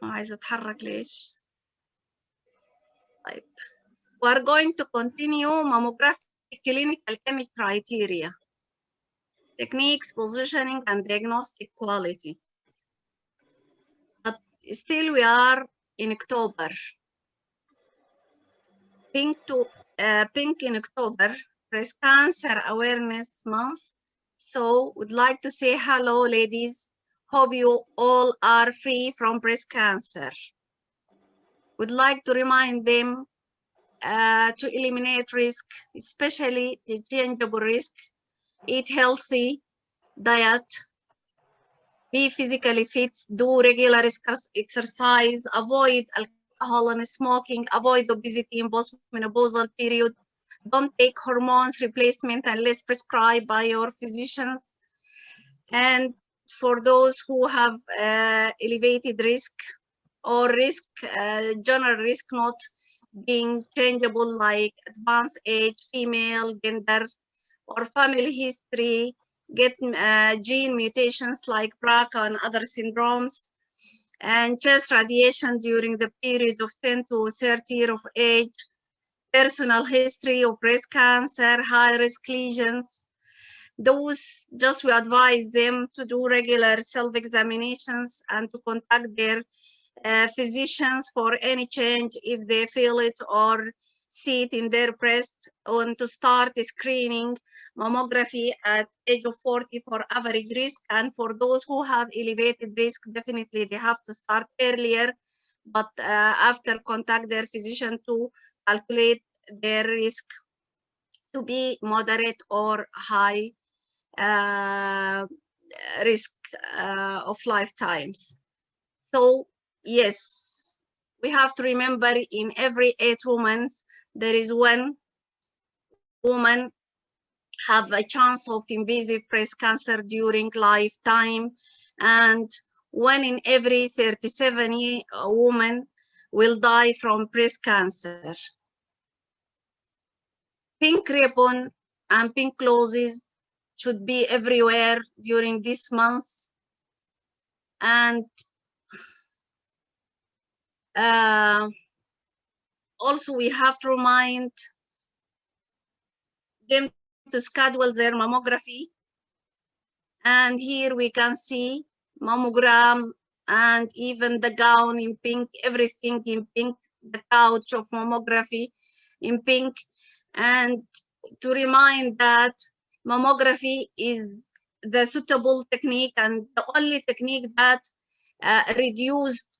ما عايزة أتحرك ليش؟ طيب. We are going to continue mammographic clinical chemic criteria, techniques, positioning, and diagnostic quality. But still we are in October. Pink in October, Breast Cancer Awareness Month. So would like to say hello, ladies. Hope you all are free from breast cancer. Would like to remind them to eliminate risk, especially the changeable risk. Eat healthy diet, be physically fit, do regular exercise, avoid alcohol and smoking, avoid obesity in postmenopausal period. Don't take hormones replacement unless prescribed by your physicians. And for those who have elevated risk or general risk not being changeable, like advanced age, female, gender, or family history, get gene mutations like BRCA and other syndromes, and chest radiation during the period of 10 to 30 years of age, personal history of breast cancer, high-risk lesions. Those, just we advise them to do regular self-examinations and to contact their physicians for any change if they feel it or see it in their breast, and to start screening mammography at age of 40 for average risk. And for those who have elevated risk, definitely they have to start earlier, but after contact their physician to calculate their risk to be moderate or high risk of lifetimes. So yes, we have to remember in every 8 women, there is 1 woman have a chance of invasive breast cancer during lifetime, and 1 in every 37 women will die from breast cancer. Pink ribbon and pink clothes should be everywhere during this month. And also we have to remind them to schedule their mammography. And here we can see mammogram and even the gown in pink, everything in pink, the couch of mammography in pink. And to remind that mammography is the suitable technique and the only technique that reduced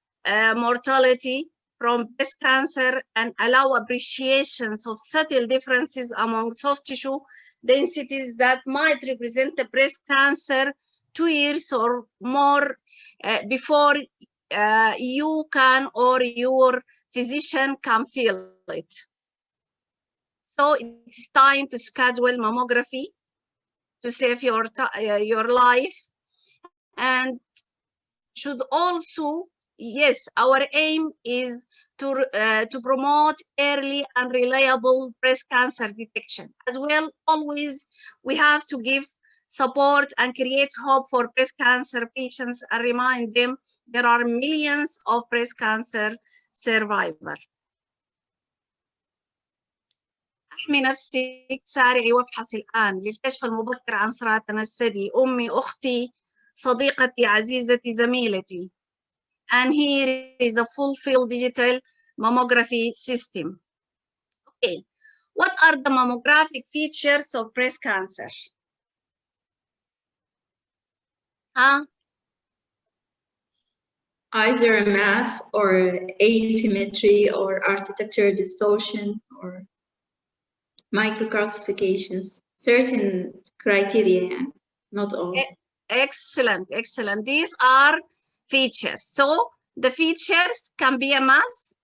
mortality from breast cancer and allow appreciations of subtle differences among soft tissue densities that might represent the breast cancer 2 years or more before you can or your physician can feel it. So it's time to schedule mammography to save your life. And should also, yes, our aim is to promote early and reliable breast cancer detection. As well, always we have to give support and create hope for breast cancer patients and remind them there are millions of breast cancer survivors. احمي نفسك، سارعي وابحثي الآن للكشف المبكر عن سرطان الثدي. أمي، أختي، صديقتي، عزيزتي، زميلتي. And here is a full-field digital mammography system. Okay, what are the mammographic features of breast cancer? Either a mass or asymmetry or architecture distortion or microcalcifications, certain criteria, not all. Excellent, excellent. These are features. So the features can be a mass,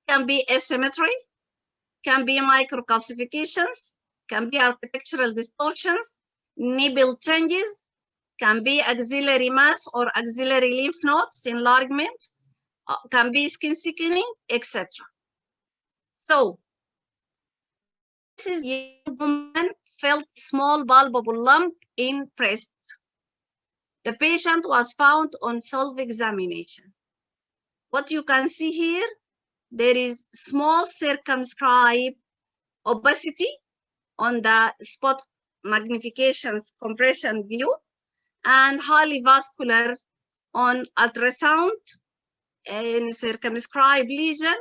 can be asymmetry, can be microcalcifications, can be architectural distortions, nipple changes, can be axillary mass or axillary lymph nodes enlargement, can be skin thickening, etc. So this is a young woman felt small bulbable lump in breast. The patient was found on self-examination. what you can see here, there is small circumscribed opacity on the spot magnifications compression view and highly vascular on ultrasound in circumscribed lesion.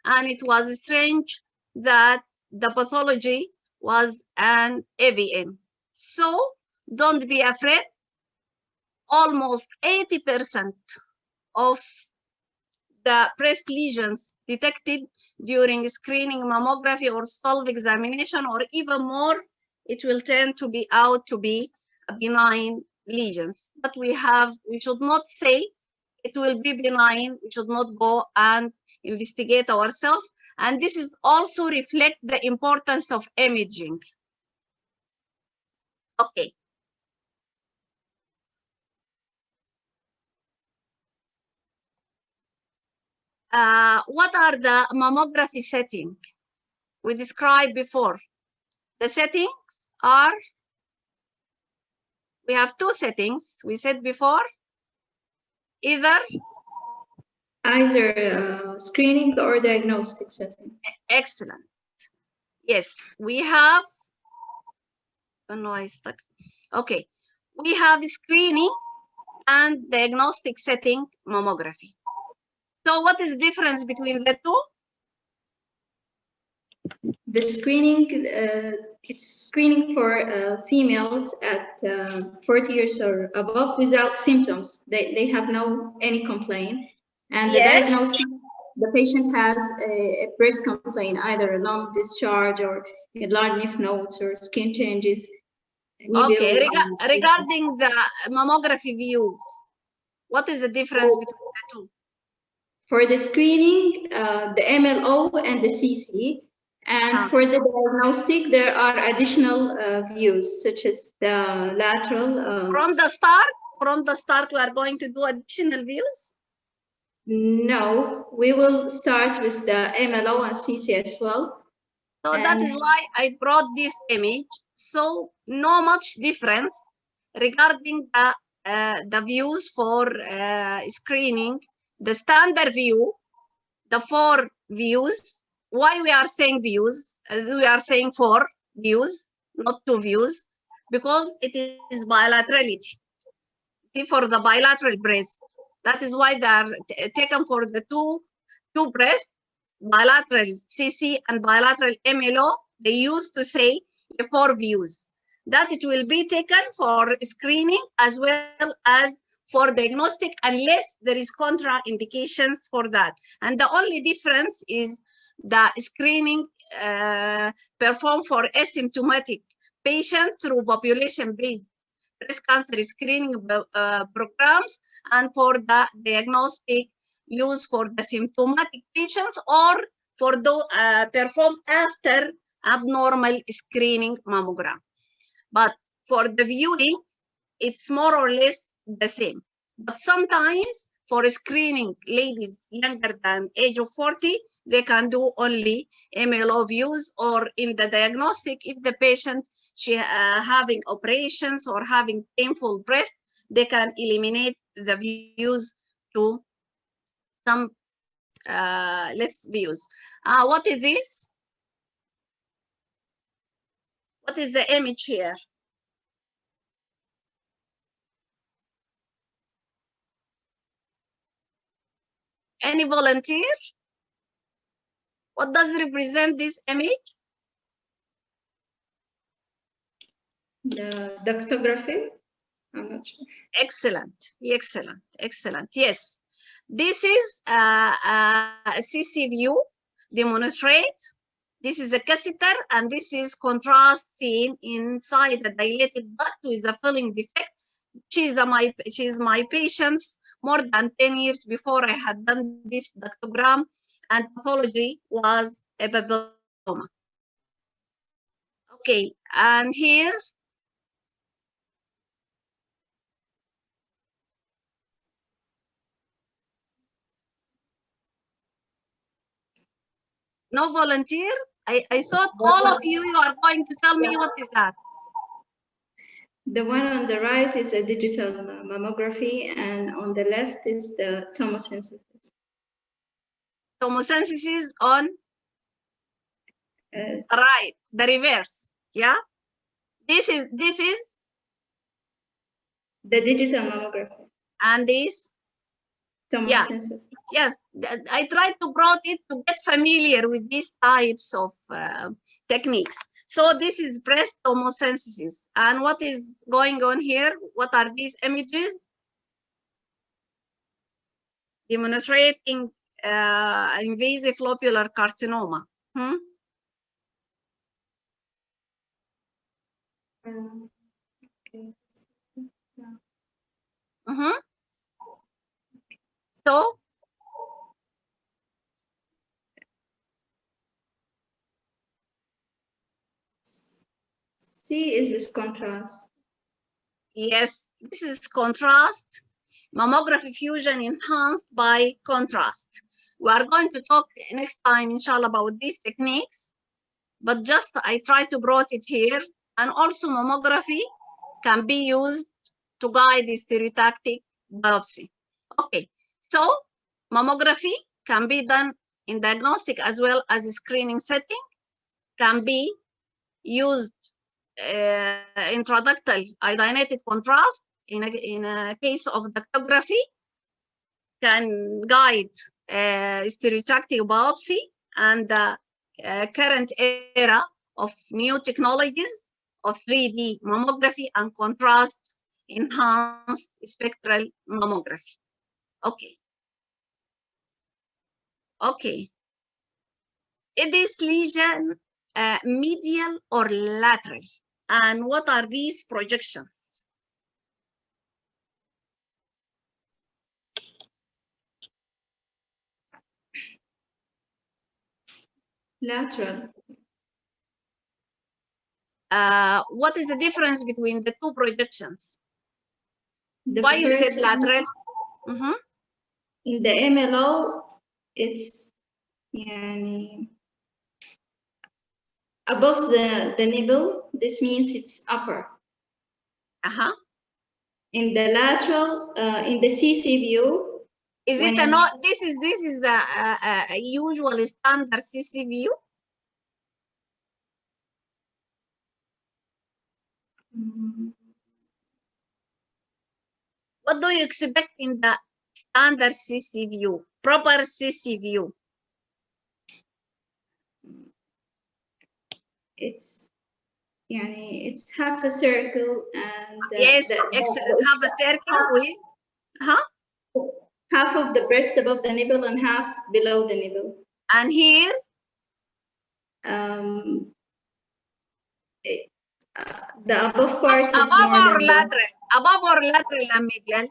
And it was strange that the pathology was an AVN. So don't be afraid. Almost 80% of the breast lesions detected during screening mammography or self-examination, or even more, it will tend to be out to be benign lesions. But we should not say it will be benign. We should not go and investigate ourselves. And this is also reflect the importance of imaging. Okay. What are the mammography settings we described before? The settings are, we have two settings we said before, either screening or diagnostic setting. Excellent. Yes, we have, oh no, I stuck. Okay, we have screening and diagnostic setting mammography. So what is the difference between the two? The screening, it's screening for females at 40 years or above without symptoms. They have any complaint. And the diagnostic, the patient has a breast complaint, either a lump discharge or enlarged lymph nodes or skin changes. Okay, regarding the mammography views, what is the difference between the two? For the screening, the MLO and the CC. And for the diagnostic, there are additional views, such as the lateral. From the start, we are going to do additional views? No, we will start with the MLO and CC as well. So that is why I brought this image. So no much difference regarding the views for screening. The standard view, the 4 views. Why we are saying views? We are saying 4 views, not 2 views, because it is bilaterality. See, for the bilateral breast, that is why they are taken for the two breasts, bilateral CC and bilateral MLO. They used to say 4 views. That it will be taken for screening as well as for diagnostic, unless there is contraindications for that. And the only difference is the screening performed for asymptomatic patients through population-based breast cancer screening programs, and for the diagnostic use for the symptomatic patients, or for those performed after abnormal screening mammogram. But for the viewing, it's more or less the same. But sometimes for screening ladies younger than age of 40, they can do only MLO views, or in the diagnostic, if the patient having operations or having painful breast, they can eliminate the views to some less views. What is this? What is the image here? Any volunteer? What does represent this image? The ductography? I'm not sure. Excellent, excellent, excellent. Yes, this is a CC view demonstrate. This is a catheter, and this is contrast seen inside the dilated duct with a filling defect. She is my patient more than 10 years before I had done this ductogram, and pathology was a papilloma. Okay, and here no volunteer. I thought all of you are going to tell me what is that. The one on the right is a digital mammography, and on the left is the tomosynthesis. tomosynthesis on right, the reverse. Yeah. This is the digital mammography. And this. Tomosynthesis. Yes, I tried to brought it to get familiar with these types of techniques. So this is breast tomosynthesis. And what is going on here? What are these images? Demonstrating invasive lobular carcinoma. Okay. So C is with contrast. Yes, this is contrast. Mammography fusion enhanced by contrast. We are going to talk next time, inshallah, about these techniques, but just I try to brought it here. And also mammography can be used to guide the stereotactic biopsy. Okay, so mammography can be done in diagnostic as well as a screening setting, can be used intraductal iodinated contrast in a case of ductography, can guide stereotactic biopsy, and the current era of new technologies of 3D mammography and contrast enhanced spectral mammography. Okay. Okay. Is this lesion medial or lateral? And what are these projections? Lateral. What is the difference between the two projections? Why you said lateral? In the MLO, it's above the nipple. This means it's upper. In the lateral, in the CC view. Is it not? This is the usual standard CC view. What do you expect in the standard CC view, proper CC view? It's half a circle and yes, excellent. Half a circle with half of the breast above the nipple and half below the nipple. And here, the above part is above more or lateral, above or lateral and medial.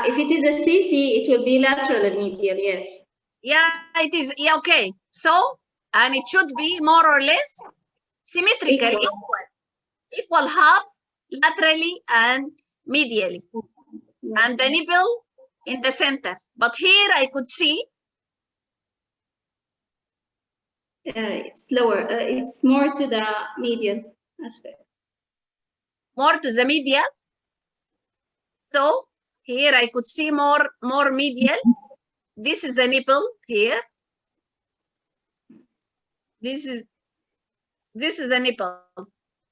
If it is a CC, it will be lateral and medial, yes. Yeah, it is. Yeah, okay. So, and it should be more or less symmetrical, equal half laterally and medially. Yes. And the nipple in the center. But here I could see it's lower. It's more to the medial aspect. More to the medial. So here I could see more medial. This is the nipple here. This is the nipple.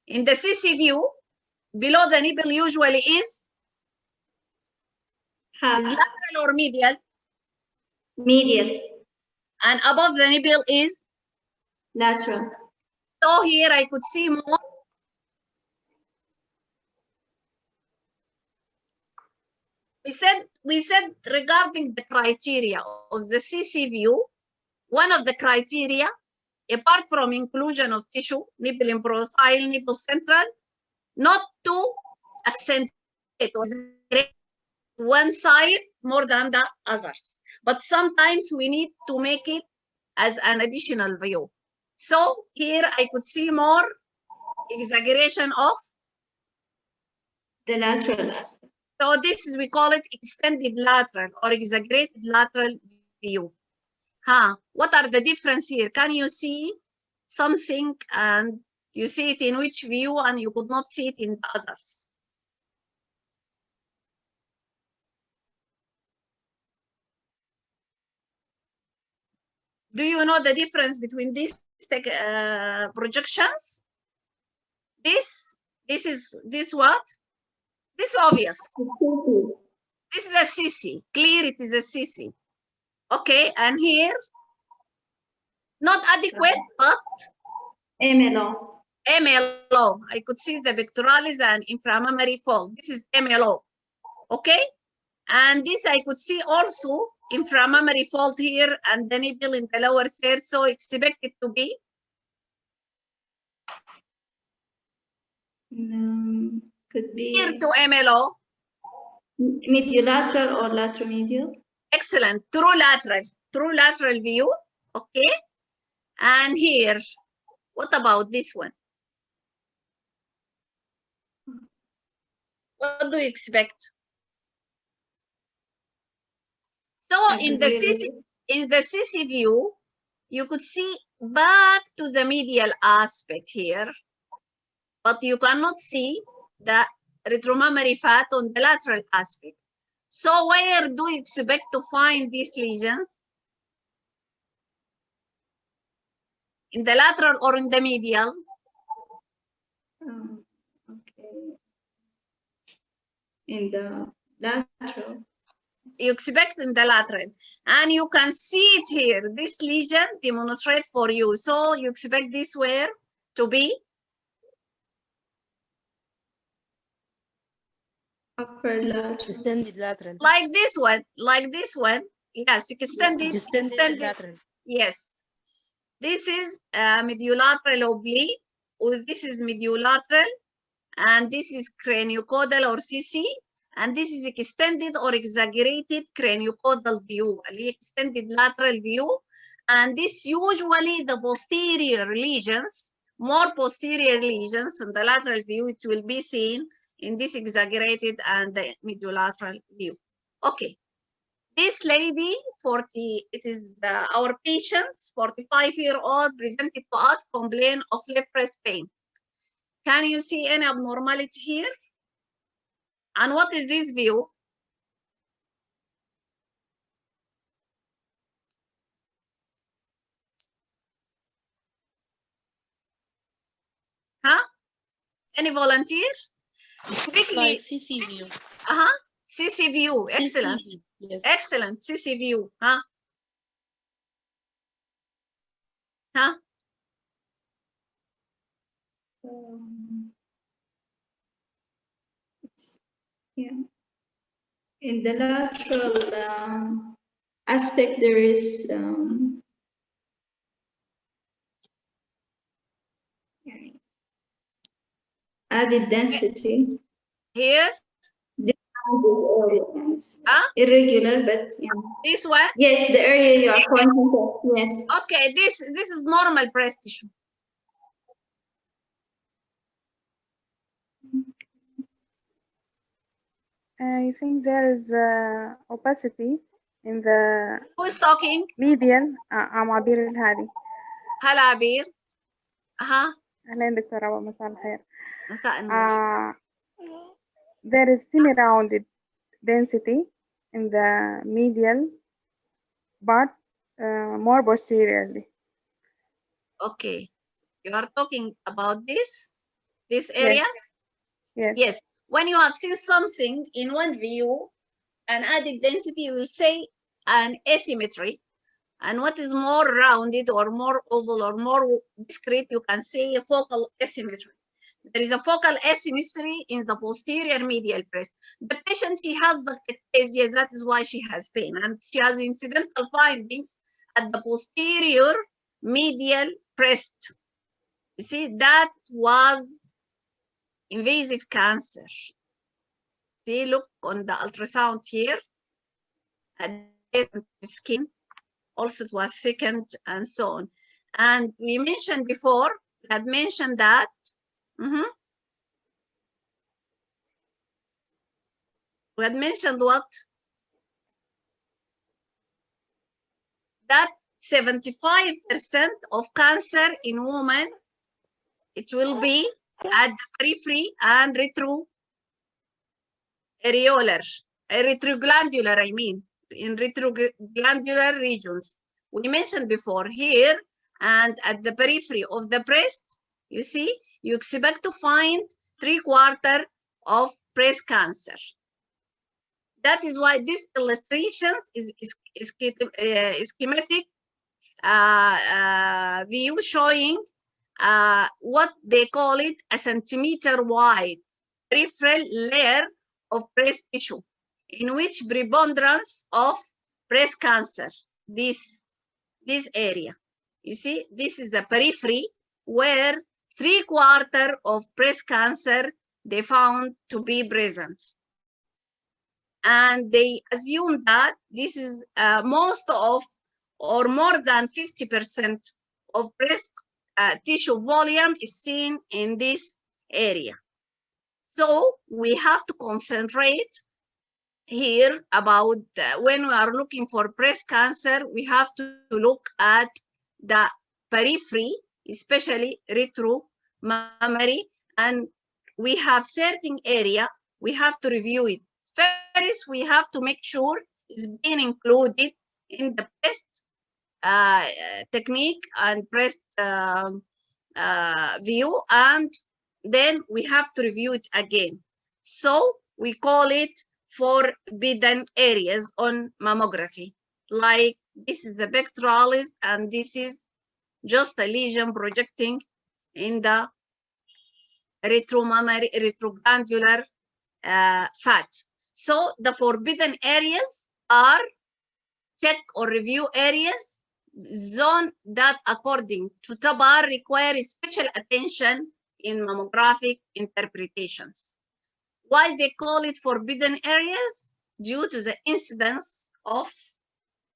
In the CC view, below the nipple usually is lateral or medial? Medial. And above the nipple is? Lateral. So here I could see more. We said regarding the criteria of the CC view, one of the criteria, apart from inclusion of tissue, nipple in profile, nipple central, not to accentuate one side more than the others. But sometimes we need to make it as an additional view. So here I could see more exaggeration of the lateral aspect. So this is, we call it extended lateral or exaggerated lateral view. What are the difference here? Can you see something and you see it in which view and you could not see it in the others? Do you know the difference between these projections? This what? This is obvious. This is a CC. Clear it is a CC. Okay, and here, not adequate, but MLO. MLO. I could see the pectoralis and inframammary fold. This is MLO. Okay, and this I could see also inframammary fold here and the nipple in the lower third. So expect it to be could be here to MLO. Mediolateral or lateromedial? Excellent. True lateral view. Okay. And here, what about this one? What do you expect? So in the CC view, you could see back to the medial aspect here, but you cannot see the retromammary fat on the lateral aspect. So where do you expect to find these lesions? In the lateral or in the medial? Okay. In the lateral. You expect in the lateral. And you can see it here. This lesion demonstrates for you. So you expect this where to be? Upper lateral. Extended lateral. Like this one. Yes, extended lateral. Yes. This is mediolateral oblique, or this is mediolateral, and this is craniocaudal or CC, and this is extended or exaggerated craniocaudal view, extended lateral view, and this usually the posterior lesions, more posterior lesions in the lateral view, it will be seen in this exaggerated and the mediolateral view. Okay. This lady, it is our patients, 45-year-old, presented to us, complain of left breast pain. Can you see any abnormality here? And what is this view? Huh? Any volunteer? Quickly. Like CC view. CC view. Excellent. CC, yes. Excellent. CC view. Huh? Huh? Yeah. In the lateral aspect, there is added density. Here? Irregular, but yeah. This one? Yes, the area you are pointing to. Yes. Okay, this is normal breast tissue. I think there is opacity in the Who's talking? medial. I'm عبير الهادي. هلا عبير. أهلين دكتورة مساء الخير. مساء النور. There is semi-rounded density in the medial but more posteriorly. Okay. You are talking about this area? Yes. Yes. When you have seen something in one view, an added density, you will say an asymmetry. And what is more rounded or more oval or more discrete, you can say a focal asymmetry. There is a focal asymmetry in the posterior medial breast. The patient, she has bacteria, that is why she has pain. And she has incidental findings at the posterior medial breast. You see, that was invasive cancer. See, look on the ultrasound here. At the skin, also it was thickened and so on. And we mentioned before, we had mentioned that. We had mentioned what? that 75% of cancer in women, it will be at the periphery and retroglandular, I mean, in retroglandular regions. We mentioned before here and at the periphery of the breast, you see, you expect to find 3/4 of breast cancer. That is why this illustration is schematic view showing what they call it a centimeter wide peripheral layer of breast tissue, in which preponderance of breast cancer, this area. You see, this is the periphery where 3/4 of breast cancer they found to be present. And they assume that this is most of or more than 50% of breast tissue volume is seen in this area. So we have to concentrate here about when we are looking for breast cancer, we have to look at the periphery, especially retromammary, and we have certain area, we have to review it. First, we have to make sure it's being included in the breast technique and breast view, and then we have to review it again. So we call it forbidden areas on mammography. Like this is the pectoralis, and this is just a lesion projecting in the retromammary, retroglandular fat. So the forbidden areas are check or review areas, zone that according to TABAR require special attention in mammographic interpretations. Why they call it forbidden areas? Due to the incidence of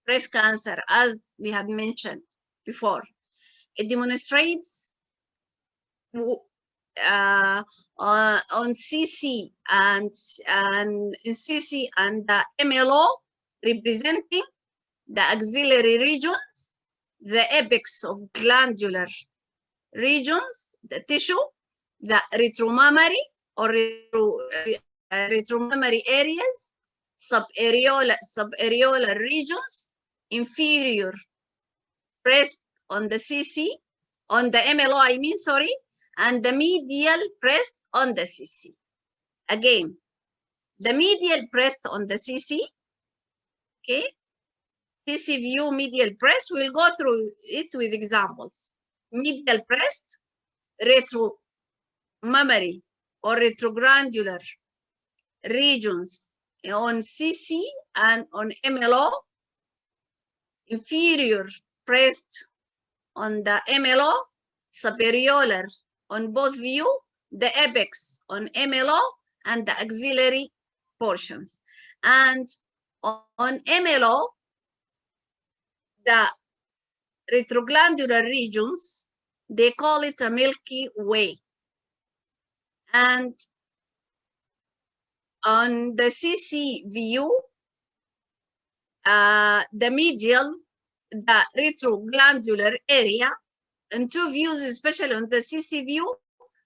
breast cancer, as we had mentioned before. It demonstrates on CC and in CC and the MLO representing the axillary regions, the apex of glandular regions, the tissue, the retromammary or retromammary areas, subareolar regions, inferior breast on the CC, on the MLO, I mean, sorry, and the medial breast on the CC. Again, the medial breast on the CC, okay? CC view medial breast, we'll go through it with examples. Medial breast, retromammary or retroglandular regions on CC and on MLO, inferior breast on the MLO, subareolar on both view, the apex on MLO, and the axillary portions. And on MLO, the retroglandular regions, they call it a Milky Way. And on the CC view, the medial, the retroglandular area, in two views, especially on the CC view,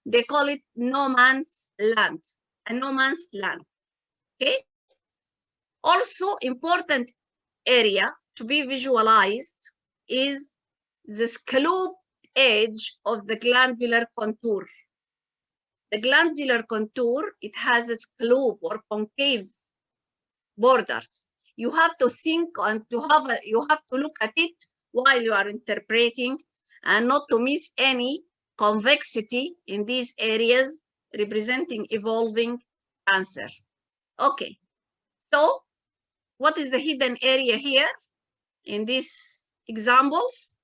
they call it no man's land, a no man's land, okay? Also important area to be visualized is the scalloped edge of the glandular contour. The glandular contour, it has a scallop or concave borders. You have to think and you have to look at it while you are interpreting and not to miss any convexity in these areas representing evolving cancer. Okay, so what is the hidden area here in these examples?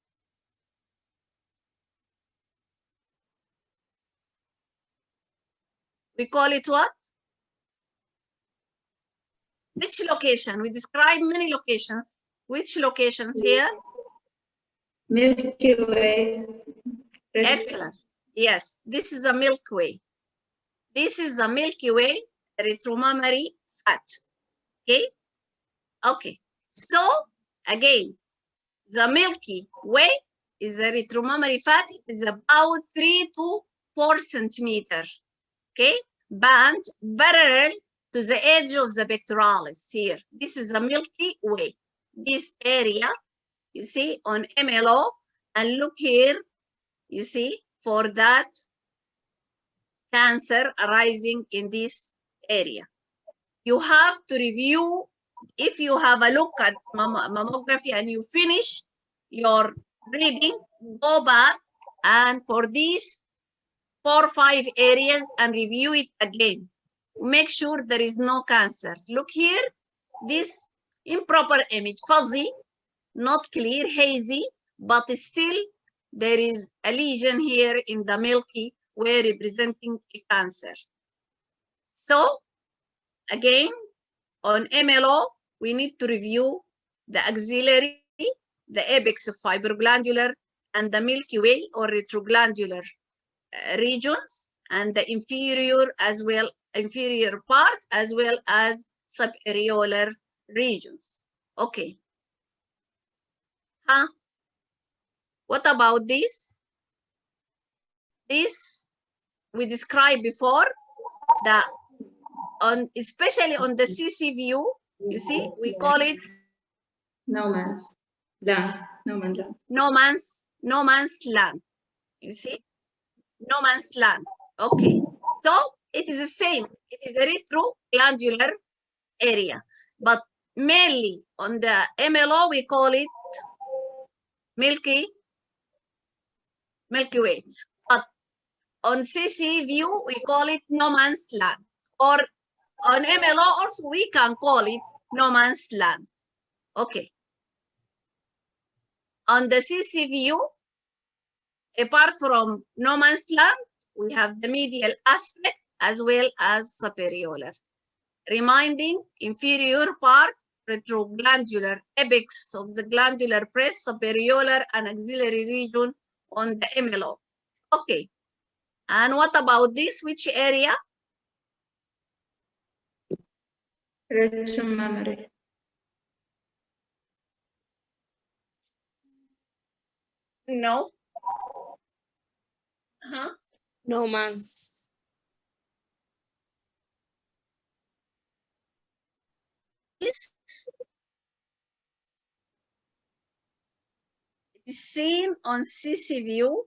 We call it what? Which location? We describe many locations. Which locations here? Milky Way. Excellent. Yes, this is a Milky Way. This is a Milky Way retromammary fat. Okay? Okay. So, again, The Milky Way is a retromammary fat. It is about 3 to 4 centimeters. Okay, band parallel to the edge of the pectoralis here. This is the Milky Way. This area, you see, on MLO, and look here, you see, for that cancer arising in this area. You have to review, if you have a look at mammography and you finish your reading, go back and for these 4 or 5 areas and review it again. Make sure there is no cancer. Look here, this improper image, fuzzy, not clear, hazy, but still there is a lesion here in the Milky Way representing a cancer. So again, on MLO, we need to review the axillary, the apex of fibroglandular, and the Milky Way or retroglandular regions, and the inferior part as well as subareolar regions. Okay. What about this? This we described before, especially on the CC view, you see, we call it no man's land. No man's land. No man's land. You see, no man's land. Okay, so it is the same. It is a retroglandular area, but mainly on the MLO we call it Milky Way. But on CC view we call it no man's land. Or on MLO also we can call it no man's land. Okay. On the CC view, apart from no man's land, we have the medial aspect as well as subareolar. Reminding inferior part, retroglandular apex of the glandular press, subareolar and axillary region on the MLO. Okay. And what about this? Which area? Retromammary. No. No man's. This is seen on CC view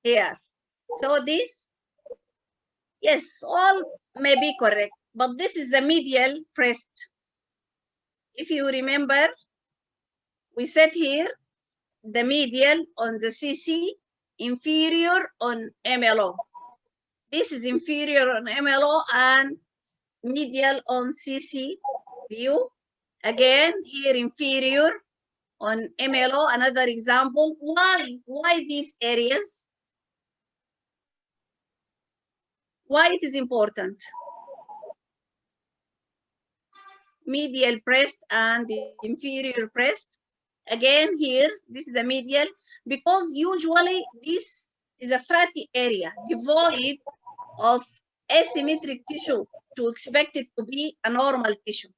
here. So this, yes, all may be correct, but this is the medial breast. If you remember, we said here, the medial on the CC, inferior on MLO. This is inferior on MLO and medial on CC view. Again, here inferior on MLO, another example. Why these areas? Why it is important? Medial breast and the inferior breast. Again, here, this is the medial, because usually this is a fatty area, devoid of asymmetric tissue to expect it to be a normal tissue.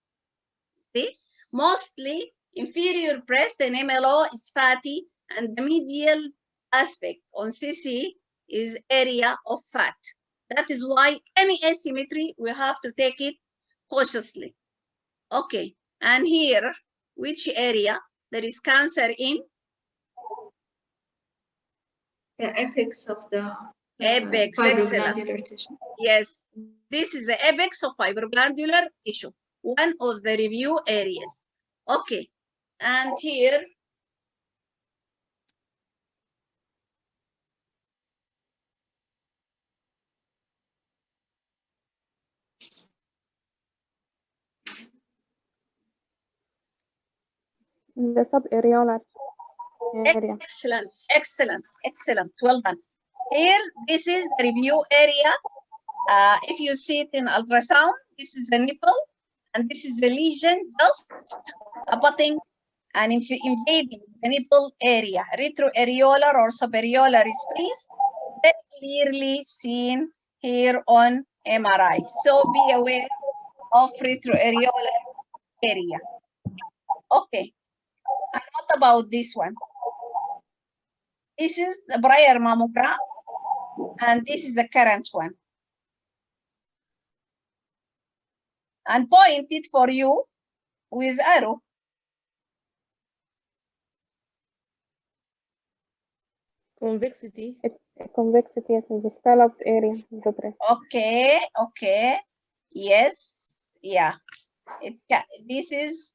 See, mostly inferior breast and MLO is fatty, and the medial aspect on CC is area of fat. That is why any asymmetry, we have to take it cautiously. Okay, and here, which area there is cancer in? The apex of the Apex, fibroglandular tissue. Yes, this is the apex of fibroglandular tissue, one of the review areas. Okay, and here, in the subareolar area. excellent, excellent, excellent. Well done. Here, this is the review area. If you see it in ultrasound, this is the nipple, and this is the lesion just abutting and invading the nipple area, retroareolar or subareolar space, very clearly seen here on MRI. So be aware of retroareolar area. Okay. And what What about this one? This is the prior mammogram, and this is the current one. And pointed for you with arrow. Convexity. Convexity, yes, in the scalloped area of the breast. Okay, okay. Yes, yeah. This is,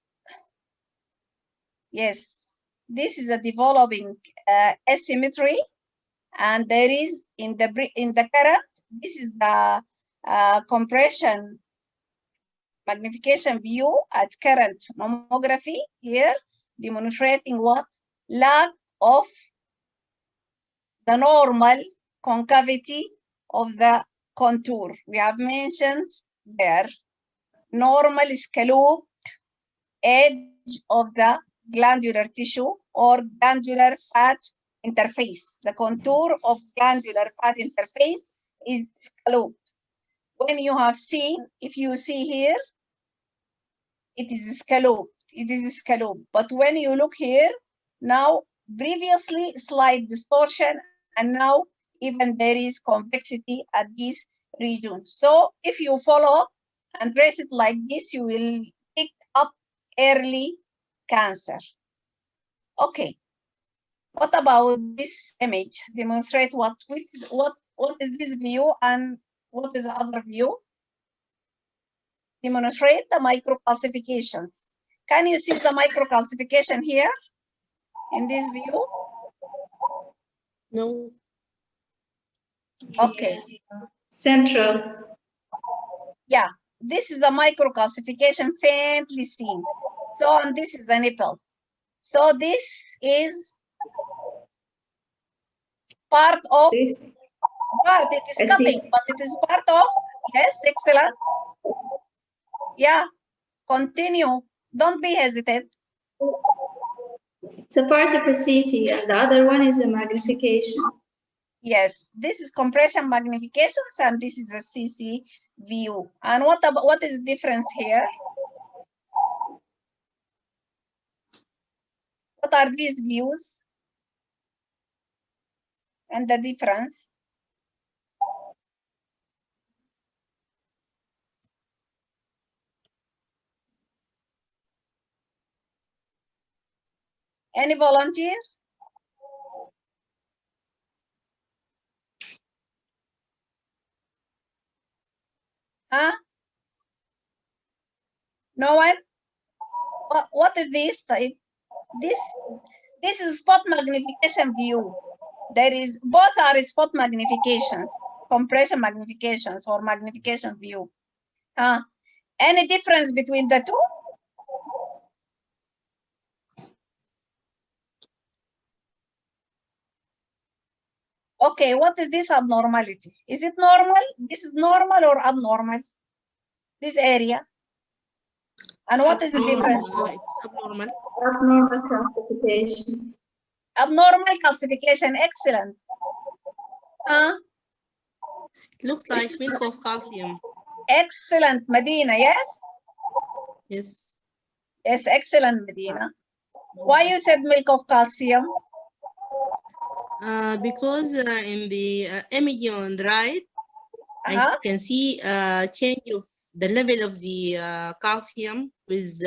yes, this is a developing asymmetry, and there is in the current, this is the compression magnification view at current mammography here, demonstrating what? Lack of the normal concavity of the contour. We have mentioned there, normal scalloped edge of the glandular tissue or glandular fat interface. The contour of glandular fat interface is scalloped. When you have seen, if you see here, it is scalloped. It is scalloped. But when you look here, now previously slight distortion, and now even there is convexity at this region. So if you follow and trace it like this, you will pick up early cancer. Okay. What about this image? Demonstrate what is this view and what is the other view? Demonstrate the microcalcifications. Can you see the microcalcification here in this view? No. Okay. Central. Yeah, this is a microcalcification faintly seen. So, and this is a nipple. So this is part of, it is cutting, but it is part of, yes, excellent. Yeah, continue. Don't be hesitant. It's a part of a CC, and the other one is a magnification. Yes, this is compression magnifications, and this is a CC view. And what is the difference here? What are these views? And the difference? Any volunteer? Huh? No one? What is this type? This is spot magnification view. There is, both are spot magnifications, compression magnifications or magnification view. Any difference between the two? Okay, what is this abnormality? Is it normal? This is normal or abnormal? This area. And what is the difference? It's abnormal. Abnormal calcification. Abnormal calcification, excellent. It looks like milk of calcium. Excellent, Medina, yes? Yes. Yes, excellent, Medina. Why you said milk of calcium? Because in the image on the right, I can see a change of the level of the calcium with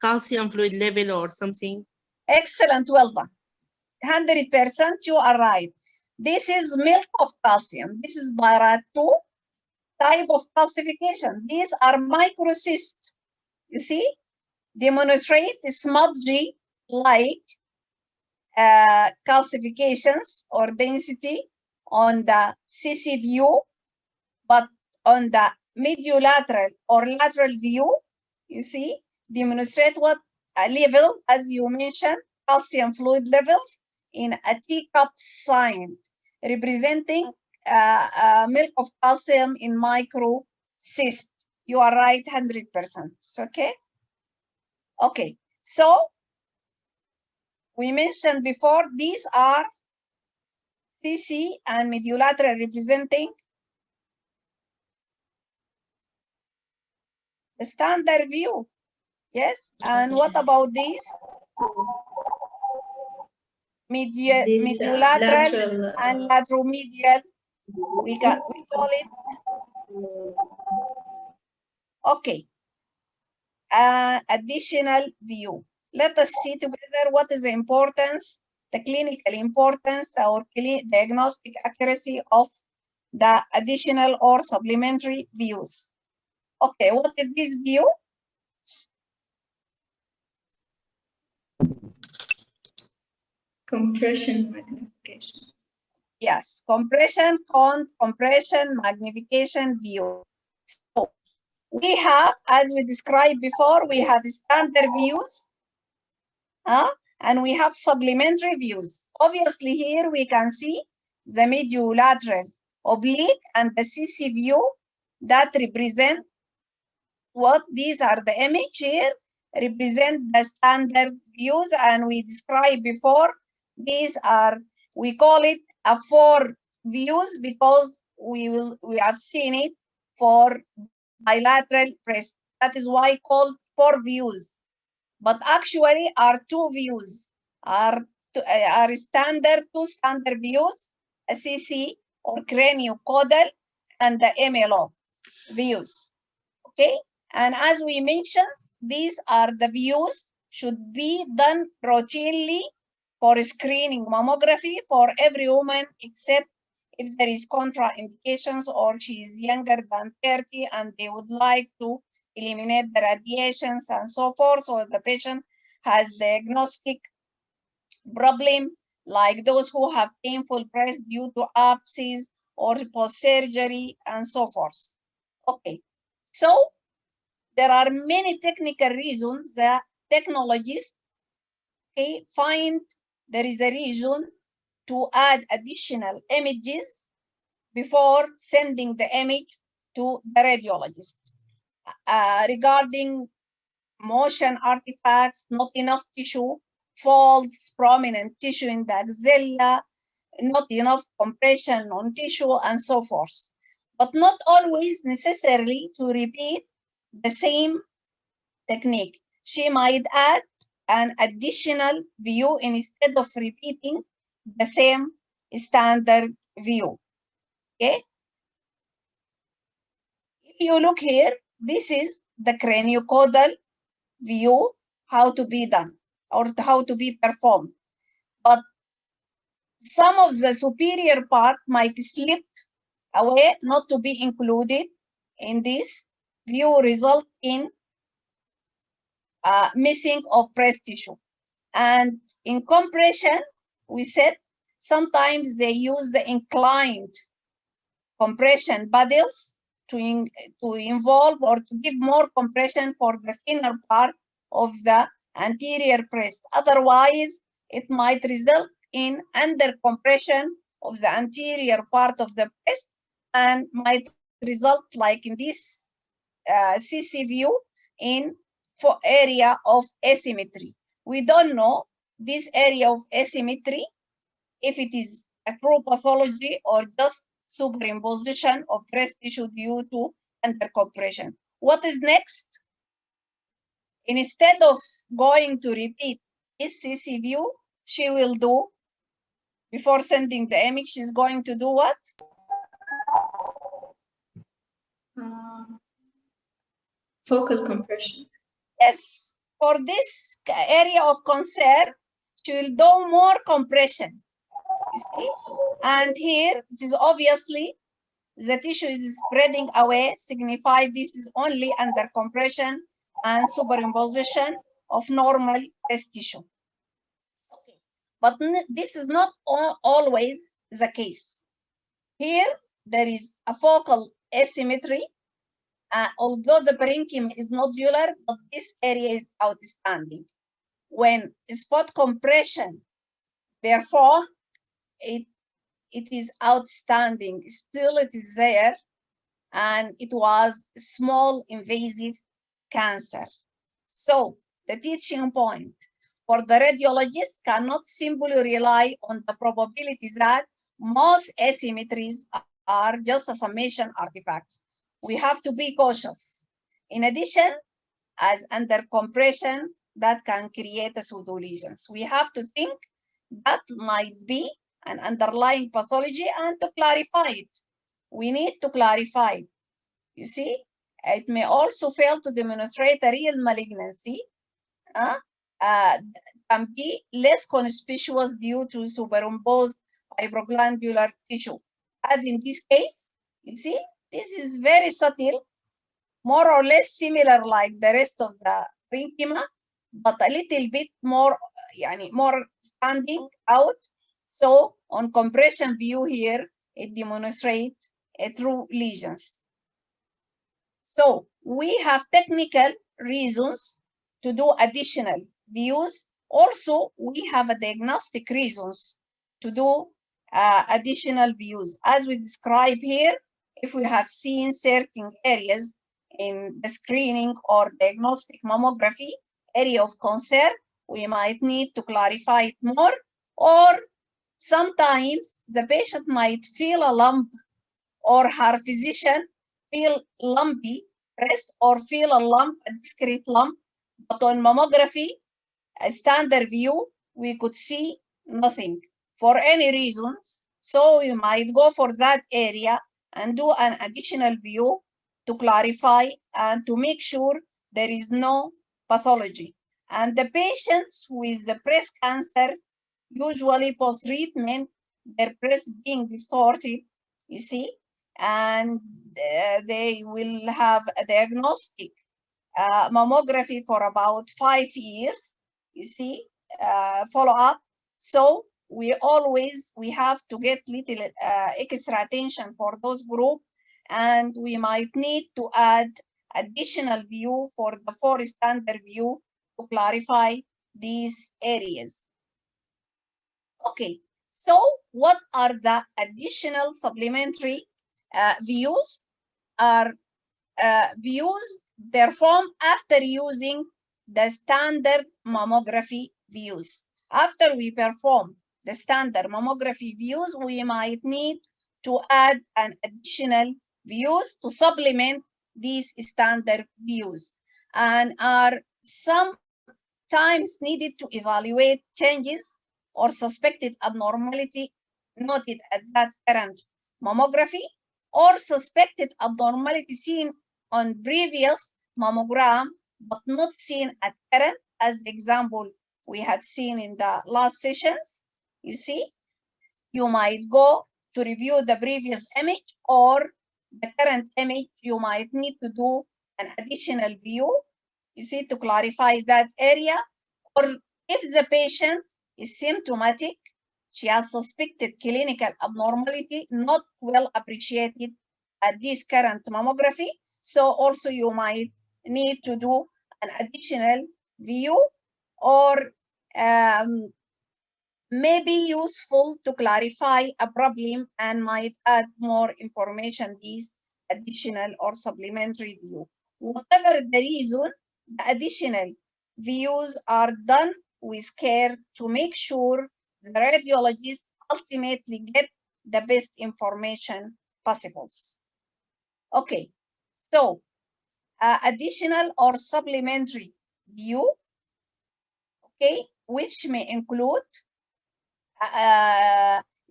calcium fluid level or something. Excellent, well done. 100% you are right. This is milk of calcium. This is para 2 type of calcification. These are microcysts. You see? Demonstrate smudgy like calcifications or density on the CC view, but on the mediolateral or lateral view, you see, demonstrate what a level, as you mentioned, calcium fluid levels in a teacup sign, representing milk of calcium in microcyst. You are right, 100%. Okay. Okay. So we mentioned before, these are CC and mediolateral representing the standard view. Yes. And what about these? mediolateral lateral, and lateromedial. We call it. Okay. Additional view. Let us see together what is the importance, the clinical importance or diagnostic accuracy of the additional or supplementary views. Okay, what is this view? compression magnification. Yes, compression, compression, magnification view. So we have, as we described before, we have standard views, and we have supplementary views. Obviously, here we can see the mediolateral oblique and the CC view that represent what these are. The image here represent the standard views, and we described before these are, we call it a 4 views because we have seen it for bilateral breast. That is why called 4 views. But actually are 2 views, are standard, 2 standard views, a CC or craniocaudal and the MLO views. Okay, and as we mentioned, these are the views should be done routinely for screening mammography for every woman except if there is contraindications or she is younger than 30 and they would like to eliminate the radiations and so forth, so the patient has diagnostic problem like those who have painful breast due to abscess or post-surgery and so forth. Okay, so there are many technical reasons that technologists find there is a reason to add additional images before sending the image to the radiologist. Regarding motion artifacts, not enough tissue, folds, prominent tissue in the axilla, not enough compression on tissue, and so forth. But not always necessarily to repeat the same technique. She might add an additional view instead of repeating the same standard view. Okay. If you look here, this is the craniocaudal view, how to be done or how to be performed. But some of the superior part might slip away, not to be included in this view, result in missing of breast tissue. And in compression, we said sometimes they use the inclined compression paddles to involve or to give more compression for the thinner part of the anterior breast. Otherwise, it might result in under compression of the anterior part of the breast and might result like in this CC view in for area of asymmetry. We don't know this area of asymmetry if it is a true pathology or just superimposition of breast tissue due to undercompression. What is next? Instead of going to repeat this CC view, she will do, before sending the image, she's going to do what? Focal compression. Yes, for this area of concern, she will do more compression. You see? And here it is obviously the tissue is spreading away, signify this is only under compression and superimposition of normal breast tissue. Okay. But this is not always the case. Here there is a focal asymmetry. Although the parenchyma is nodular, but this area is outstanding. When spot compression performed, it is outstanding. Still, it is there, and it was small invasive cancer. So the teaching point for the radiologist cannot simply rely on the probability that most asymmetries are just a summation artifacts. We have to be cautious. In addition, as under compression, that can create a pseudo lesions. We have to think that might be an underlying pathology and to clarify it. We need to clarify it. You see, it may also fail to demonstrate a real malignancy. Can be less conspicuous due to superimposed fibroglandular tissue. And in this case, you see, this is very subtle, more or less similar like the rest of the parenchyma, but a little bit more, more standing out. So on compression view here, it demonstrates a true lesions. So we have technical reasons to do additional views. Also, we have a diagnostic reasons to do additional views. As we describe here, if we have seen certain areas in the screening or diagnostic mammography area of concern, we might need to clarify it more, or sometimes the patient might feel a lump or her physician feel lumpy breast or feel a lump, a discrete lump, but on mammography, a standard view, we could see nothing for any reasons. So you might go for that area and do an additional view to clarify and to make sure there is no pathology. And the patients with the breast cancer, usually post-treatment, their breast being distorted, you see, and they will have a diagnostic mammography for about 5 years, you see, follow up. So we have to get little extra attention for those groups, and we might need to add additional view for the 4 standard view to clarify these areas. Okay, so what are the additional supplementary views? Are views performed after using the standard mammography views. After we perform the standard mammography views, we might need to add an additional views to supplement these standard views, and are sometimes needed to evaluate changes or suspected abnormality noted at that current mammography, or suspected abnormality seen on previous mammogram but not seen at current, as the example we had seen in the last sessions. You see, you might go to review the previous image or the current image. You might need to do an additional view, you see, to clarify that area. Or if the patient is symptomatic, she has suspected clinical abnormality not well appreciated at this current mammography. So also you might need to do an additional view, or may be useful to clarify a problem and might add more information these additional or supplementary view. Whatever the reason, the additional views are done with care to make sure the radiologist ultimately get the best information possible. Okay, so additional or supplementary view, okay, which may include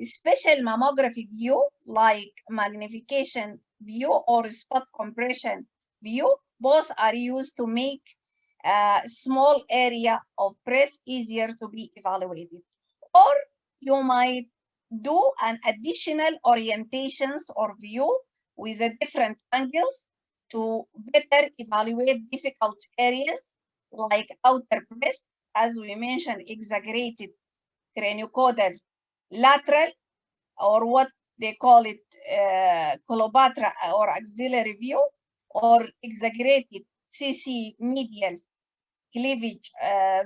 special mammography view like magnification view or spot compression view. Both are used to make a small area of breast easier to be evaluated. Or you might do an additional orientations or view with the different angles to better evaluate difficult areas like outer breast, as we mentioned, exaggerated craniocaudal lateral, or what they call it colobatra or axillary view, or exaggerated CC medial cleavage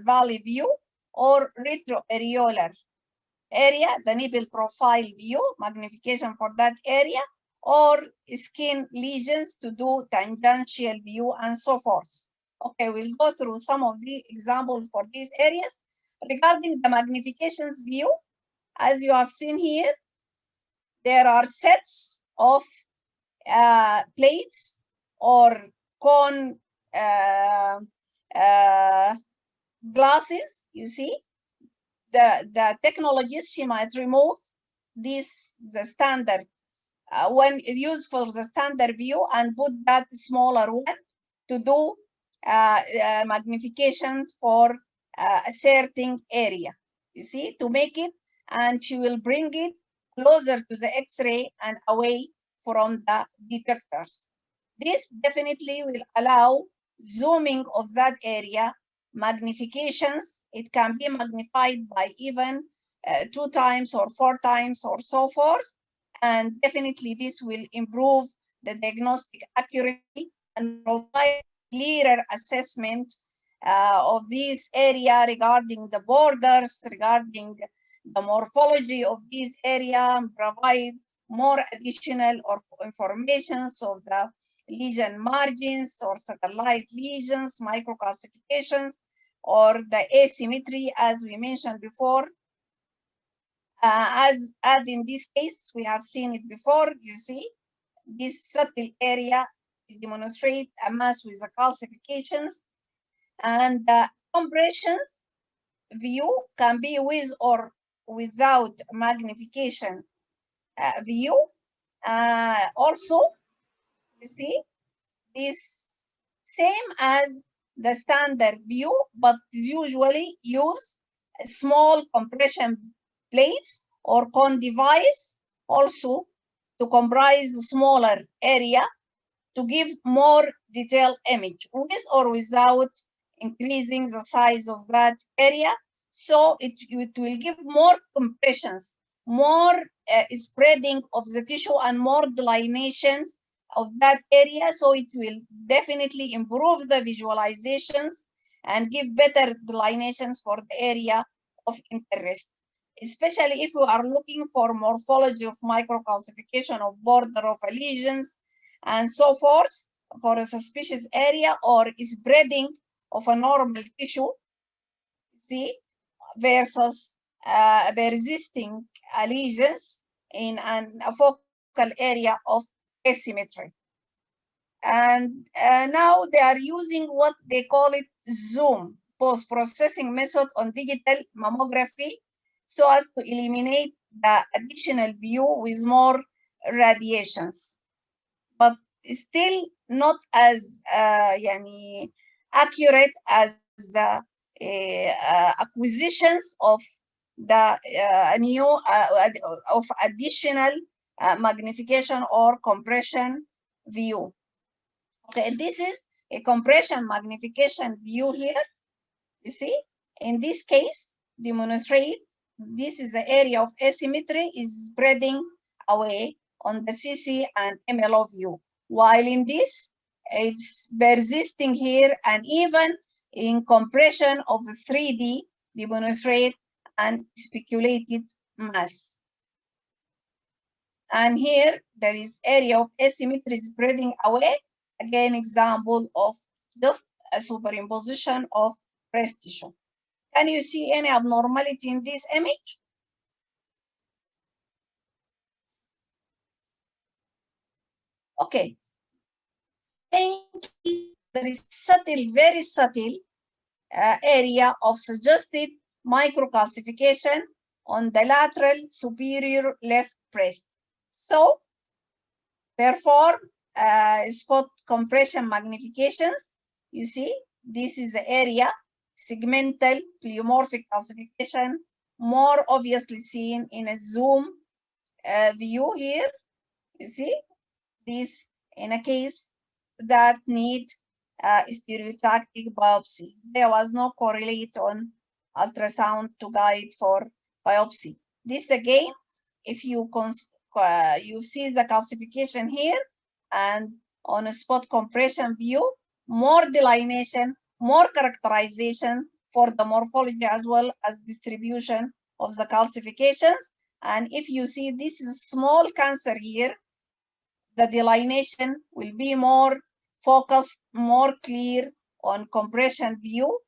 valley view, or retroareolar area, the nipple profile view, magnification for that area, or skin lesions to do tangential view, and so forth. Okay, we'll go through some of the examples for these areas. Regarding the magnifications view, as you have seen here, there are sets of plates or cone glasses, you see. the technologies, she might remove the standard when used for the standard view and put that smaller one to do magnification for a certain area, you see, to make it, and she will bring it closer to the X-ray and away from the detectors. This definitely will allow zooming of that area, magnifications. It can be magnified by even 2 times or 4 times or so forth. And definitely this will improve the diagnostic accuracy and provide clearer assessment of this area regarding the borders, regarding the morphology of this area, and provide more additional or informations of the lesion margins or satellite lesions, microcalcifications, or the asymmetry, as we mentioned before. As in this case, we have seen it before, you see, this subtle area demonstrate a mass with the calcifications, and the compressions view can be with or without magnification view. Also, you see, this same as the standard view, but usually use a small compression plates or cone device also to comprise a smaller area to give more detailed image, with or without increasing the size of that area. So it will give more compressions, more spreading of the tissue and more delineations of that area. So it will definitely improve the visualizations and give better delineations for the area of interest, especially if you are looking for morphology of microcalcification of border of lesions and so forth for a suspicious area, or spreading of a normal tissue, see, versus persisting lesions in a focal area of asymmetry. And now they are using what they call it zoom, post-processing method on digital mammography, so as to eliminate the additional view with more radiations. But still not as accurate as the acquisitions of the new of additional magnification or compression view. Okay, this is a compression magnification view here. You see, in this case, demonstrate this is the area of asymmetry is spreading away on the CC and MLO view, while in this it's persisting here, and even in compression of 3D demonstrate and speculated mass. And here there is area of asymmetry spreading away. Again, example of just a superimposition of breast tissue. Can you see any abnormality in this image? Okay. There is subtle, very subtle area of suggested microcalcification on the lateral superior left breast. So, perform spot compression magnifications. You see, this is the area, segmental pleomorphic calcification, more obviously seen in a zoom view here. You see, this in a case that need stereotactic biopsy. There was no correlate on ultrasound to guide for biopsy. This again, if you you see the calcification here, and on a spot compression view, more delineation, more characterization for the morphology as well as distribution of the calcifications. And if you see this is small cancer here, the delineation will be more focused, more clear on compression view.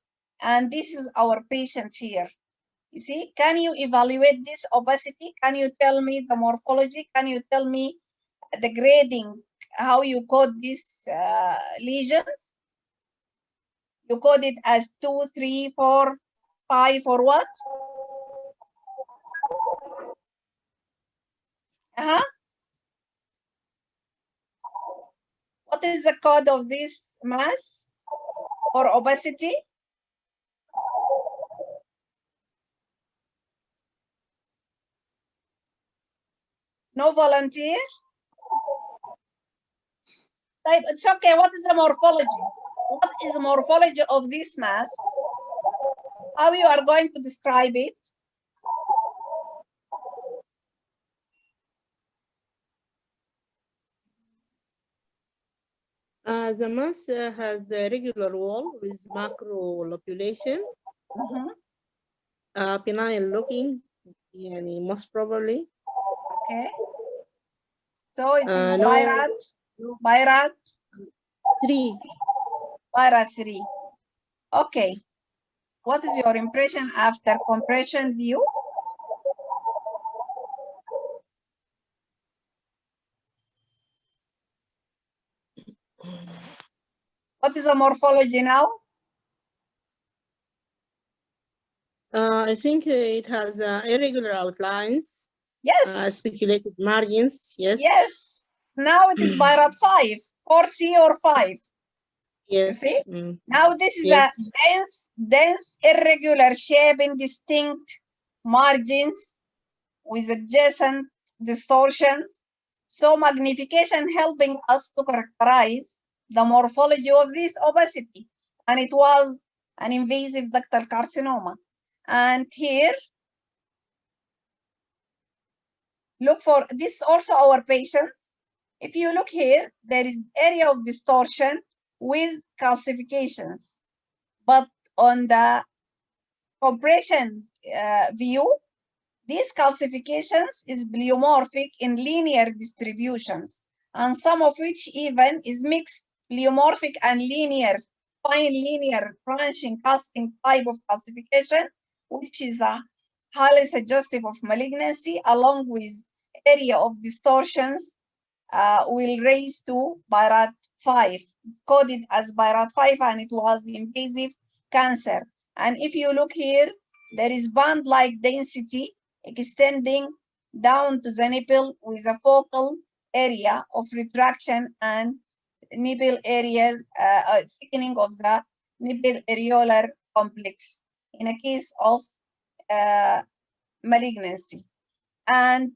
And this is our patient here. You see, can you evaluate this opacity? Can you tell me the morphology? Can you tell me the grading, how you code these lesions? You code it as 2, 3, 4, 5, or what? What is the code of this mass or opacity? No volunteer? Type, it's okay. What is the morphology? What is the morphology of this mass? How you are going to describe it? The mass has a regular wall with macrolobulation, benign looking, most probably. Okay. So it is No, BIRAT 3. BIRAT 3. Okay. What is your impression after compression view? What is the morphology now? I think it has irregular outlines. Yes. Speculated margins. Yes. Yes. Now it is BIRAT 5, 4C or 5. Yes. You see? Now this is a dense, irregular shape in distinct margins with adjacent distortions. So magnification helping us to characterize the morphology of this opacity. And it was an invasive ductal carcinoma. And here, look for this also our patients. If you look here, there is area of distortion with calcifications. But on the compression view, these calcifications is pleomorphic in linear distributions, and some of which even is mixed pleomorphic and linear, fine linear branching casting type of calcification, which is a highly suggestive of malignancy, along with area of distortions will raise to BIRAT 5, coded as BIRAT 5, and it was invasive cancer. And if you look here, there is band-like density extending down to the nipple with a focal area of retraction and nipple area thickening of the nipple areolar complex in a case of malignancy. And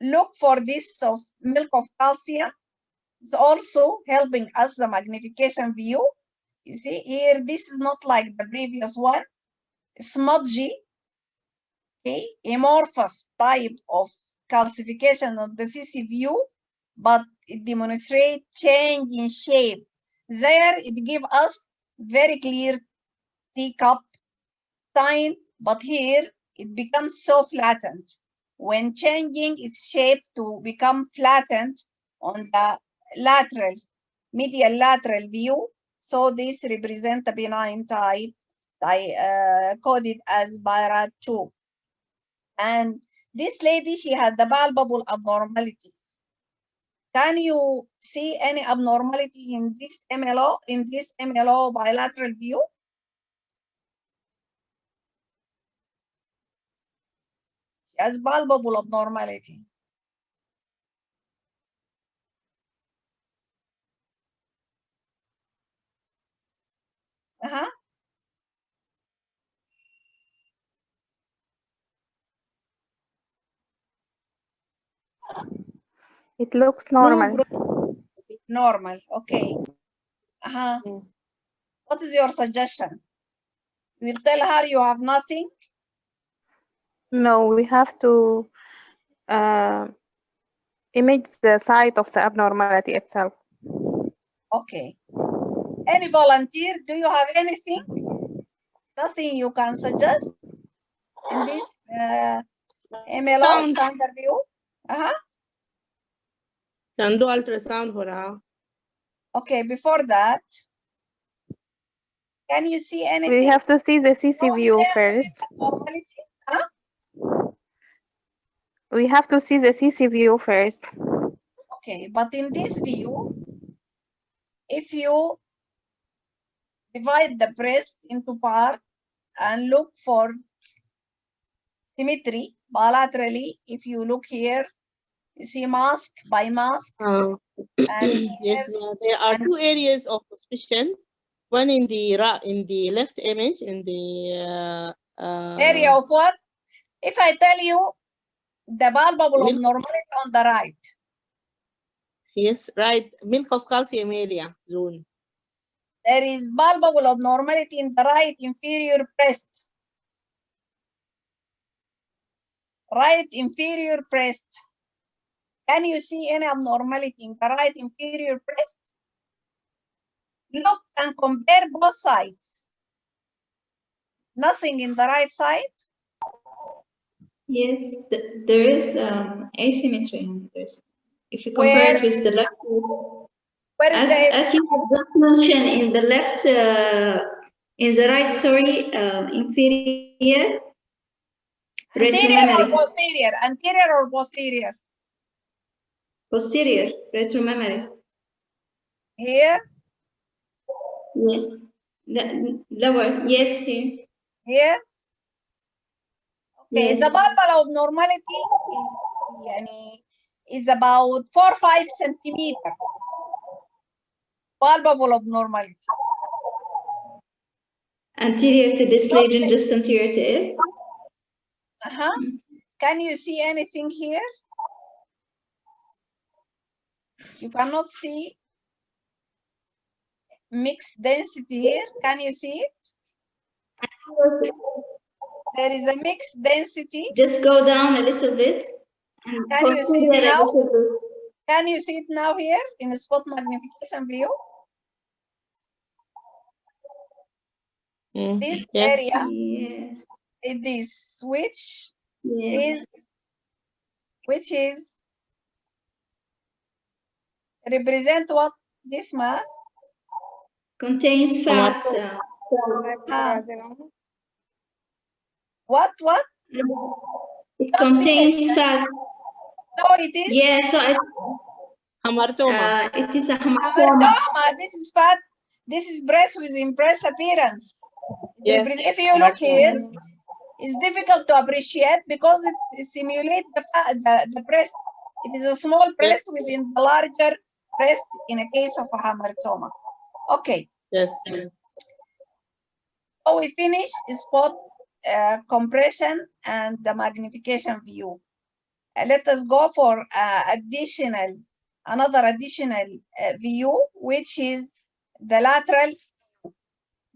look for this of milk of calcium. It's also helping us the magnification view. You see here, this is not like the previous one, smudgy, okay, amorphous type of calcification of the CC view, but it demonstrates change in shape. There it gives us very clear teacup sign, but here it becomes so flattened. When changing its shape to become flattened on the lateral, medial lateral view, so this represents a benign type coded as BIRAT 2. And this lady, she had the palpable abnormality. Can you see any abnormality in this MLO bilateral view? She has palpable abnormality. It looks normal. Normal, okay. What is your suggestion? You will tell her you have nothing? No, we have to image the site of the abnormality itself. Okay. Any volunteer, do you have anything? Nothing you can suggest in this MLO standard view? Can do ultrasound for her. Okay, before that, can you see anything? We have to see the CC view first. Normality? We have to see the CC view first. Okay, but in this view, if you divide the breast into parts and look for symmetry bilaterally, if you look here, You see mask by mask. And yes, here, there are and- two areas of suspicion. One in the left image, in the area of what? If I tell you the palpable Milk. abnormality on the right, yes, right, milk of calcium area zone. there is palpable abnormality in the right inferior breast. Right inferior breast. Can you see any abnormality in the right inferior breast? Look and compare both sides. Nothing in the right side? Yes, there is asymmetry in this. If you compare it with the left, Where is the as you have just mentioned, in the left, in the right, sorry, inferior anterior or retromammary, posterior? Anterior or posterior? posterior retromammary. Here? Yes, lower. Yes, here. Here? Okay, Yes. the palpable abnormality is about 4-5 centimeter. Palpable abnormality. Anterior to this lesion, just anterior to it. Can you see anything here? You cannot see mixed density here. Can you see it? There is a mixed density. Just go down a little bit. And Can you see it posterior a now? little bit. Can you see it now here in the spot magnification view? This Yes. area Yes. is this, which Yes. is represent what? This mass? Contains fat. What? It contains fat. No, it is. Yeah, so Hamartoma. it is a Hamartoma. hamartoma. This is fat. This is breast with impressed appearance. Yes. If you look here, it's difficult to appreciate because it simulates the breast. It is a small breast within the larger breast in a case of a hamartoma. Okay. Yes. So we finish spot compression and the magnification view. Let us go for another additional view, which is the lateral.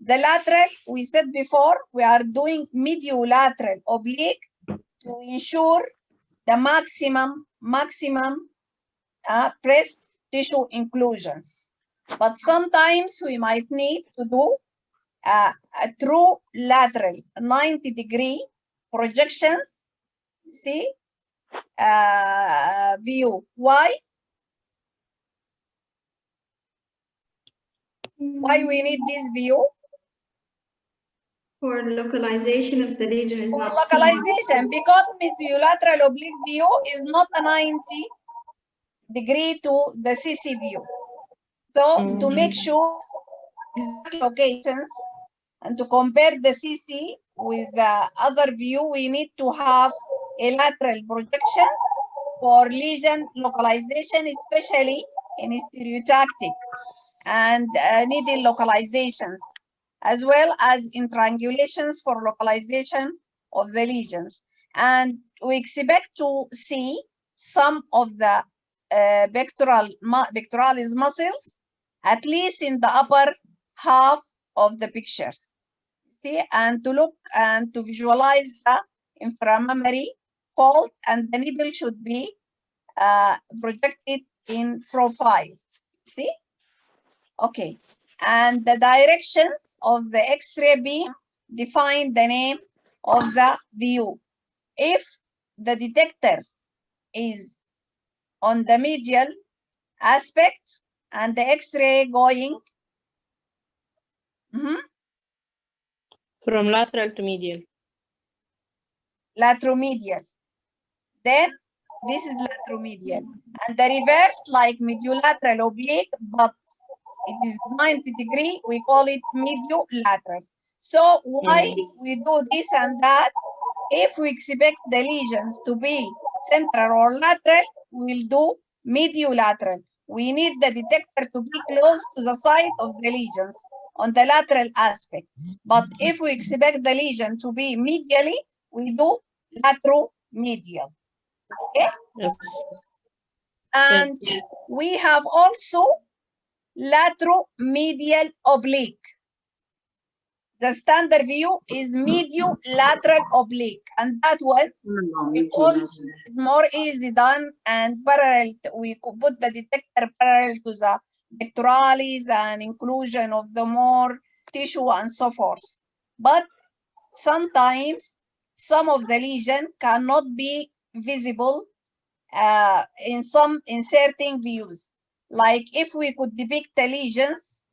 The lateral, we said before, we are doing mediolateral oblique to ensure the maximum breast tissue inclusions. But sometimes we might need to do a true lateral 90-degree projections, see, view. Why? Why we need this view? For localization of the lesion is For not localization, because mediolateral oblique view is not a 90-degree to the CC view. So to make sure exact locations and to compare the CC with the other view, we need to have a lateral projections for lesion localization, especially in stereotactic and needle localizations, as well as in triangulations for localization of the lesions. And we expect to see some of the pectoralis muscles, at least in the upper half of the pictures. See, and to look and to visualize the inframammary fold, and the nipple should be projected in profile. See? Okay. And the directions of the X-ray beam define the name of the view. If the detector is on the medial aspect and the X-ray going From lateral to medial. Lateromedial, then this is lateromedial, and the reverse like mediolateral oblique, but it is 90-degree, we call it mediolateral. So why we do this and that? If we expect the lesions to be central or lateral, we'll do mediolateral. We need the detector to be close to the site of the lesions on the lateral aspect. But if we expect the lesion to be medially, we do lateromedial. Okay? Yes. And Yes. we have also lateromedial oblique. The standard view is mediolateral oblique, and that one because it's more easy done and parallel. We could put the detector parallel to the pectoralis and inclusion of the more tissue and so forth. But sometimes some of the lesion cannot be visible in certain views. Like if we could depict the lesions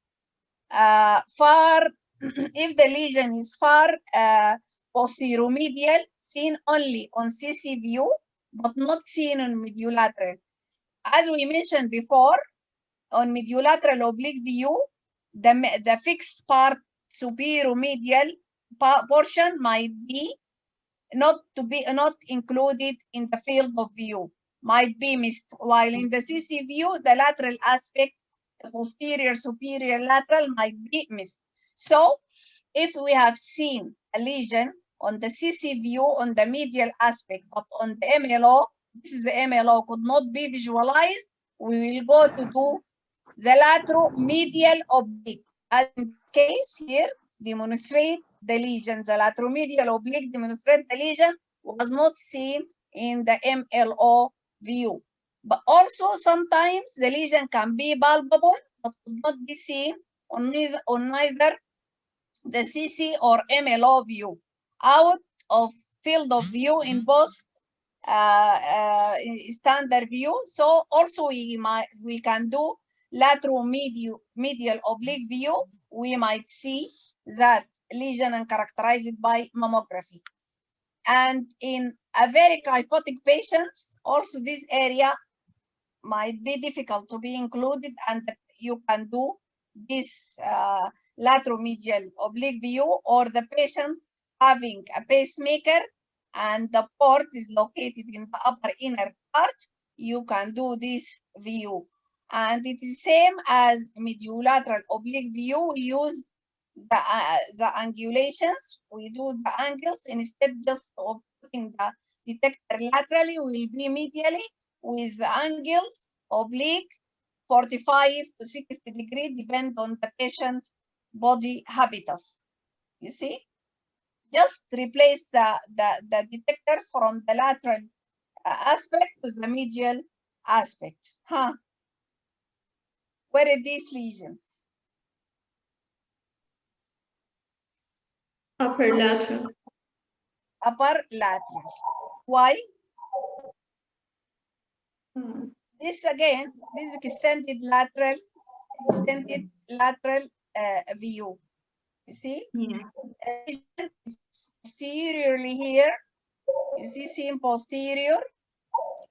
far, if the lesion is far posteromedial, seen only on CC view, but not seen on mediolateral. As we mentioned before, on mediolateral oblique view, the fixed part superomedial portion might be not included in the field of view, might be missed, while in the CC view, the lateral aspect, the posterior superior lateral might be missed. So if we have seen a lesion on the CC view on the medial aspect, but on the MLO, this is the MLO, could not be visualized, we will go to do the lateromedial oblique. As in this case here, demonstrate the lesion. The lateromedial oblique demonstrate the lesion was not seen in the MLO view. But also sometimes the lesion can be palpable, but could not be seen on neither the CC or MLO view. Out of field of view in both standard view. So also we can do lateromedial oblique view. We might see that lesion and characterized by mammography. And in a very kyphotic patients, also this area might be difficult to be included, and you can do this lateromedial oblique view, or the patient having a pacemaker and the port is located in the upper inner part, you can do this view. And it is same as mediolateral oblique view. We use the angulations. We do the angles instead just of putting the detector laterally, will be medially with the angles oblique 45 to 60 degrees, depend on the patient body habitus. You see? Just replace the detectors from the lateral aspect to the medial aspect. Huh? Where are these lesions? Upper lateral. Upper lateral. Why? This again, this extended lateral view. You see? Yeah. Posteriorly here, you see, seen posterior,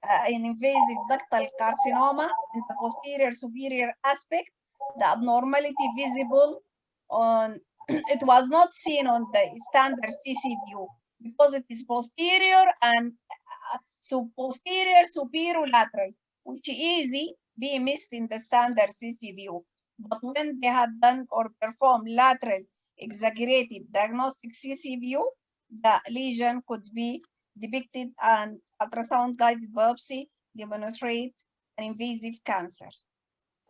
an invasive ductal carcinoma in the posterior superior aspect, the abnormality visible on, it was not seen on the standard CC view because it is posterior and posterior superolateral, which easy be missed in the standard CC view. But when they had done or performed lateral exaggerated diagnostic CC view, the lesion could be depicted and ultrasound guided biopsy demonstrate an invasive cancer.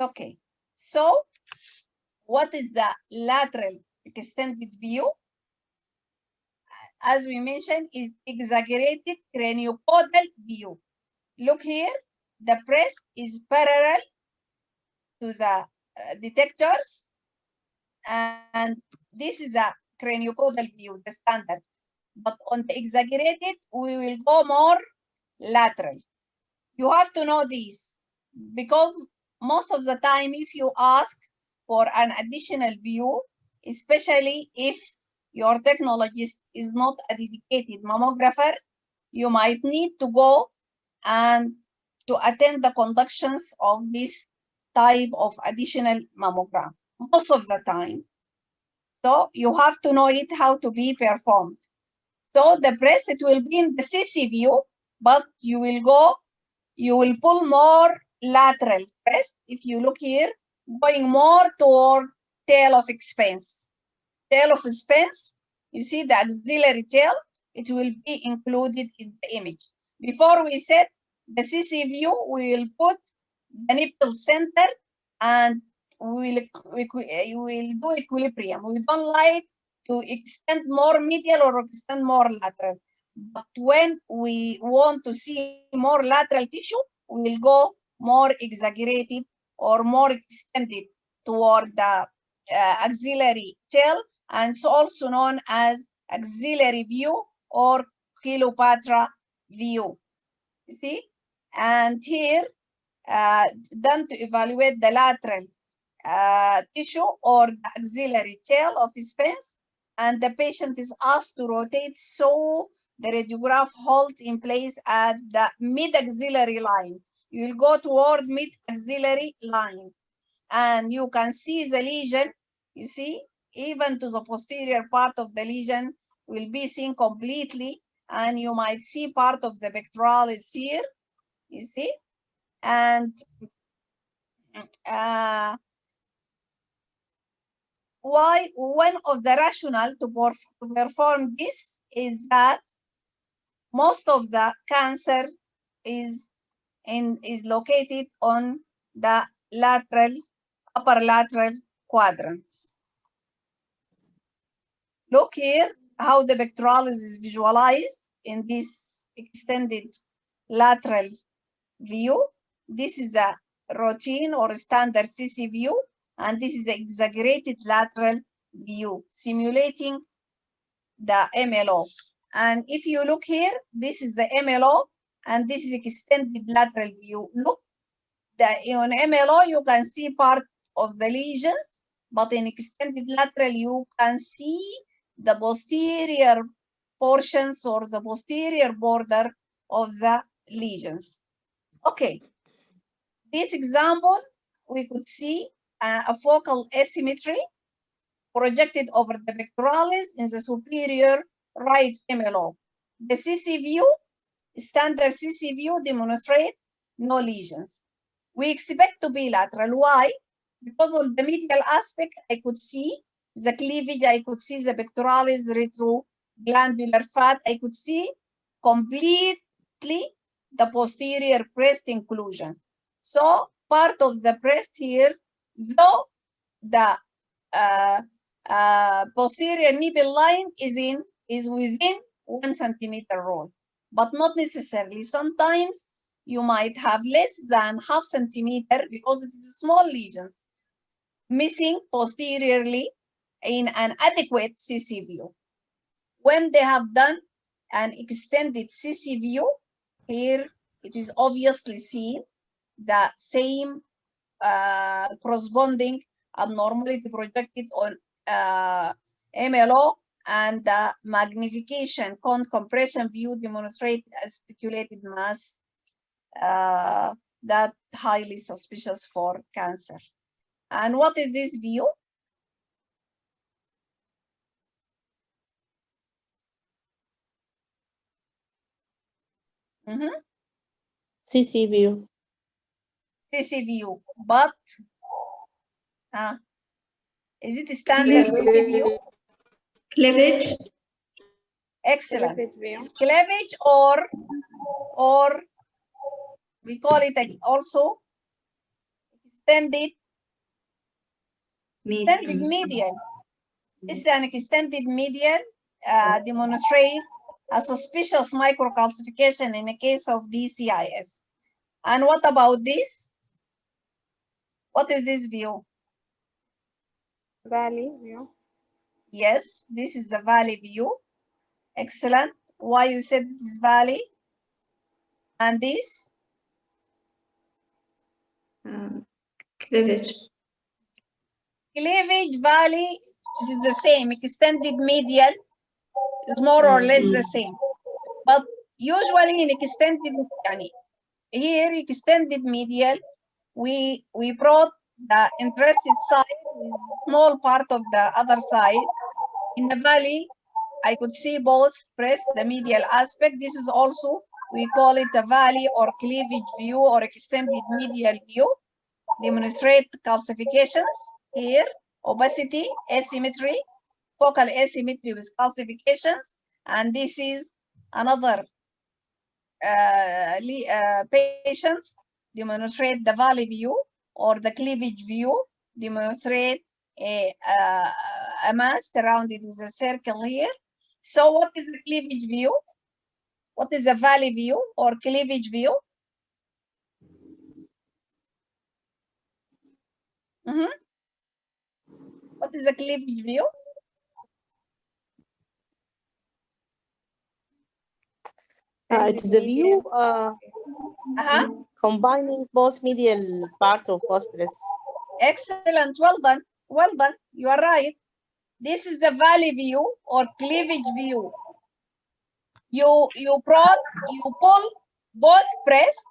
Okay, so what is the lateral extended view? As we mentioned, is exaggerated craniocaudal view. Look here, the breast is parallel to the detectors, and this is a craniocaudal view, the standard. But on the exaggerated, we will go more lateral. You have to know this because most of the time, if you ask for an additional view, especially if your technologist is not a dedicated mammographer, you might need to go and to attend the conductions of this type of additional mammogram most of the time. So you have to know it how to be performed. So the breast, it will be in the CC view, but you will go you will pull more lateral breast. If you look here, going more toward tail of expense. Tail of expense, you see the axillary tail, it will be included in the image. Before we set the CC view, we will put the nipple center and we will do equilibrium. We don't like to extend more medial or extend more lateral. But when we want to see more lateral tissue, we will go more exaggerated or more extended toward the axillary tail, and it's also known as axillary view or Cleopatra view. You see? And here, done to evaluate the lateral tissue or the axillary tail of his fence, and the patient is asked to rotate so the radiograph holds in place at the mid-axillary line. You will go toward mid-axillary line, and you can see the lesion. You see, even to the posterior part of the lesion will be seen completely, and you might see part of the pectoralis here, you see, and why one of the rationale to perform this is that most of the cancer is located on the upper lateral quadrants. Look here how the pectoralis is visualized in this extended lateral view. This is the routine or standard CC view, and this is the exaggerated lateral view simulating the MLO. And if you look here, this is the MLO, and this is extended lateral view. Look, on MLO you can see part of the lesions, but in extended lateral you can see the posterior portions or the posterior border of the lesions. Okay, this example, we could see a focal asymmetry projected over the pectoralis in the superior right MLO. The CC view, standard CC view, demonstrate no lesions. We expect to be lateral. Why? Because of the medial aspect, I could see the cleavage, I could see the pectoralis, retroglandular fat, I could see completely the posterior breast inclusion. So part of the breast here, though the posterior nipple line is within 1 centimeter roll, but not necessarily. Sometimes you might have less than ½ centimeter because it is small lesions missing posteriorly in an adequate CC view. When they have done an extended CC view, here it is obviously seen the same corresponding abnormality projected on MLO, and the magnification cone compression view demonstrate a speculated mass that highly suspicious for cancer. And what is this view? CC view. CC view, but is it a standard CC view? Cleavage. Excellent. Cleavage view. It's cleavage or we call it also extended medial. This is an extended medial, demonstrate a suspicious microcalcification in a case of DCIS. And what about this? What is this view? Valley view. Yes, this is the valley view. Excellent. Why you said this valley? And this? Cleavage. Cleavage valley, it is the same. Extended medial is more or less the same. But usually in extended, here extended medial, we brought the interested side with small part of the other side. In the valley, I could see both breast, the medial aspect. This is also we call it a valley or cleavage view or extended medial view. Demonstrate calcifications here, opacity, asymmetry, focal asymmetry with calcifications, and this is another patients demonstrate the valley view or the cleavage view, demonstrate a mass surrounded with a circle here. So what is the cleavage view? What is the valley view or cleavage view? What is the cleavage view? It is a view combining both medial parts of both breasts. Excellent, well done, well done, you are right. This is the valley view or cleavage view. You pull both breasts,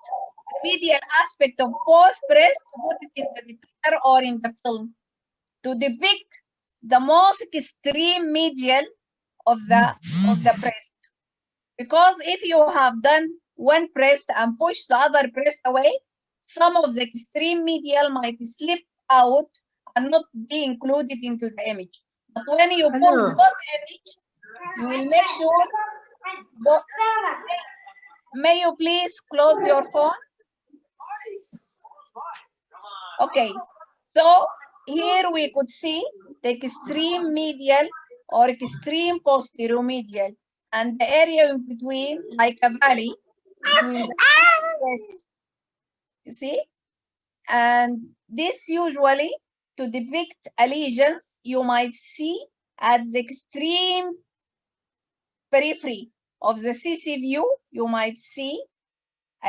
the medial aspect of both breasts, to put it in the picture or in the film to depict the most extreme medial of the breast. Because if you have done one breast and push the other breast away, some of the extreme medial might slip out and not be included into the image. But when you pull both image, you will make sure. May you please close your phone? Okay, so here we could see the extreme medial or extreme posterior medial and the area in between, like a valley between the breast. You see? And this usually to depict lesions you might see at the extreme periphery of the CC view. You might see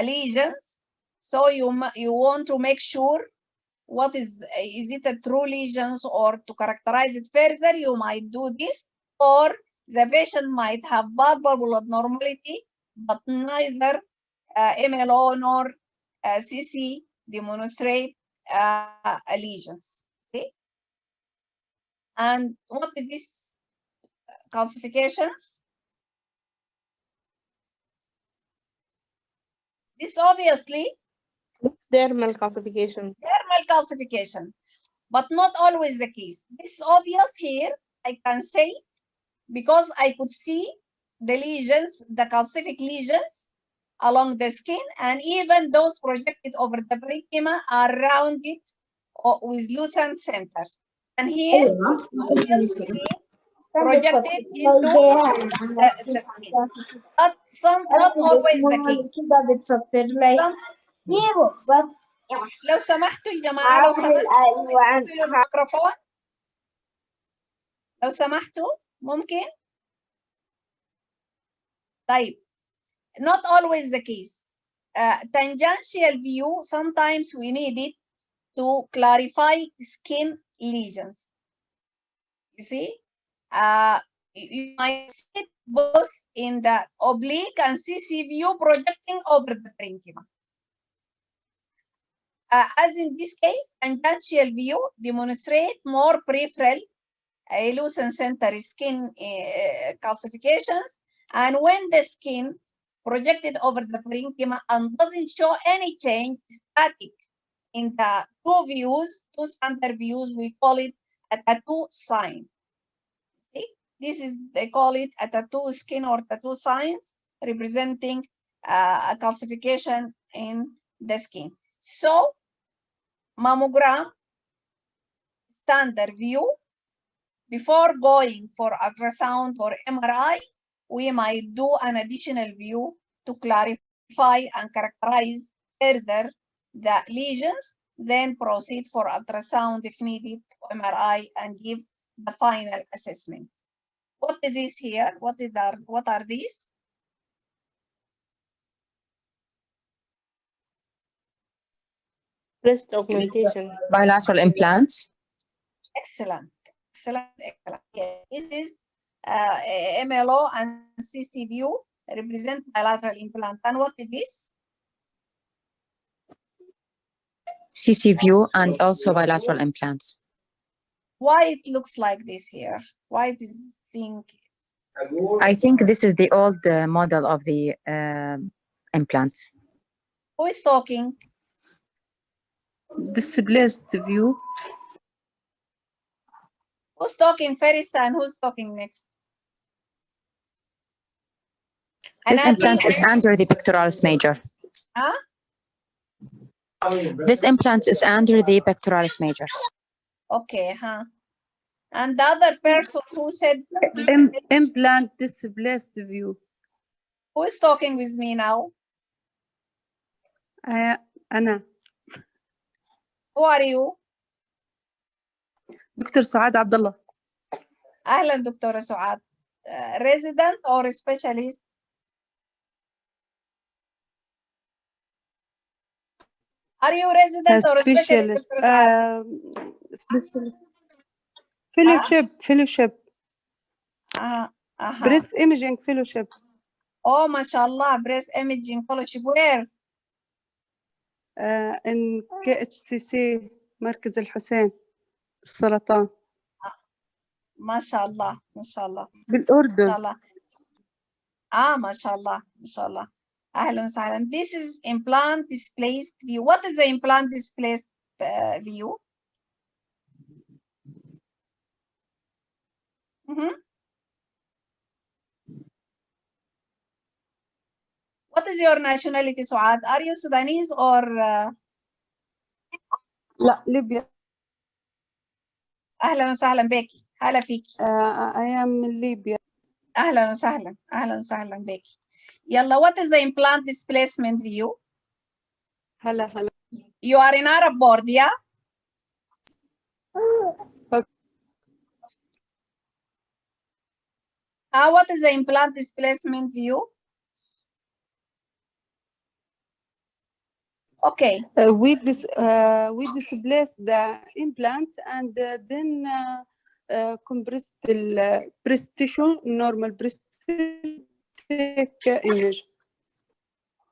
lesions. So you want to make sure what is it a true lesions, or to characterize it further, you might do this, or the patient might have palpable abnormality, but neither MLO nor CC demonstrate lesions. See? And what is this calcifications? This obviously Dermal calcification. Dermal calcification, but not always the case. This is obvious here, I can say, because I could see the lesions, the calcific lesions along the skin, and even those projected over the parenchyma are rounded with lucent centers. And here, projected into the skin. But not always the case. لو سمحتوا يا جماعة، لو سمحتوا الميكروفون، لو سمحتوا ممكن. طيب, not always the case. Tangential view, sometimes we need it to clarify skin lesions. You see, you might see it both in the oblique and CC view projecting over the parenchyma. As in this case, tangential view demonstrate more peripheral lucent center skin calcifications, and when the skin projected over the parenchyma and doesn't show any change, static in the two views, two standard views, we call it a tattoo sign. See, this is, they call it a tattoo skin or tattoo signs representing a calcification in the skin. So, mammogram standard view, before going for ultrasound or MRI, we might do an additional view to clarify and characterize further the lesions, then proceed for ultrasound if needed, MRI, and give the final assessment. What is this here? What are these? Breast augmentation. Bilateral implants. Excellent, excellent, excellent. Yeah, this is MLO and CC view represent bilateral implant. And what is this? CC view and also bilateral implants. Why it looks like this here? Why it is seeing? I think this is the old model of the implant. Who is talking? Displaced view. Who's talking first and who's talking next? This implant is under the pectoralis major. Huh? This implant is under the pectoralis major. Okay, huh? And the other person who said, Implant displaced view. who is talking with me now? أنا Who are you? دكتور سعاد عبد الله. أهلا دكتورة سعاد. Resident or specialist? Are you resident or specialist? Specialist. Fellowship. Breast imaging fellowship. Oh, mashallah, breast imaging fellowship. Where? In KHCC مركز الحسين السرطان. mashallah. بالأردن. mashallah. mashallah. أهلا وسهلا. This is implant displaced view. What is the implant displaced view? What is your nationality, Suad? Are you Sudanese or? لا ليبيا. أهلا وسهلا بك. هلا فيك. I am من ليبيا. أهلا وسهلا بك. يلا, what is the implant displacement view? هلا. You are in Arab board, yeah? What is the implant displacement view? Okay. We displace the implant and then compress the breast tissue, normal breast take image.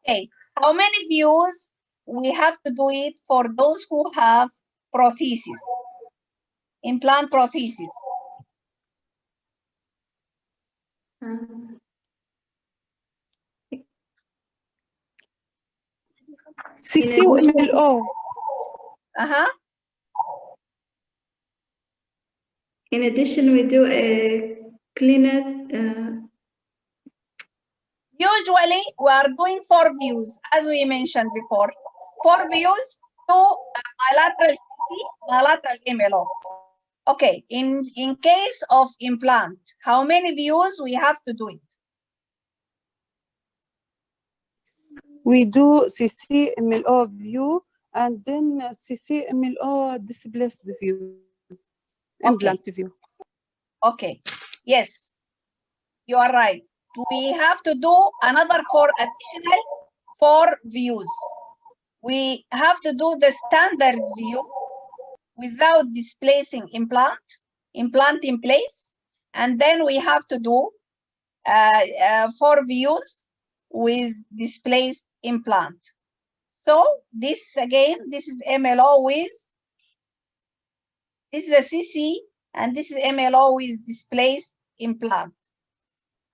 Okay. How many views we have to do it for those who have prosthesis, implant prosthesis? CC MLO. In addition, we do a clinic. Usually, we are doing 4 views, as we mentioned before. 4 views, 2 bilateral CC, bilateral MLO. Okay, in case of implant, how many views we have to do it? We do CC MLO view and then CC MLO displaced view, implant view. Okay, yes, you are right. We have to do another 4 additional 4 views. We have to do the standard view without displacing implant in place, and then we have to do 4 views with displaced implant. So this again, this is MLO with, this is a CC, and this is MLO with displaced implant.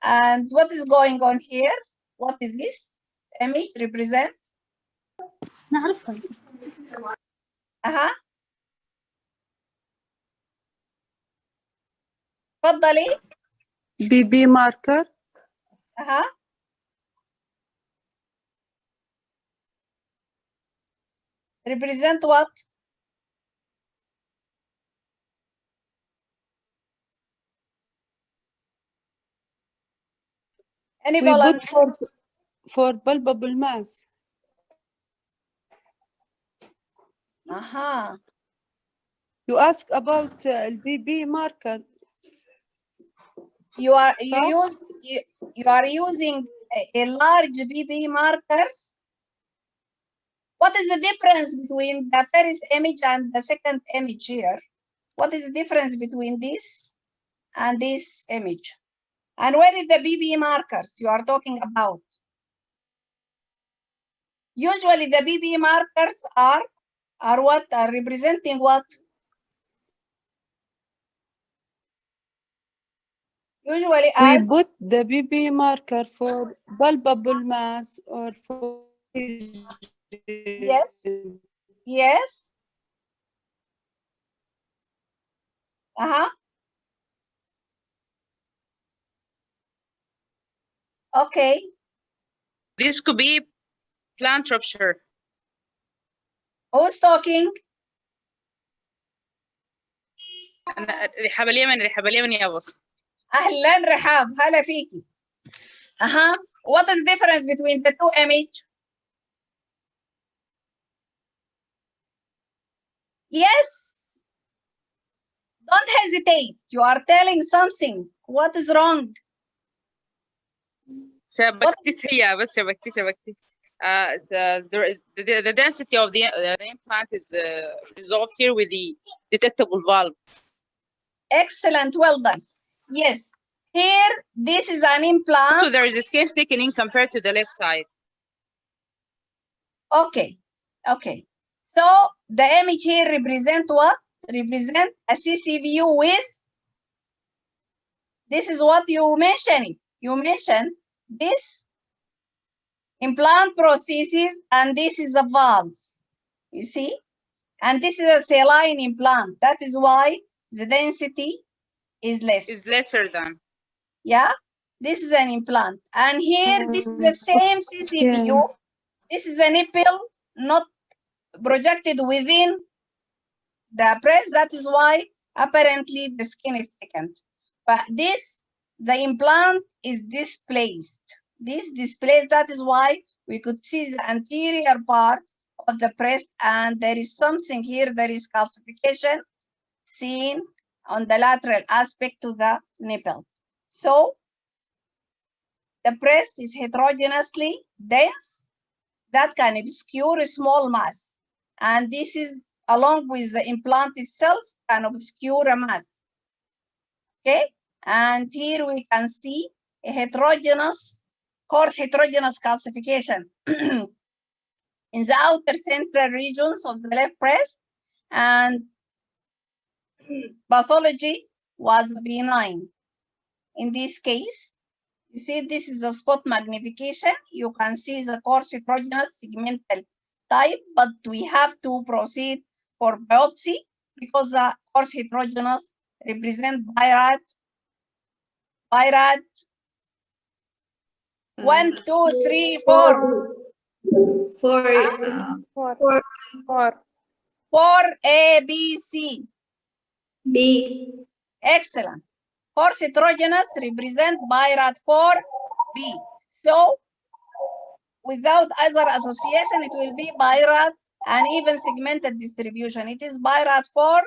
And what is going on here? What is this image represent? نعرفها. تفضلي. BB marker. Represent what? Any we put for palpable mass. You ask about BB marker. You are using a large BB marker. What is the difference between the first image and the second image here? What is the difference between this and this image? And where is the BB markers you are talking about? Usually the BB markers are what? Are representing what? Usually We as put the BB marker for palpable mass or for yes, yes. Okay. This could be plant rupture. Who's talking? رحاب اليمن يا بص. أهلا رحاب, هلا فيكي. What is the difference between the two images? Yes. Don't hesitate. You are telling something. What is wrong? شبكتي. The density of the implant is resolved here with the detectable valve. Excellent, well done. Yes, here this is an implant. So there is a skin thickening compared to the left side. Okay, okay. So the image here represent what? Represent a CC view with, this is what you mentioned. You mentioned this implant processes and this is a valve, you see? And this is a saline implant. That is why the density is less. Is lesser than. Yeah, this is an implant. And here, this is the same CC view. This is a nipple not projected within the breast. That is why apparently the skin is thickened. But this, the implant is displaced. This displaced, that is why we could see the anterior part of the breast, and there is something here, there is calcification seen on the lateral aspect to the nipple. So the breast is heterogeneously dense that can obscure a small mass. And this is along with the implant itself can obscure a mass. Okay, and here we can see a heterogeneous, coarse heterogeneous calcification in the outer central regions of the left breast, and pathology was benign. In this case, you see this is the spot magnification. You can see the coarse heterogeneous segmental type, but we have to proceed for biopsy because the coarse heterogeneous represent BIRAD. 1, 2, 3, 4. 4 A, B, C. B. Excellent. Coarse heterogeneous represent BIRAD 4B. So without other association, it will be BIRAD and even segmented distribution. It is BIRAD 4.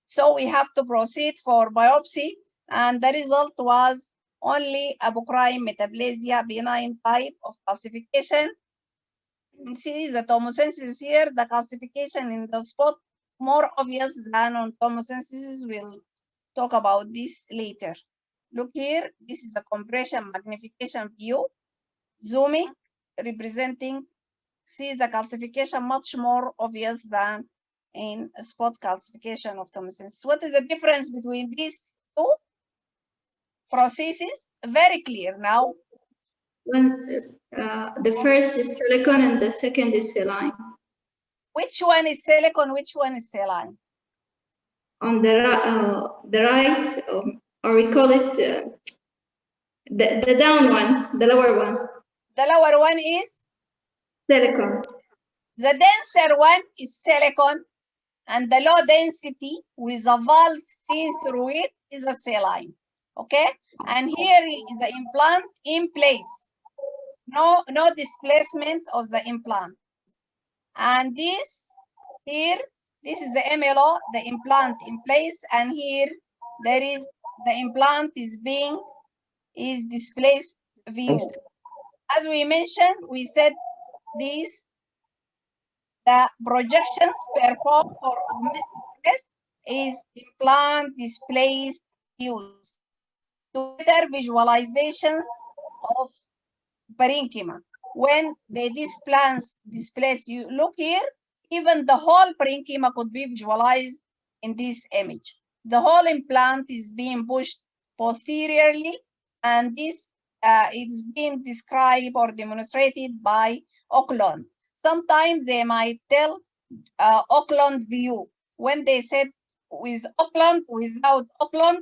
So we have to proceed for biopsy, and the result was only apocrine metaplasia benign type of calcification. You see the tomosynthesis here, the calcification in the spot more obvious than on tomosynthesis. We'll talk about this later. Look here, this is the compression magnification view, zooming, representing, see the calcification much more obvious than in spot calcification of tomosynthesis. What is the difference between these two processes? Very clear now. The first is silicon and the second is saline. Which one is silicon? Which one is saline? On the right, or we call it the down one, the lower one. The lower one is silicon. The denser one is silicon, and the low density with a valve seen through it is a saline. Okay, and here is the implant in place. No displacement of the implant. And this here, this is the MLO, the implant in place, and here there is the implant is displaced view. As we mentioned, we said this, the projections performed for augmented breast is implant displaced views to better visualizations of parenchyma. When these plans displace, you look here, even the whole parenchyma could be visualized in this image. The whole implant is being pushed posteriorly, and this is being described or demonstrated by Oakland. Sometimes they might tell Oakland view. When they said with Oakland, without Oakland,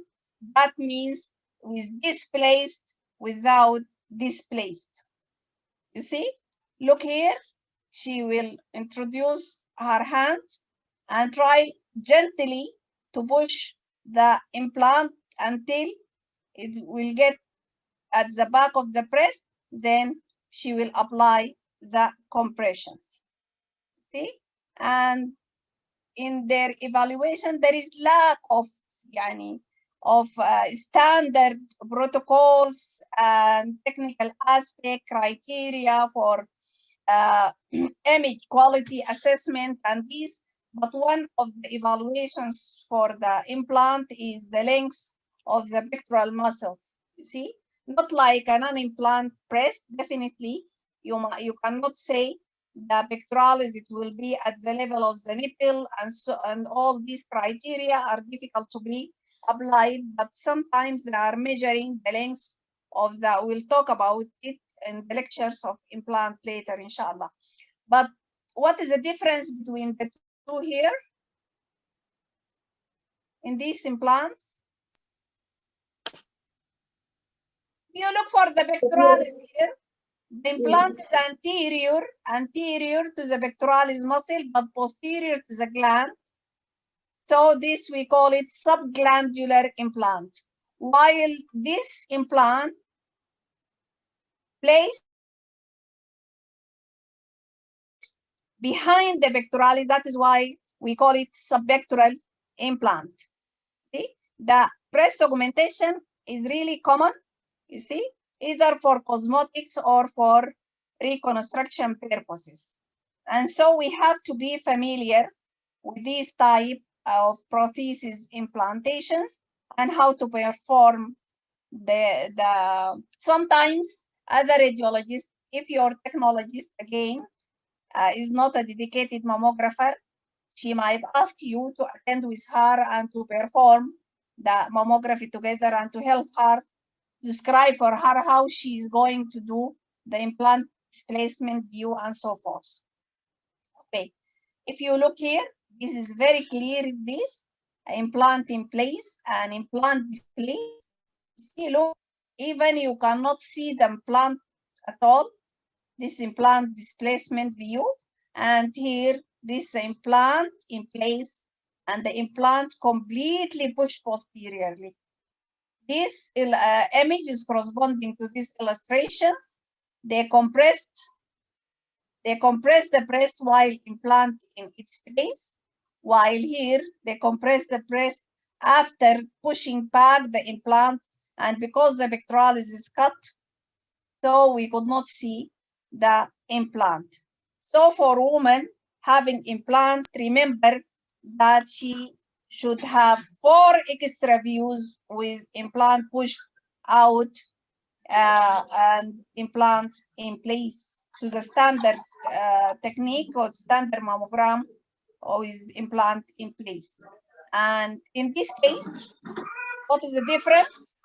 that means with displaced, without displaced. You see, look here, she will introduce her hand and try gently to push the implant until it will get at the back of the breast, then she will apply the compressions. See, and in their evaluation, there is lack of standard protocols and technical aspect criteria for image quality assessment and these. But one of the evaluations for the implant is the length of the pectoral muscles. You see, not like a non-implant breast. Definitely, you cannot say the pectoralis, it will be at the level of the nipple, and all these criteria are difficult to be applied, but sometimes they are measuring the length of the, we'll talk about it in the lectures of implant later, inshallah. But what is the difference between the two here in these implants? You look for the pectoralis here. The implant is anterior to the pectoralis muscle, but posterior to the gland. So this we call it subglandular implant. While this implant placed behind the pectoralis, that is why we call it subpectoral implant. See, the breast augmentation is really common, you see, either for cosmetics or for reconstruction purposes. And so we have to be familiar with these type of prosthesis implantations and how to perform the sometimes other radiologists, if your technologist again is not a dedicated mammographer, she might ask you to attend with her and to perform the mammography together and to help her describe for her how she is going to do the implant displacement view and so forth. Okay, if you look here, this is very clear. This implant in place and implant displaced. See, look, even you cannot see the implant at all. This implant displacement view, and here this implant in place and the implant completely pushed posteriorly. This image is corresponding to these illustrations. They compress the breast while implant in its place, while here they compress the breast after pushing back the implant, and because the pectoralis is cut, so we could not see the implant. So for women having implant, remember that she should have 4 extra views with implant pushed out and implant in place to the standard technique or standard mammogram with implant in place. And in this case, what is the difference?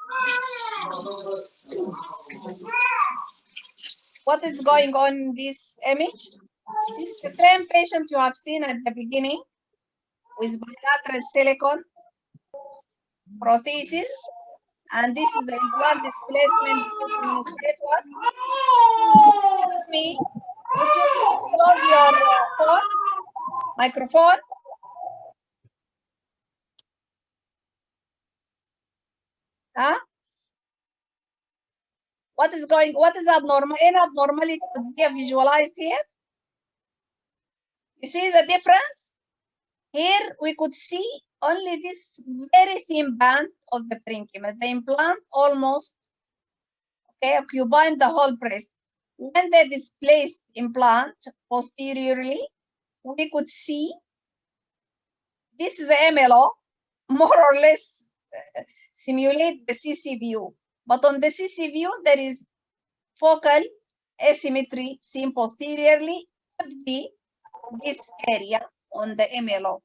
What is going on in this image? This is the same patient you have seen at the beginning with bilateral silicone prosthesis, and this is the implant displacement to demonstrate what? Excuse me, would you please close your phone, microphone? Huh? What is abnormal? Any abnormality could be visualized here? You see the difference? Here we could see only this very thin band of the parenchyma. The implant almost occupying the whole breast. When they displaced implant posteriorly, we could see this is the MLO, more or less simulate the CC view. But on the CC view, there is focal asymmetry seen posteriorly, could be this area on the MLO.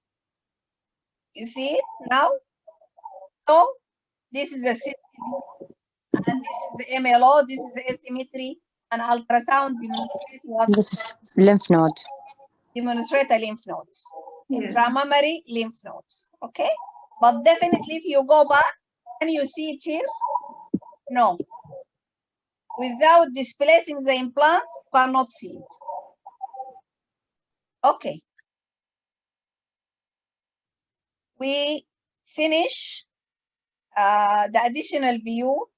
You see it now? So This is the CCV, and this is the MLO, this is the asymmetry, and ultrasound demonstrate what? This is lymph node. Demonstrate the lymph nodes, Yeah. intramammary lymph nodes, okay? But definitely if you go back, can you see it here? No. Without displacing the implant, you cannot see it. Okay. We finish the additional view,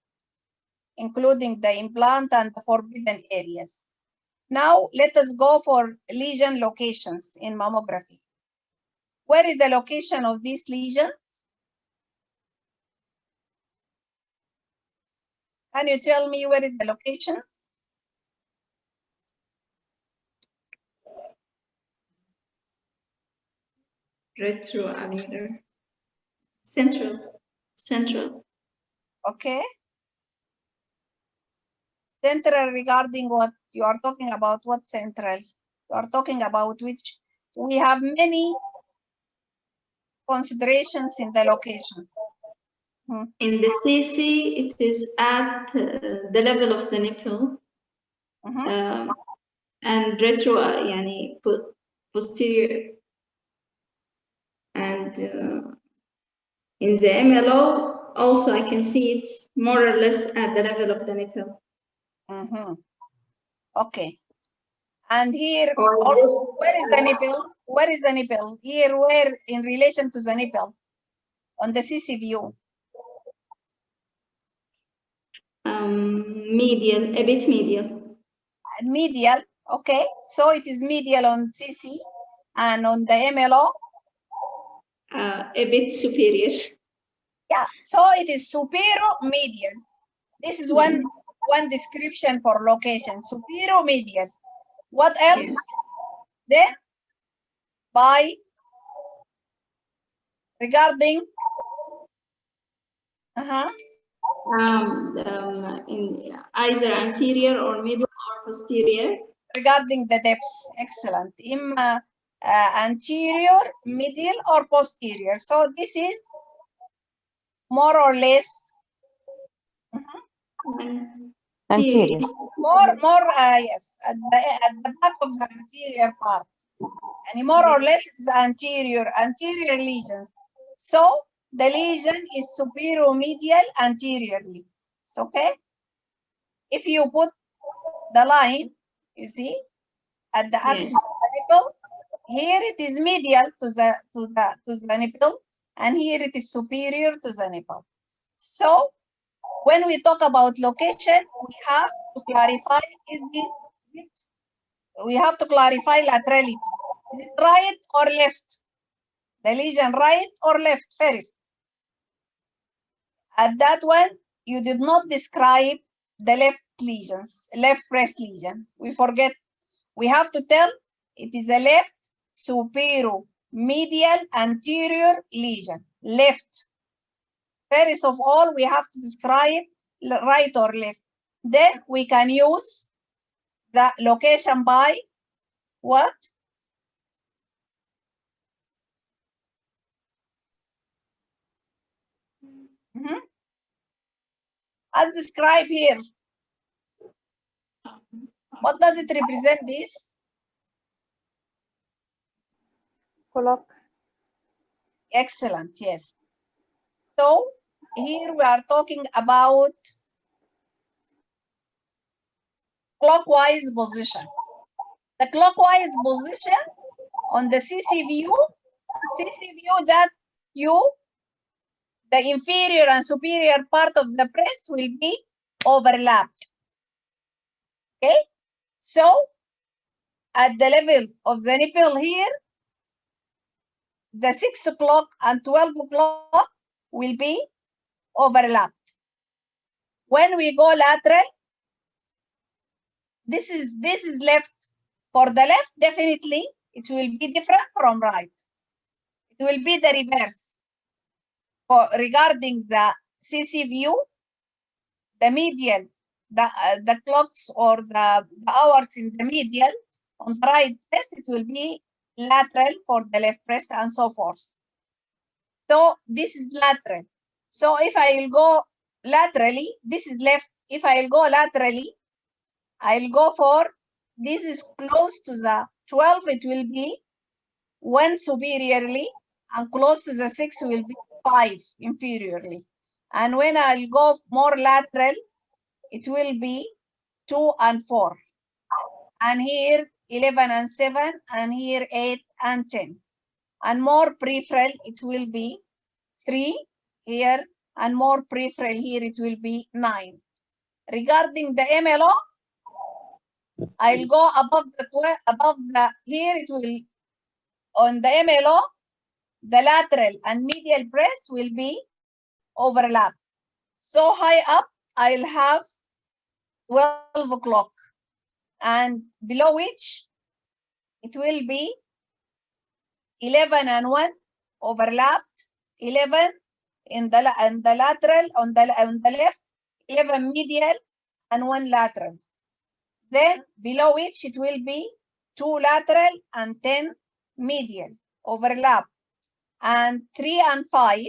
including the implant and the forbidden areas. Now let us go for lesion locations in mammography. Where is the location of this lesion? Can you tell me where is the locations? Retroalveolar. Central. Okay. Central regarding what you are talking about, what central? You are talking about which? We have many considerations in the locations. In the CC, it is at the level of the nipple. And retro, yani posterior. And in the MLO, also I can see it's more or less at the level of the nipple. Okay. And here also, where is the nipple? Where is the nipple? Here, where in relation to the nipple? On the CC view. Medial, a bit medial. Medial, okay. So it is medial on CC, and on the MLO? A bit superior. Yeah, so it is superior medial. This is one description for location, superior medial. What else? Yes. Then by regarding in either anterior or middle or posterior. Regarding the depths, excellent. Anterior, middle, or posterior. So this is more or less Anterior. More, yes, at the back of the anterior part. And more or less it's anterior lesions. So the lesion is superior medial anteriorly. It's okay. If you put the line, you see, at the axis of the nipple, here it is medial to the nipple, and here it is superior to the nipple. So when we talk about location, we have to clarify laterality. Is it right or left? The lesion right or left first? At that one, you did not describe the left lesions, left breast lesion. We forget. We have to tell it is a left superior medial anterior lesion. Left. First of all, we have to describe right or left. Then we can use the location by what? As described here. What does it represent this? Clock. Excellent, yes. So here we are talking about clockwise position. The clockwise positions on the CC view that the inferior and superior part of the breast will be overlapped. Okay, so at the level of the nipple here, the 6 o'clock and 12 o'clock will be overlapped. When we go lateral, this is left. For the left, definitely it will be different from right. It will be the reverse. For regarding the CC view, the medial, the clocks or the hours in the medial, on the right breast, it will be lateral for the left breast and so forth. So this is lateral. So if I'll go laterally, this is left. If I'll go laterally, I'll go for, this is close to the 12, it will be 1 superiorly, and close to the 6 will be 5 inferiorly. And when I'll go more lateral, it will be 2 and 4. And here 11 and 7, and here 8 and 10. And more peripheral, it will be 3 here, and more peripheral here, it will be 9. Regarding the MLO, I'll go above the here, it will, on the MLO, the lateral and medial breast will be overlap. So high up, I'll have 12 o'clock, and below which it will be 11 and 1 overlapped, 11 in the lateral on the left, 11 medial and 1 lateral. Then below which it will be 2 lateral and 10 medial overlap, and 3 and 5,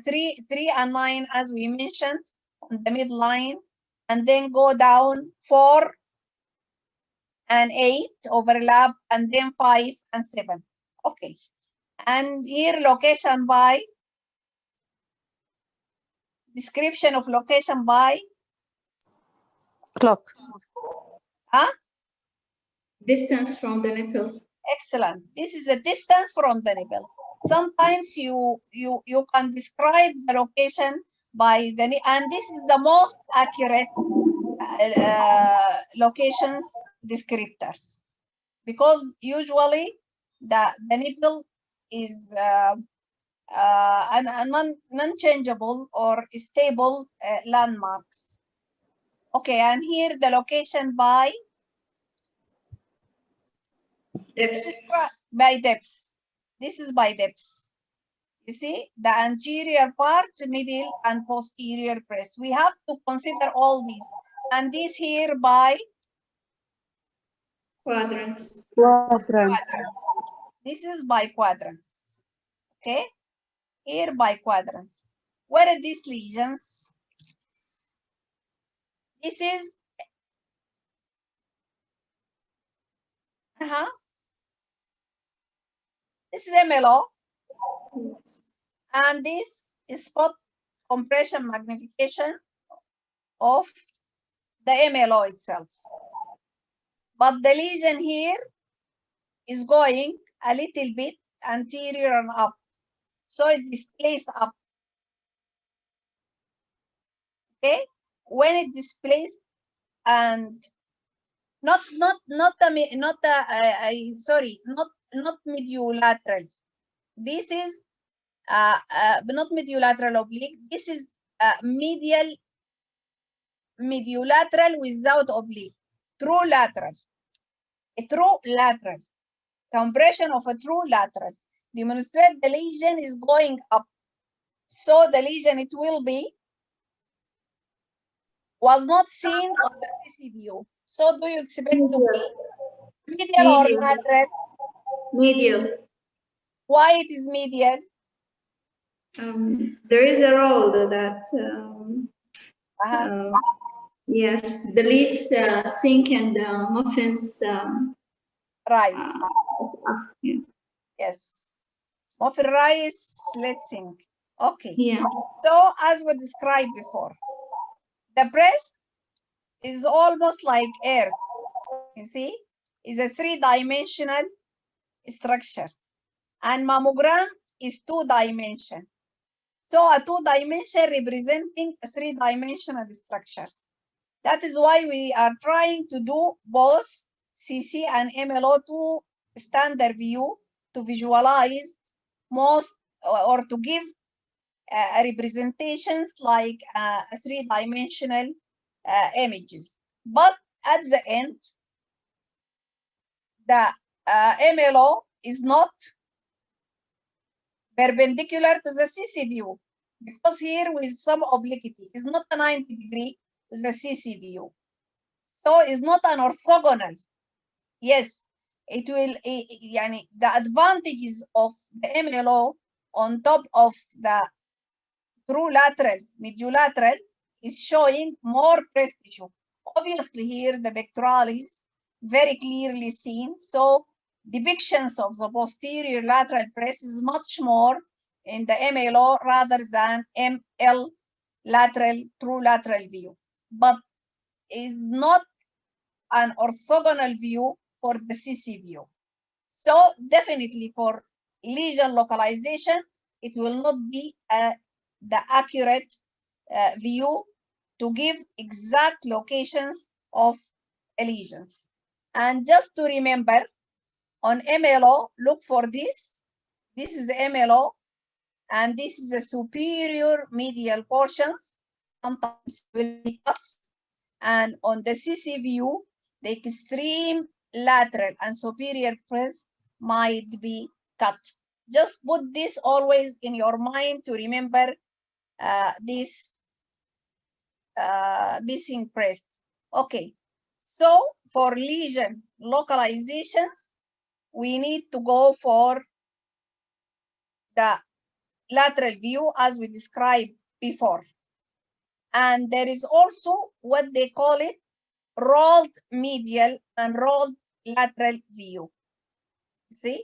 3 and 9 as we mentioned on the midline, and then go down 4 and 8 overlap, and then 5 and 7. Okay. And here location by, description of location by clock. Huh? Distance from the nipple. Excellent. This is a distance from the nipple. Sometimes you can describe the location by the, and this is the most accurate locations descriptors, because usually the nipple is non-changeable or stable landmarks. Okay, and here the location by Depth. by depth. This is by depth. You see, the anterior part, middle, and posterior breast. We have to consider all these. And this here by Quadrants. Quadrant. quadrants. This is by quadrants. Okay, here by quadrants. Where are these lesions? This is this is MLO, and this is spot compression magnification of the MLO itself. But the lesion here is going a little bit anterior and up, so it displays up. Okay, when it displays, and not mediolateral. This is not mediolateral oblique. This is mediolateral without oblique. True lateral. A true lateral. Compression of a true lateral. Demonstrate the lesion is going up. So the lesion, it will be, was not seen on the CC view. So do you expect to be medial or lateral? Medial. Why it is medial? There is a role that yes, the leads sink and muffins rise. Yeah. Yes. Muffin rise, let's think. Okay. Yeah. So as we described before, the breast is almost like earth. You see, is a 3-dimensional structure, and mammogram is 2-dimension. So a 2-dimension representing a 3-dimensional structures. That is why we are trying to do both CC and MLO to standard view to visualize most, or to give representations like 3-dimensional images. But at the end, the MLO is not perpendicular to the CC view, because here with some obliquity is not a 90 degree to the CC view. So it's not an orthogonal. Yes, it will, the advantages of the MLO on top of the true lateral, mediolateral is showing more breast tissue. Obviously here the pectoral is very clearly seen. So depictions of the posterior lateral breast is much more in the MLO rather than ML lateral, true lateral view, but is not an orthogonal view for the CC view. So definitely for lesion localization, it will not be the accurate view to give exact locations of lesions. And just to remember, on MLO, look for this. This is the MLO, and this is the superior medial portions. Sometimes will be cuts. And on the CC view, the extreme lateral and superior breast might be cut. Just put this always in your mind to remember this missing breast. Okay, so for lesion localizations, we need to go for the lateral view as we described before. And there is also what they call it rolled medial and rolled lateral view. See,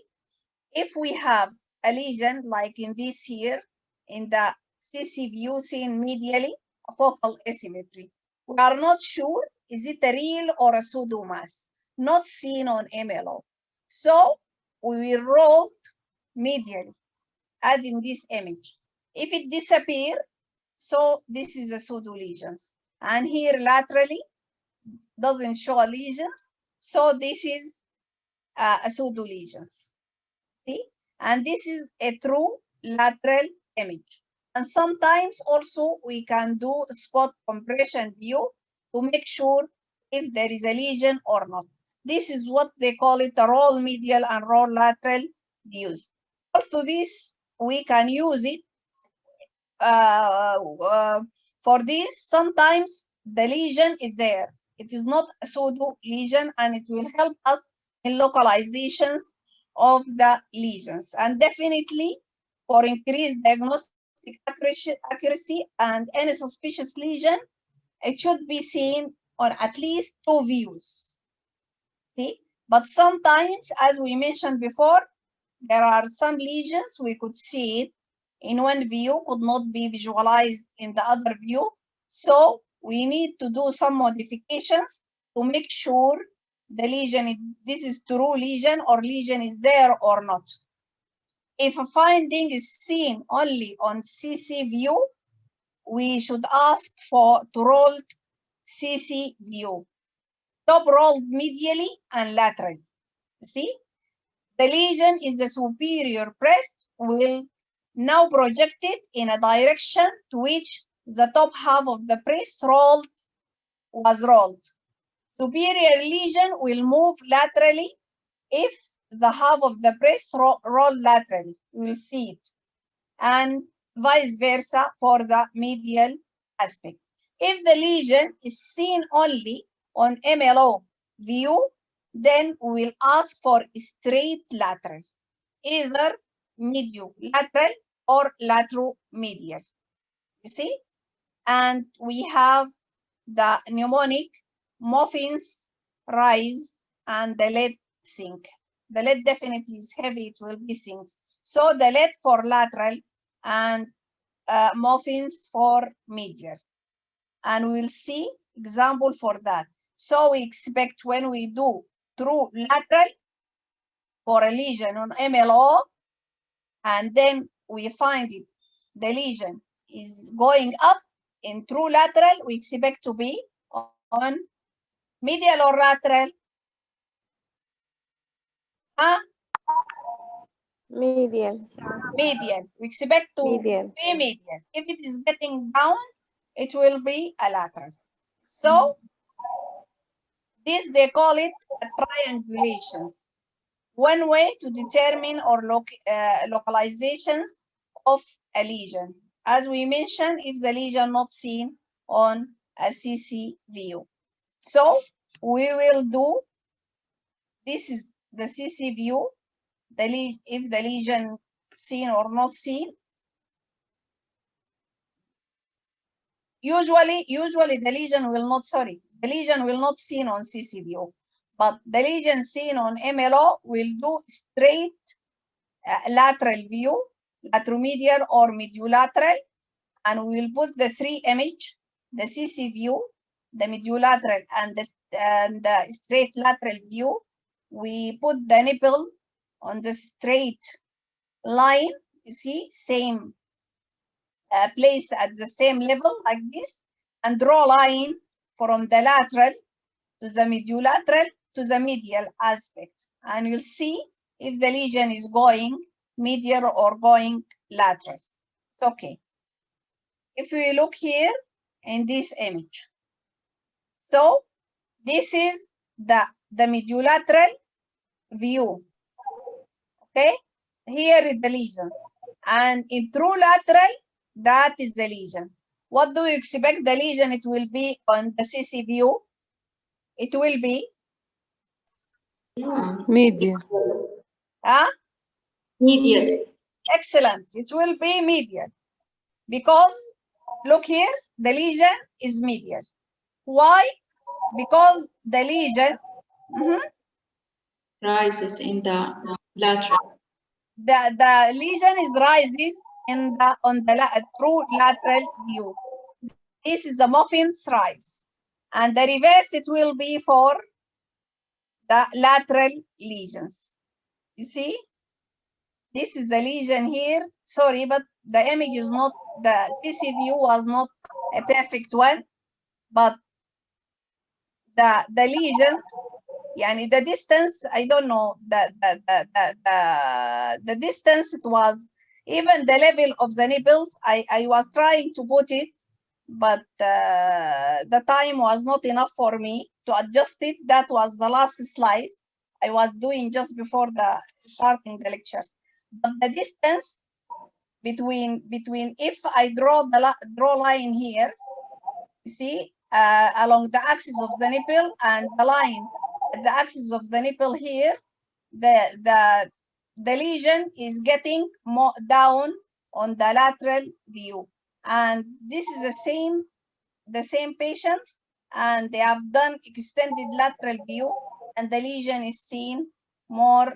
if we have a lesion like in this here, in the CC view seen medially, a focal asymmetry, we are not sure is it a real or a pseudo mass, not seen on MLO. So we will roll medially, as in this image. If it disappears, so this is a pseudo lesions. And here laterally doesn't show lesions, so this is a pseudo lesions. See, and this is a true lateral image. And sometimes also we can do spot compression view to make sure if there is a lesion or not. This is what they call it, the roll medial and roll lateral views. Also this, we can use it for this. Sometimes the lesion is there. It is not a pseudo lesion, and it will help us in localizations of the lesions. And definitely for increased diagnostic accuracy and any suspicious lesion, it should be seen on at least 2 views. See, but sometimes, as we mentioned before, there are some lesions we could see it in one view, could not be visualized in the other view. So we need to do some modifications to make sure the lesion, this is true lesion or lesion is there or not. If a finding is seen only on CC view, we should ask for to roll CC view, top rolled medially and laterally. You see, the lesion is the superior breast will now project it in a direction to which the top half of the breast was rolled. Superior lesion will move laterally if the half of the breast roll laterally. You will see it. And vice versa for the medial aspect. If the lesion is seen only on MLO view, then we will ask for straight lateral, either mediolateral or lateromedial. You see? And we have the mnemonic muffins rise and the lead sink. The lead definitely is heavy, it will be sinks. So the lead for lateral and muffins for medial. And we'll see example for that. So we expect when we do true lateral for a lesion on MLO, and then we find it, the lesion is going up in true lateral, we expect to be on medial or lateral? Medial. Medial. We expect to Medial. be medial. If it is getting down, it will be a lateral. So this they call it triangulations. One way to determine or localizations of a lesion. As we mentioned, if the lesion not seen on a CC view. So we will do, this is the CC view, if the lesion seen or not seen. usually the lesion will not, the lesion will not seen on CC view, but the lesion seen on MLO will do straight lateral view, lateromedial or mediolateral, and we will put the three image, the CC view, the mediolateral, and the straight lateral view. We put the nipple on the straight line, you see, same place at the same level like this, and draw line from the lateral to the mediolateral to the medial aspect, and you'll see if the lesion is going medial or going lateral. It's okay. If we look here in this image, so this is the mediolateral view. Okay, here is the lesions, and in true lateral, that is the lesion. What do you expect the lesion it will be on the CC view? It will be medial. Medial. Excellent. It will be medial because look here, the lesion is medial. Why? Because the lesion rises in the lateral. The lesion is rises in the on the true lateral view. This is the muffin's rise, and the reverse it will be for the lateral lesions. You see, this is the lesion here. Sorry, but the image is not, the CC view was not a perfect one, but the lesions, yani the distance, I don't know, the distance, it was even the level of the nipples. I was trying to put it, but the time was not enough for me to adjust it. That was the last slide I was doing just before the starting the lecture. But the distance between if I draw the line here, you see, along the axis of the nipple and the line at the axis of the nipple here, the lesion is getting more down on the lateral view, and this is the same patients, and they have done extended lateral view, and the lesion is seen more.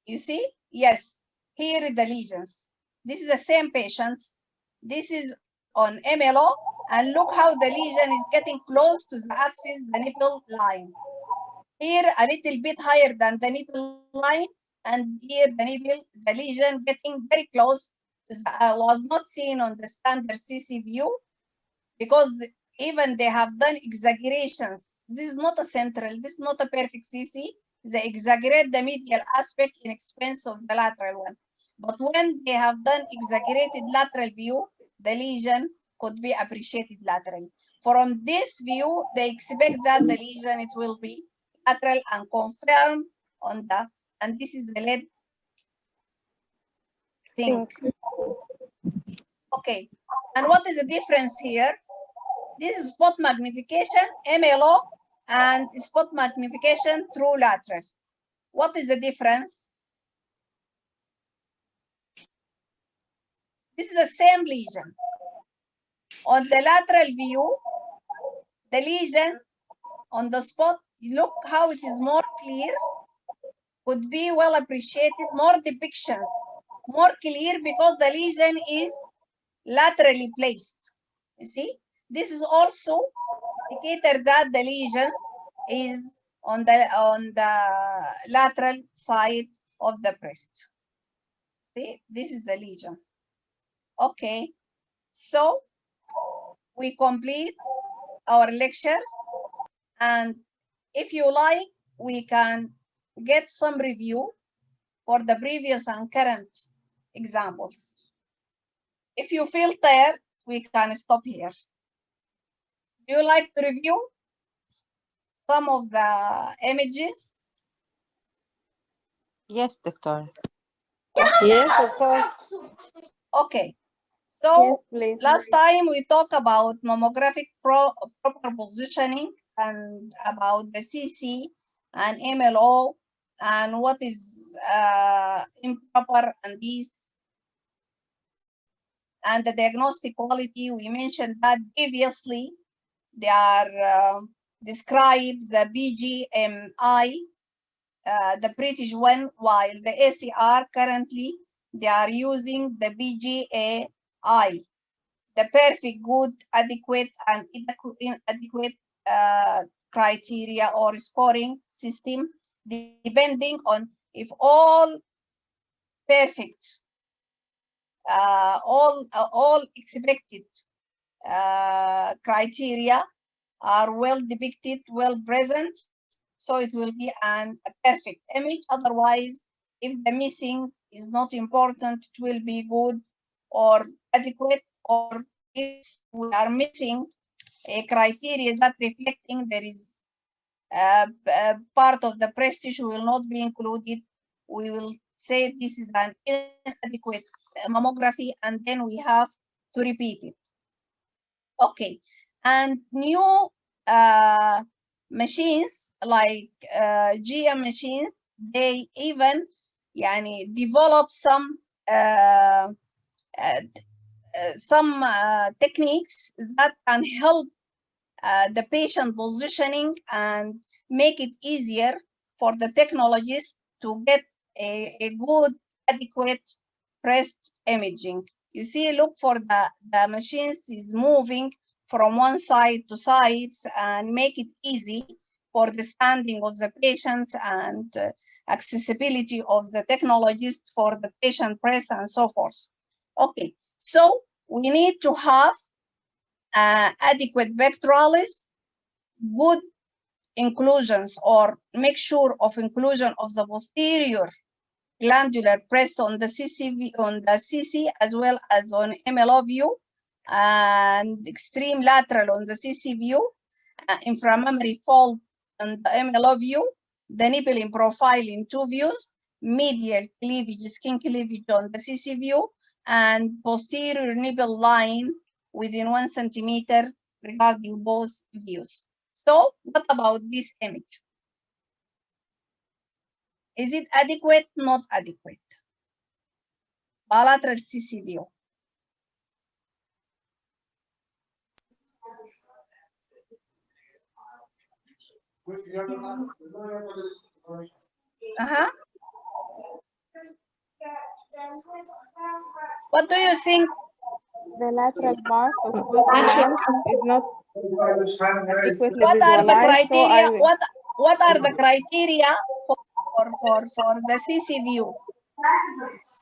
You see, yes, here are the lesions. This is the same patients. This is on MLO, and look how the lesion is getting close to the axis, the nipple line. Here a little bit higher than the nipple line, and here the lesion getting very close to the, was not seen on the standard CC view, because even they have done exaggerations. This is not a central, this is not a perfect CC. They exaggerate the medial aspect in expense of the lateral one. But when they have done exaggerated lateral view, the lesion could be appreciated laterally. From this view, they expect that the lesion, it will be lateral and confirmed on the, and this is the lead zinc. Okay, and what is the difference here? This is spot magnification, MLO, and spot magnification true lateral. What is the difference? This is the same lesion. On the lateral view, the lesion on the spot, look how it is more clear, could be well appreciated, more depictions, more clear, because the lesion is laterally placed. You see, this is also indicator that the lesions is on the lateral side of the breast. See, this is the lesion. Okay, so we complete our lectures, and if you like, we can get some review for the previous and current examples. If you feel tired, we can stop here. Do you like to review some of the images? Yes, doctor. Yes, of course. Okay, so Yes, last time we talked about mammographic proper positioning, and about the CC and MLO, and what is improper, and these. and the diagnostic quality, we mentioned that previously. They are describes the BGMI, the British one, while the ACR currently they are using the BGAI, the perfect, good, adequate, and inadequate criteria or scoring system, depending on if all perfect, all expected criteria are well depicted, well present, so it will be a perfect image. Otherwise, if the missing is not important, it will be good or adequate, or if we are missing a criteria that reflecting there is part of the breast tissue will not be included, we will say this is an inadequate mammography, and then we have to repeat it. Okay, and new machines like GM machines, they even develop some techniques that can help the patient positioning and make it easier for the technologists to get a good, adequate breast imaging. You see, look for the machines is moving from one side to sides and make it easy for the standing of the patients and accessibility of the technologist for the patient breast and so forth. Okay, so we need to have adequate pectoralis, good inclusions or make sure of inclusion of the posterior glandular breast on the CC as well as on MLO view, and extreme lateral on the CC view, inframammary fold on the MLO view, the nipple in profile in 2 views, medial cleavage, skin cleavage on the CC view, and posterior nipple line within 1 centimeter regarding both views. So what about this image? Is it adequate? Not adequate. Bilateral CC view. What do you think? The lateral part of both glands is not adequately What are the visualized, criteria? so What are the criteria for the CC view?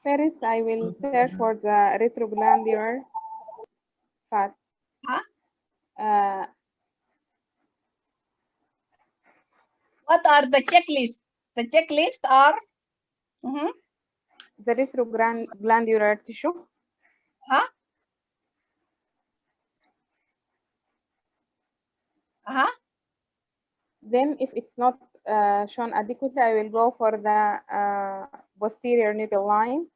first I will search for the retroglandular fat. What are the checklists? The checklists are the retroglandular tissue. Then if it's not shown adequately, I will go for the posterior nipple line.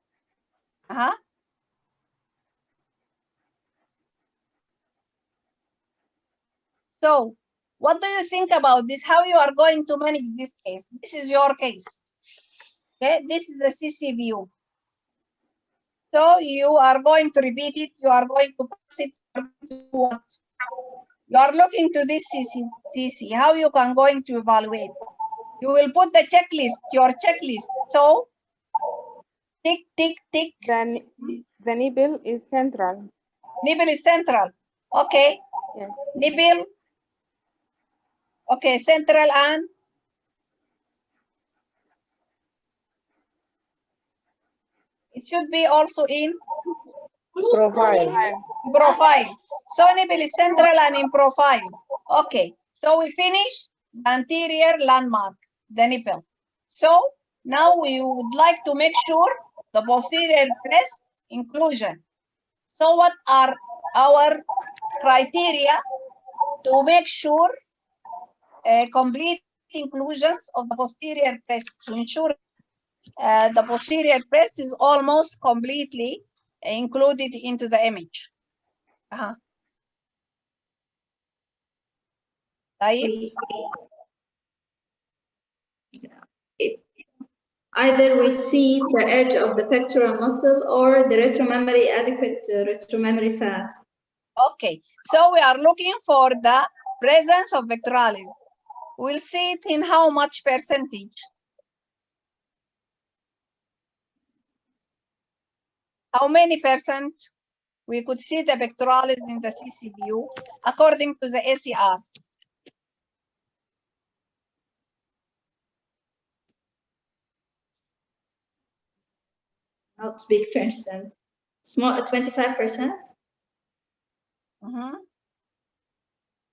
So what do you think about this? How you are going to manage this case? This is your case. Okay, this is the CC view. So you are going to repeat it, you are going to pass it, you are going to do what? You are looking to this CC, how you can going to evaluate? You will put the checklist, your checklist. So tick, tick, tick. The nipple is central. Nipple is central. Okay. Yes. Nipple. Okay, central and it should be also in profile. Profile. So nipple is central and in profile. Okay. So we finish the anterior landmark, the nipple. So now we would like to make sure the posterior breast inclusion. So what are our criteria to make sure complete inclusions of the posterior breast, to ensure the posterior breast is almost completely included into the image? Either we see the edge of the pectoral muscle or the retromammary adequate retromammary fat. Okay, so we are looking for the presence of pectoralis. We'll see it in how much percentage? How many percent we could see the pectoralis in the CC view according to the ACR? Not big percent. Small, 25%? Mm-hmm.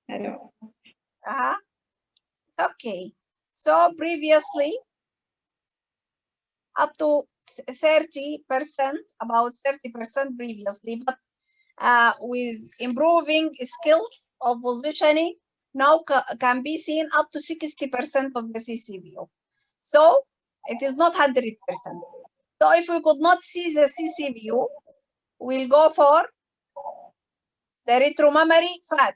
I don't know. Okay. So previously, up to 30%, about 30% previously, but with improving skills of positioning, now can be seen up to 60% of the CC view. So it is not 100%. So if we could not see the CC view, we'll go for the retromammary fat,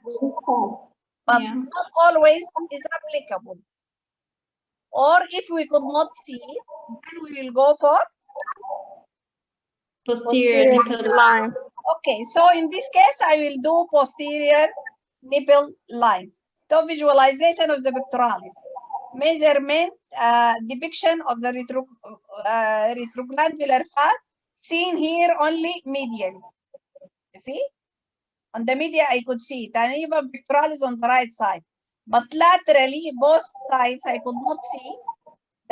but Yeah. not always is applicable. Or if we could not see it, then we will go for Posterior nipple line. Okay, so in this case, I will do posterior nipple line. So visualization of the pectoralis. Measurement, depiction of the retroglandular fat seen here only medially. You see? On the media, I could see it, and even pectoralis on the right side. But laterally, both sides, I could not see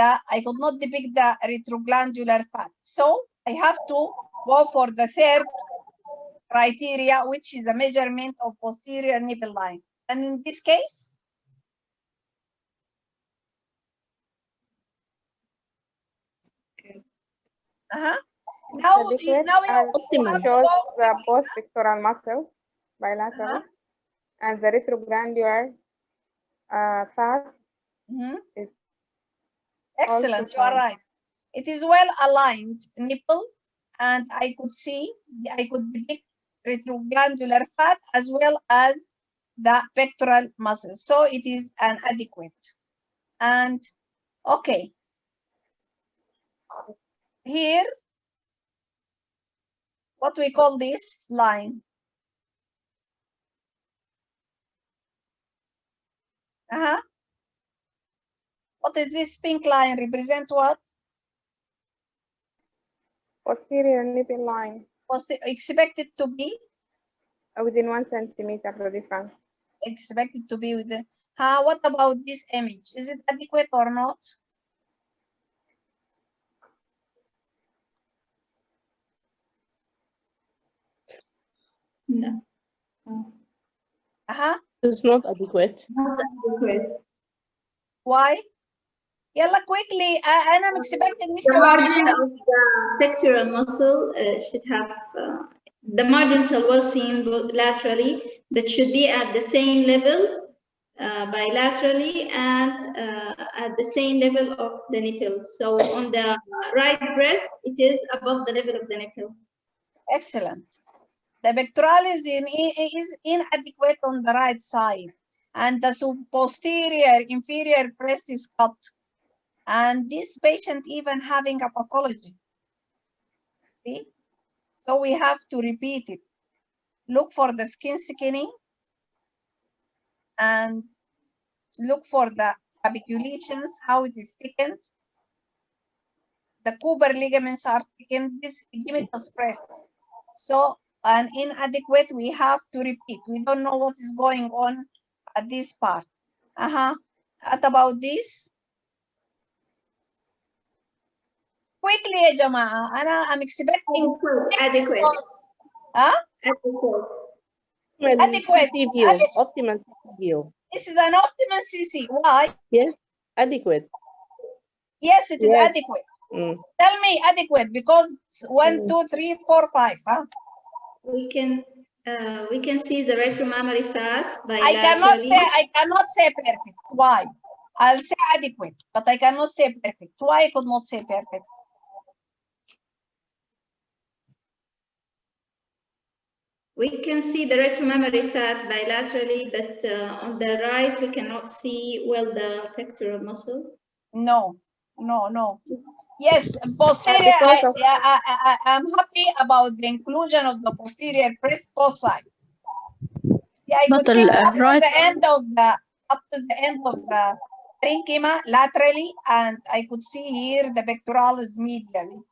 I could not depict the retroglandular fat. So I have to go for the third criteria, which is a measurement of posterior nipple line. And in this case, now Optimal. you have to Shows go the both pectoral muscles bilateral and the retroglandular fat is excellent. You are right. It is well aligned nipple, and I could depict retroglandular fat as well as the pectoral muscle. So it is an adequate. And okay, here, what we call this line? What is this pink line represent what? posterior nipple line. Expected to be? Within 1 centimeter the difference. Expected to be within. What about this image? Is it adequate or not? No. It's not adequate. Not adequate. Why? Yalla, quickly. I'm expecting the margin of the pectoral muscle should have the margin cell was seen laterally, but should be at the same level bilaterally and at the same level of the nipple. So on the right breast, it is above the level of the nipple. Excellent. The pectoralis is inadequate on the right side, and the posterior inferior breast is cut. And this patient even having a pathology. See? So we have to repeat it. Look for the skin thickening and look for the capiculations, how it is thickened. The Cooper ligaments are thickened. This ligamentous breast. So an inadequate, we have to repeat. We don't know what is going on at this part. What about this? Quickly, Jama'a. I'm expecting adequate. Adequate. Optimal view. This is an optimal CC. Why? Yes, adequate. Yes, it is adequate. Tell me adequate because 1, 2, 3, 4, 5. We can see the retromammary fat bilaterally. I cannot say perfect. Why? I'll say adequate, but I cannot say perfect. Why I could not say perfect? We can see the retromammary fat bilaterally, but on the right we cannot see well the pectoral muscle. No, No. Yes, posterior. I'm happy about the inclusion of the posterior breast both sides. Yeah, I could see up to the end of the parenchyma laterally, and I could see here the pectoralis medially.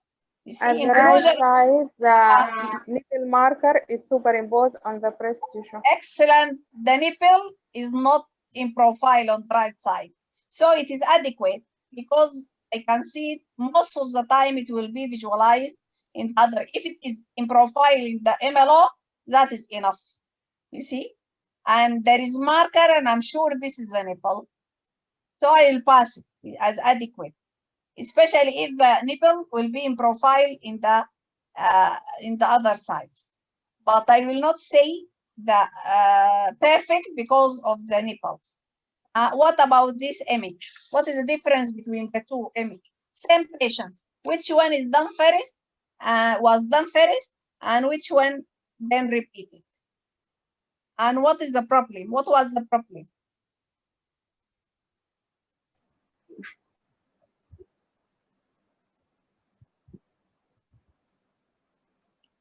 You see, At the right side, the nipple marker is superimposed on the breast tissue. Excellent. The nipple is not in profile on the right side, so it is adequate because I can see it most of the time. It will be visualized in the other. If it is in profile in the MLO, that is enough. You see, and there is marker, and I'm sure this is a nipple, so I will pass it as adequate, especially if the nipple will be in profile in the other sides. But I will not say the perfect because of the nipples. What about this image? What is the difference between the two images? Same patient. Which one is done first? Was done first, and which one then repeated? And what is the problem? What was the problem?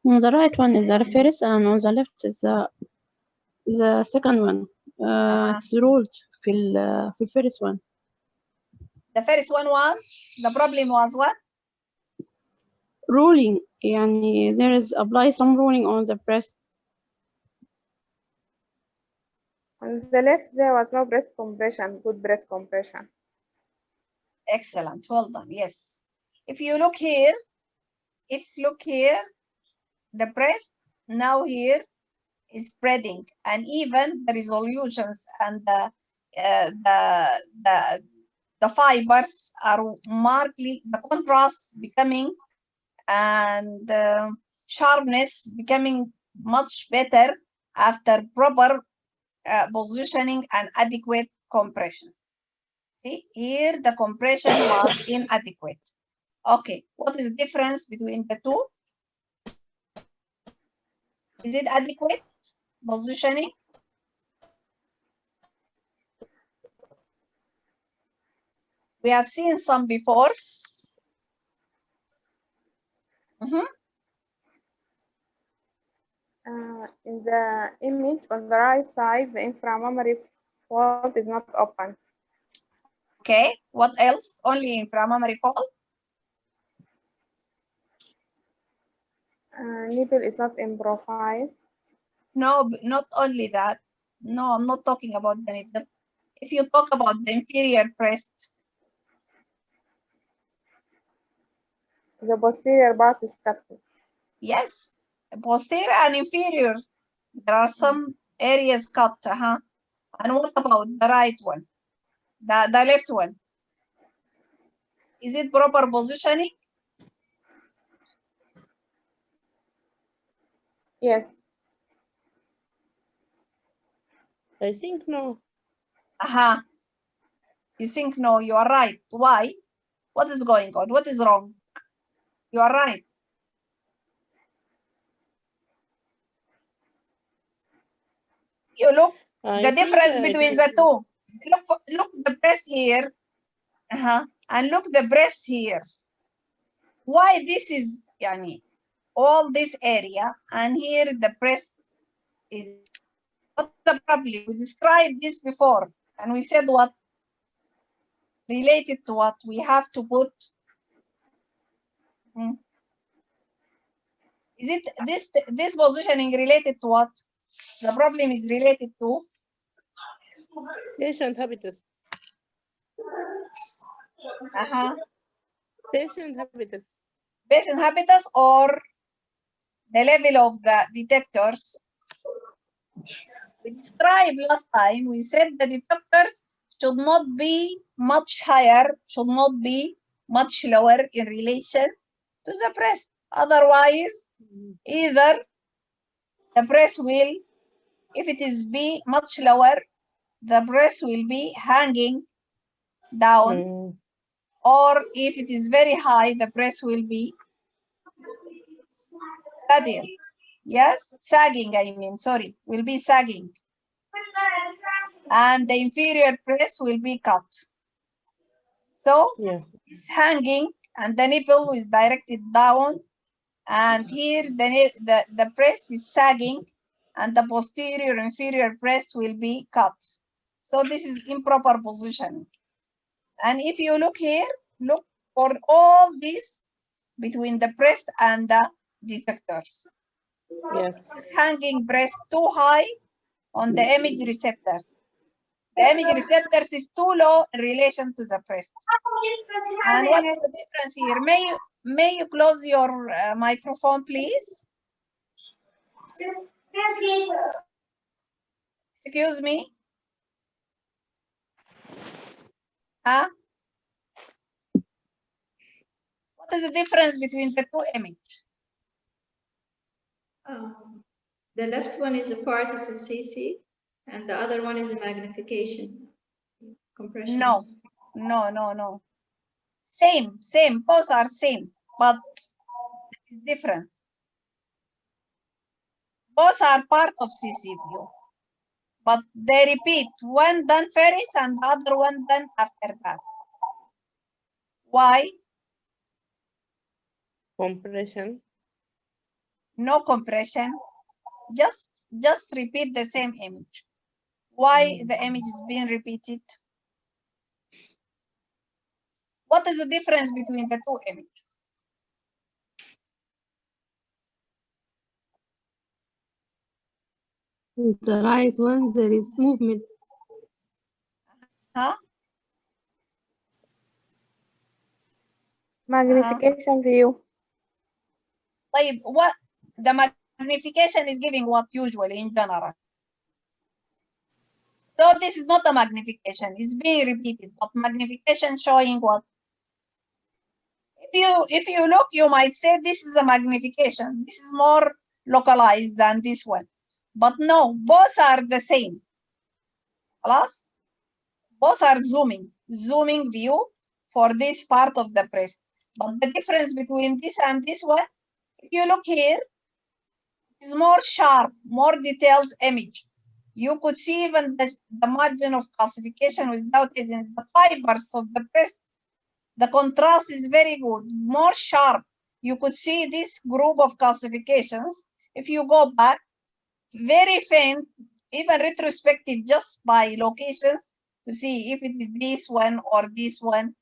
On the right one is the first, and on the left is the second one. It's ruled في the first one. The first one was, the problem was what? Ruling. يعني there is apply some ruling on the breast. On the left, there was no breast compression, good breast compression. Excellent, well done, yes. If you look here, the breast now here is spreading, and even the resolutions and the fibers are markedly, the contrast becoming, and sharpness becoming much better after proper positioning and adequate compression. See, here the compression was inadequate. Okay, what is the difference between the two? Is it adequate positioning? We have seen some before. In the image on the right side, the inframammary fold is not open. Okay, what else? Only inframammary fold? Nipple is not in profile. No, not only that. No, I'm not talking about the nipple. If you talk about the inferior breast, the posterior part is cut. Yes, posterior and inferior. There are some areas cut. And what about the right one? The left one? Is it proper positioning? Yes. I think no. You think no, you are right. Why? What is going on? What is wrong? You are right. You look the difference between the two. Look the breast here. And look the breast here. Why this is yani, all this area, and here the breast is. What's the problem? We described this before, and we said what? Related to what? We have to put. Is it this positioning related to what? The problem is related to patient habitus. Patient habitus. Patient habitus or the level of the detectors. We described last time, we said the detectors should not be much higher, should not be much lower in relation to the breast. Otherwise, either the breast will, if it is be much lower, the breast will be hanging down, or if it is very high, the breast will be sagging. Yes, sagging, I mean, sorry, will be sagging. And the inferior breast will be cut. So Yes. it's hanging and the nipple is directed down, and here the breast is sagging and the posterior inferior breast will be cut. So this is improper position. And if you look here, look for all this between the breast and the detectors. Yes. This hanging breast too high on the image receptors. The image receptors is too low in relation to the breast. And what is the difference here? May you close your microphone, please? Excuse me? Huh? What is the difference between the two images? The left one is a part of a CC, and the other one is a magnification. Compression. No. Same. Both are same, but difference. Both are part of CC view, but they repeat, one done first and the other one done after that. Why? Compression. No compression. Just repeat the same image. Why the image is being repeated? What is the difference between the two images? In the right one, there is movement. Huh? Magnification view. طيب, what the magnification is giving what usually in general. So this is not a magnification, it's being repeated, but magnification showing what? If you look, you might say this is a magnification. This is more localized than this one. But no, both are the same. Plus, both are zooming view for this part of the breast. But the difference between this and this one, if you look here, is more sharp, more detailed image. You could see even the margin of calcification without using the fibers of the breast. The contrast is very good, more sharp. You could see this group of calcifications. If you go back, very faint, even retrospective, just by locations to see if it is this one or this one.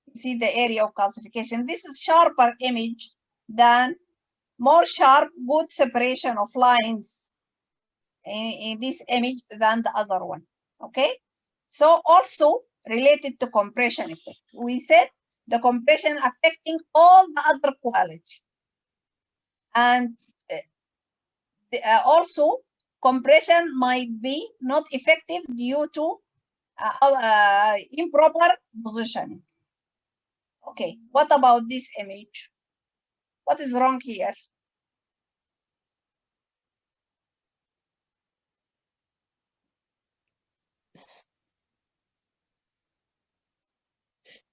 You see the area of calcification. This is sharper image than more sharp, good separation of lines in this image than the other one. Okay, so also related to compression effect. We said the compression affecting all the other quality, and also compression might be not effective due to improper positioning. Okay, what about this image? What is wrong here?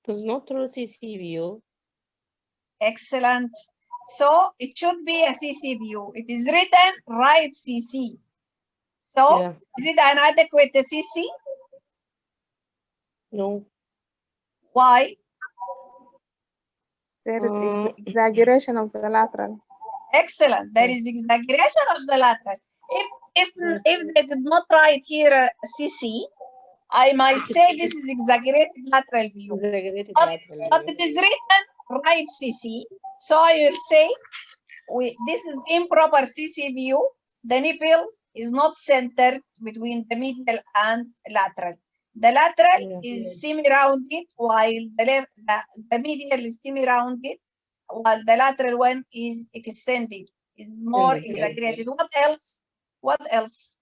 It is not true CC view. Excellent. So it should be a CC view. It is written right CC. So Yeah. is it an adequate CC? No. Why? There is exaggeration of the lateral. Excellent. There is exaggeration of the lateral. If they did not write here CC, I might say this is exaggerated lateral view. Exaggerated But lateral view. it is written right CC. So I will say this is improper CC view. The nipple is not centered between the medial and lateral. The lateral is semi-rounded, while the medial is semi-rounded, while the lateral one is extended, is more exaggerated. What else? What else?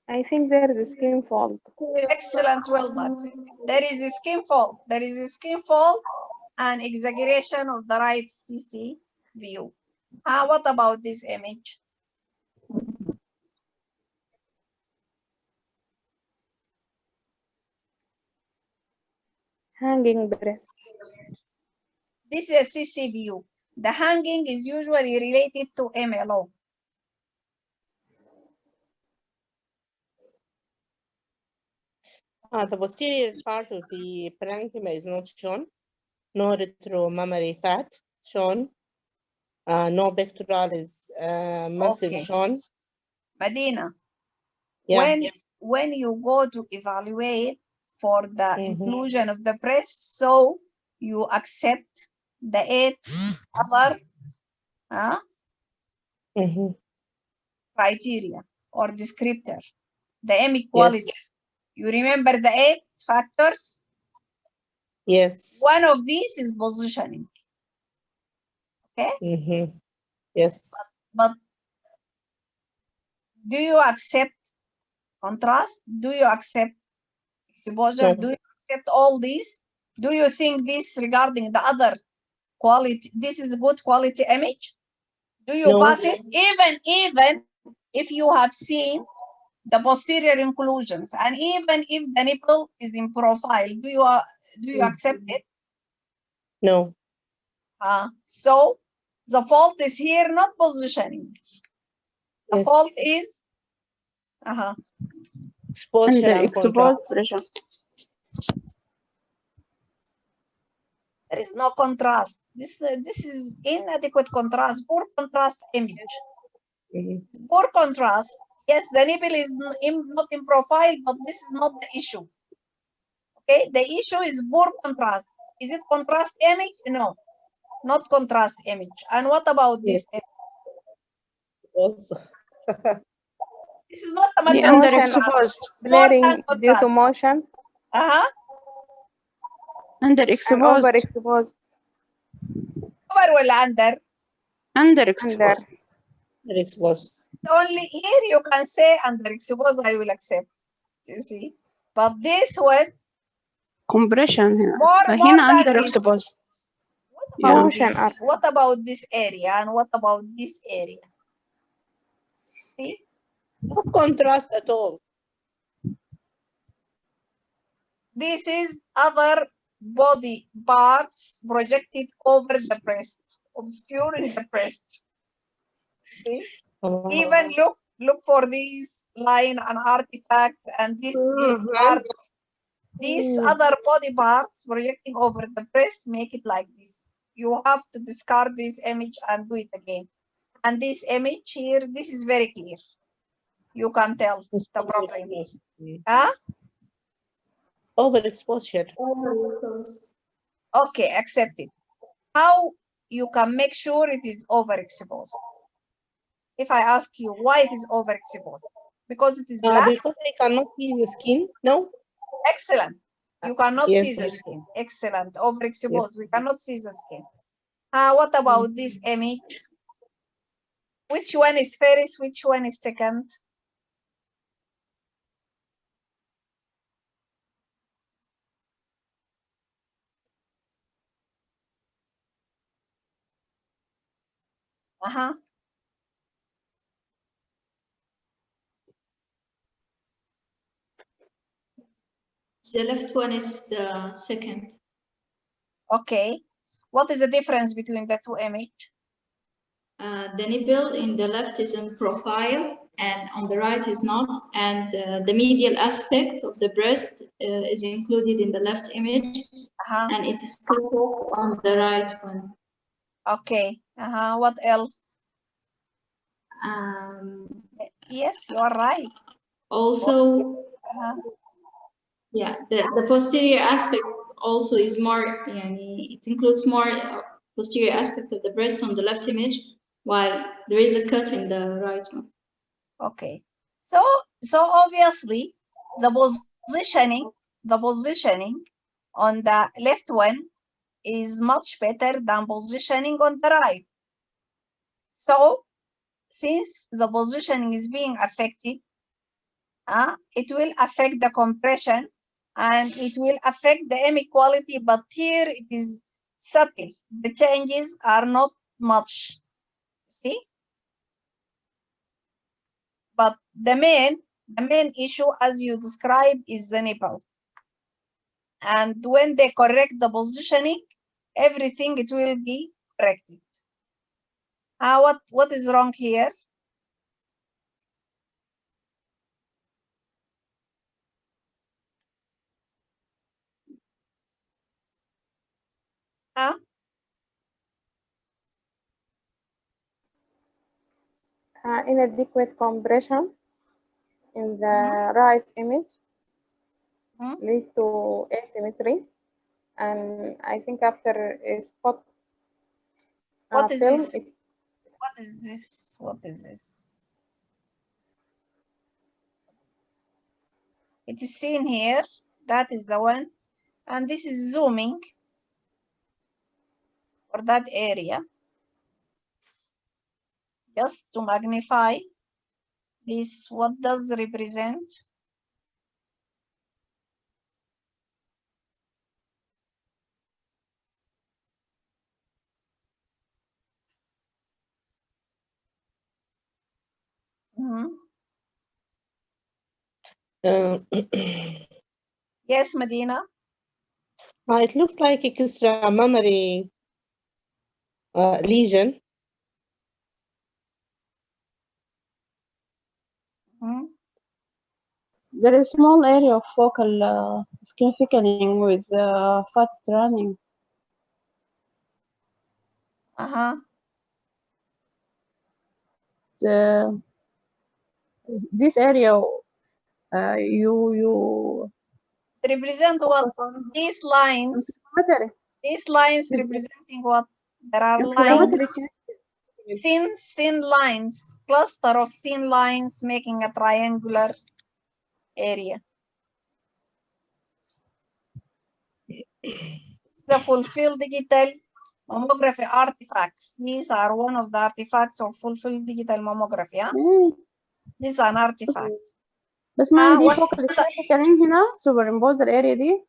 I think there is a skin fold. Excellent, well done. There is a skin fold. There is a skin fold and exaggeration of the right CC view. What about this image? Hanging breast. This is a CC view. The hanging is usually related to MLO. The posterior part of the parenchyma is not shown. No retromammary fat shown. No pectoralis muscle Okay. shown. Medina, Yeah. when you go to evaluate for the Mhm. inclusion of the breast, so you accept the 8 other Mhm. criteria or descriptor, the M equality. Yes. You remember the 8 factors? Yes. One of these is positioning. Okay? Mhm. Yes. But do you accept contrast? Do you accept exposure? No. Do you accept all these? Do you think this regarding the other quality, this is good quality image? Do you No. pass it? Even if you have seen the posterior inclusions, and even if the nipple is in profile, do you accept it? No. So the fault is here, not positioning. The Yes. fault is Exposure and Underexposed contrast. pressure. there is no contrast. This is inadequate contrast, poor contrast image. Mhm. Poor contrast. Yes, the nipple is not in profile, but this is not the issue. Okay, the issue is poor contrast. Is it contrast image? No, not contrast image. And what about this Yes. image? Also. This is not a The matter of Motion, contrast. underexposed. It's more than blaring due to contrast. motion and Underexposed. overexposed. Over or under? Underexposed. Exposed. Only here you can say underexposed, I will accept. You see? But this one, Compression هنا. more هنا than this. underexposed. What Yeah. about Motion this? What about this area? And what about this area? See? No contrast at all. This is other body parts projected over the breast, obscuring the breast. See? Even look for these line and artifacts and this part. These other body parts projecting over the breast make it like this. You have to discard this image and do it again. And this image here, this is very clear. You can tell the problem. Overexposure. Okay, accept it. How you can make sure it is overexposed? If I ask you why it is overexposed, because it is black? Because I cannot see the skin. No. Excellent. You cannot Yes. see the skin. Excellent. Overexposed. We cannot see the skin. What about this image? Which one is first? Which one is second? The left one is the second. Okay. What is the difference between the two images? The nipple in the left is in profile and on the right is not. And the medial aspect of the breast is included in the left image and it is cut off on the right one. Okay. What else? Yes, you are right. Also, yeah, the posterior aspect also is more, it includes more posterior aspect of the breast on the left image, while there is a cut in the right one. Okay. So obviously the positioning on the left one is much better than positioning on the right. So since the positioning is being affected, it will affect the compression and it will affect the M equality, but here it is subtle. The changes are not much. See? But the main issue, as you described, is the nipple. And when they correct the positioning, everything it will be corrected. What is wrong here? Inadequate compression in the right image lead to asymmetry, and I think after a spot What is film, this? What is this? What is this? It is seen here. That is the one. And this is zooming for that area. Just to magnify this, what does represent? Yes, Medina. It looks like extra mammary lesion. There is small area of focal skin thickening with fat stranding. This area, you represent what? These lines. These lines representing what? There are lines. Thin lines, cluster of thin lines making a triangular area. The fulfilled digital mammography artifacts. These are one of the artifacts of fulfilled digital mammography. This is an artifact. بس ما عندي فوكال سكين ثيكنينج هنا superimpose الاريا دي.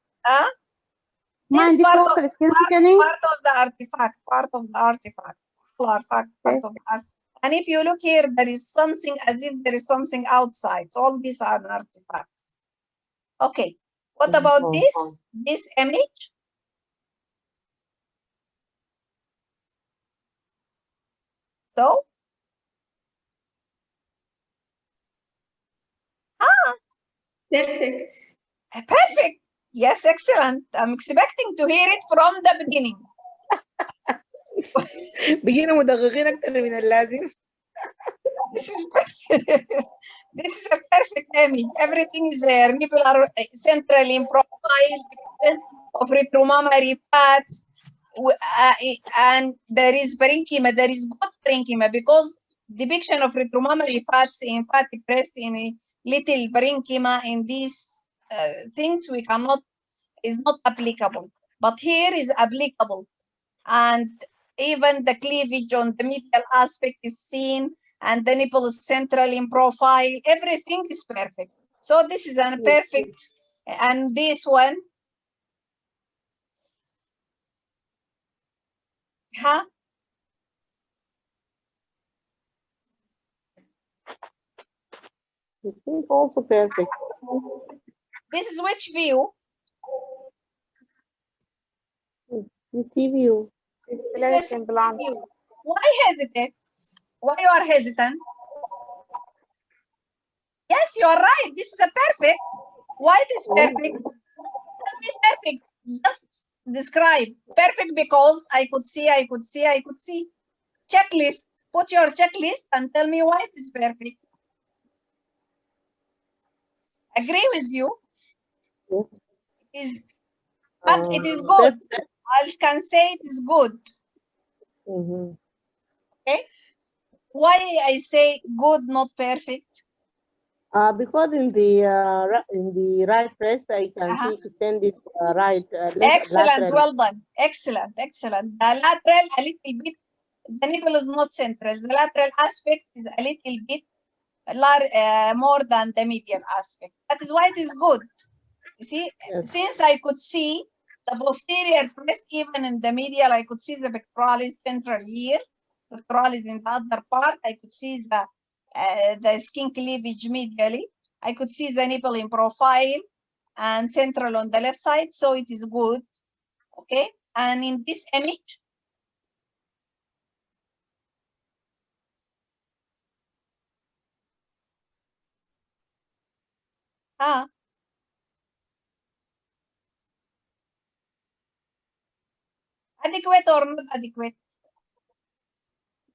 ما عندي فوكال سكين ثيكنينج. Part of the artifact. Part of the artifact. Part of the artifact. And if you look here, there is something as if there is something outside. So all these are artifacts. Okay. What about this? This image? So? Perfect. Perfect. Yes, excellent. I'm expecting to hear it from the beginning. بقينا مدققين أكتر من اللازم. This is perfect. This is a perfect image. Everything is there. Nipple are centrally in profile of retromammary fats, and there is parenchyma. There is good parenchyma because depiction of retromammary fats in fatty breast in a little parenchyma in these things we cannot, is not applicable. But here is applicable, and even the cleavage on the medial aspect is seen, and the nipple is central in profile. Everything is perfect. So this is a perfect, and this one, It's also perfect. This is which view? CC view. Why hesitate? Why you are hesitant? Yes, you are right. This is a perfect. Why it is perfect? Tell me perfect. Just describe. Perfect because I could see, I could see, I could see. Checklist. Put your checklist and tell me why it is perfect. Agree with you. It is, but it is good. I can say it is good. Okay. Why I say good, not perfect? Because in the right breast, I can see extended right. Excellent. Lateral. Well done. Excellent. Excellent. The lateral a little bit. The nipple is not central. The lateral aspect is a little bit more than the medial aspect. That is why it is good. You see, since I could see the posterior breast, even in the medial, I could see the pectoralis central here. Pectoralis in the other part. I could see the skin cleavage medially. I could see the nipple in profile and central on the left side. So it is good. Okay. And in this image, Adequate or not adequate?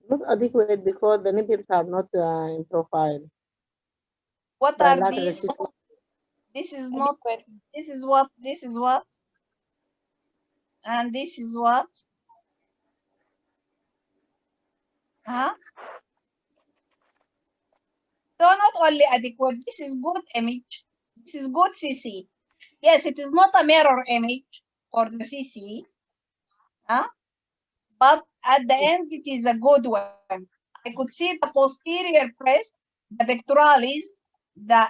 Not adequate because the nipples are not in profile. What are Bilateral these? tissue. This is not, this is what, this is what, and this is what? Huh? So not only adequate, this is good image, this is good CC. Yes, it is not a mirror image for the CC, huh? But at the end, it is a good one. I could see the posterior breast, the pectoralis, the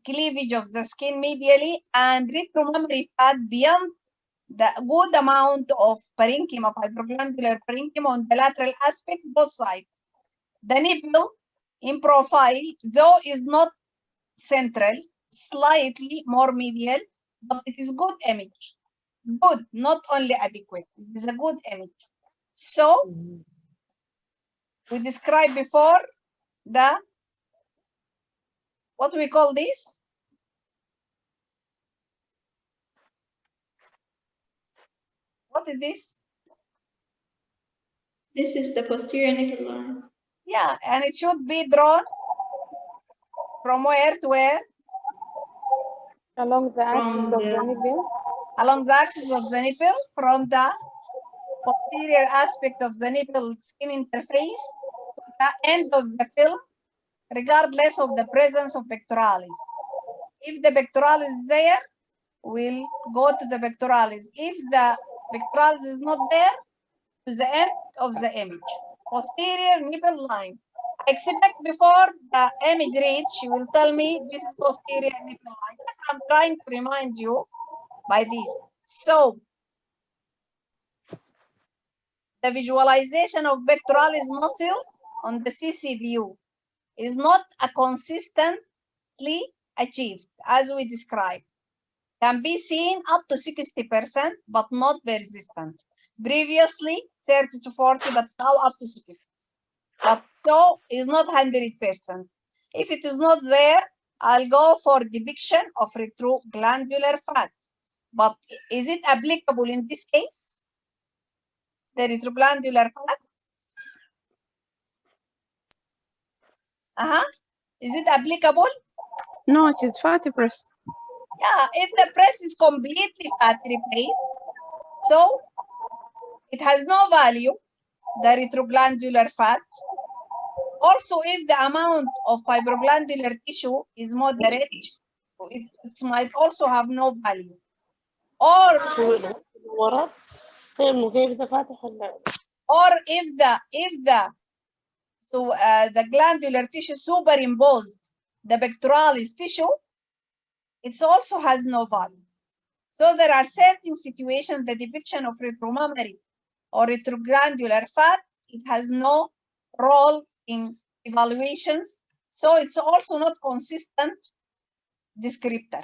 cleavage of the skin medially, and retromammary fat beyond the good amount of parenchyma, fibroglandular parenchyma on the lateral aspect, both sides. The nipple in profile, though is not central, slightly more medial, but it is good image. Good, not only adequate. It is a good image. So, we described before the, what we call this? What is this? This is the posterior nipple line. Yeah, and it should be drawn from where to where? Along the axis of the nipple. Along the axis of the nipple, from the posterior aspect of the nipple skin interface to the end of the film, regardless of the presence of pectoralis. If the pectoralis is there, we'll go to the pectoralis. If the pectoralis is not there, to the end of the image. Posterior nipple line. I expect before the image reach, you will tell me this is posterior nipple line. Yes, I'm trying to remind you by this. So, the visualization of pectoralis muscles on the CC view is not a consistently achieved, as we described. Can be seen up to 60%, but not persistent. Previously, 30 to 40, but now up to 60. But so is not 100%. If it is not there, I'll go for depiction of retroglandular fat. But is it applicable in this case? The retroglandular fat? Is it applicable? No, it is fatty breast. Yeah, if the breast is completely fatty replaced, so it has no value, the retroglandular fat. Also, if the amount of fibroglandular tissue is moderate, it might also have no value. Or if the glandular tissue superimposed the pectoralis tissue, it also has no value. So there are certain situations, the depiction of retromammary or retroglandular fat, it has no role in evaluations. So it's also not consistent descriptor.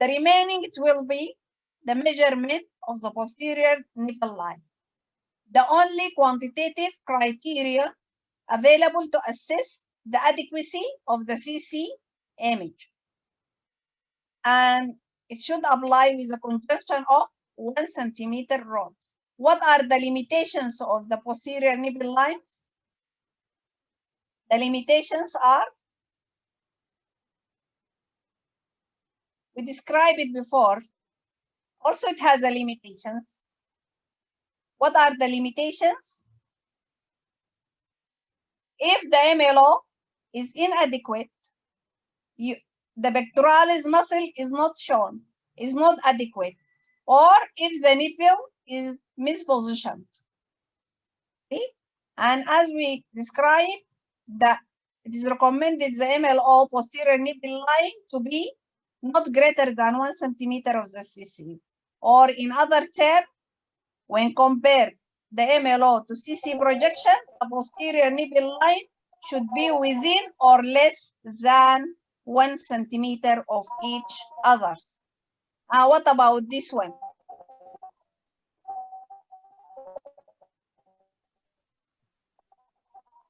The remaining, it will be the measurement of the posterior nipple line. The only quantitative criteria available to assess the adequacy of the CC image. And it should apply with a conjunction of 1 centimeter rule. What are the limitations of the posterior nipple lines? The limitations are, we described it before. Also, it has the limitations. What are the limitations? If the MLO is inadequate, the pectoralis muscle is not shown, is not adequate, or if the nipple is mispositioned. See? And as we described, it is recommended the MLO posterior nipple line to be not greater than 1 centimeter of the CC. Or in other terms, when compared the MLO to CC projection, the posterior nipple line should be within or less than 1 centimeter of each others. What about this one?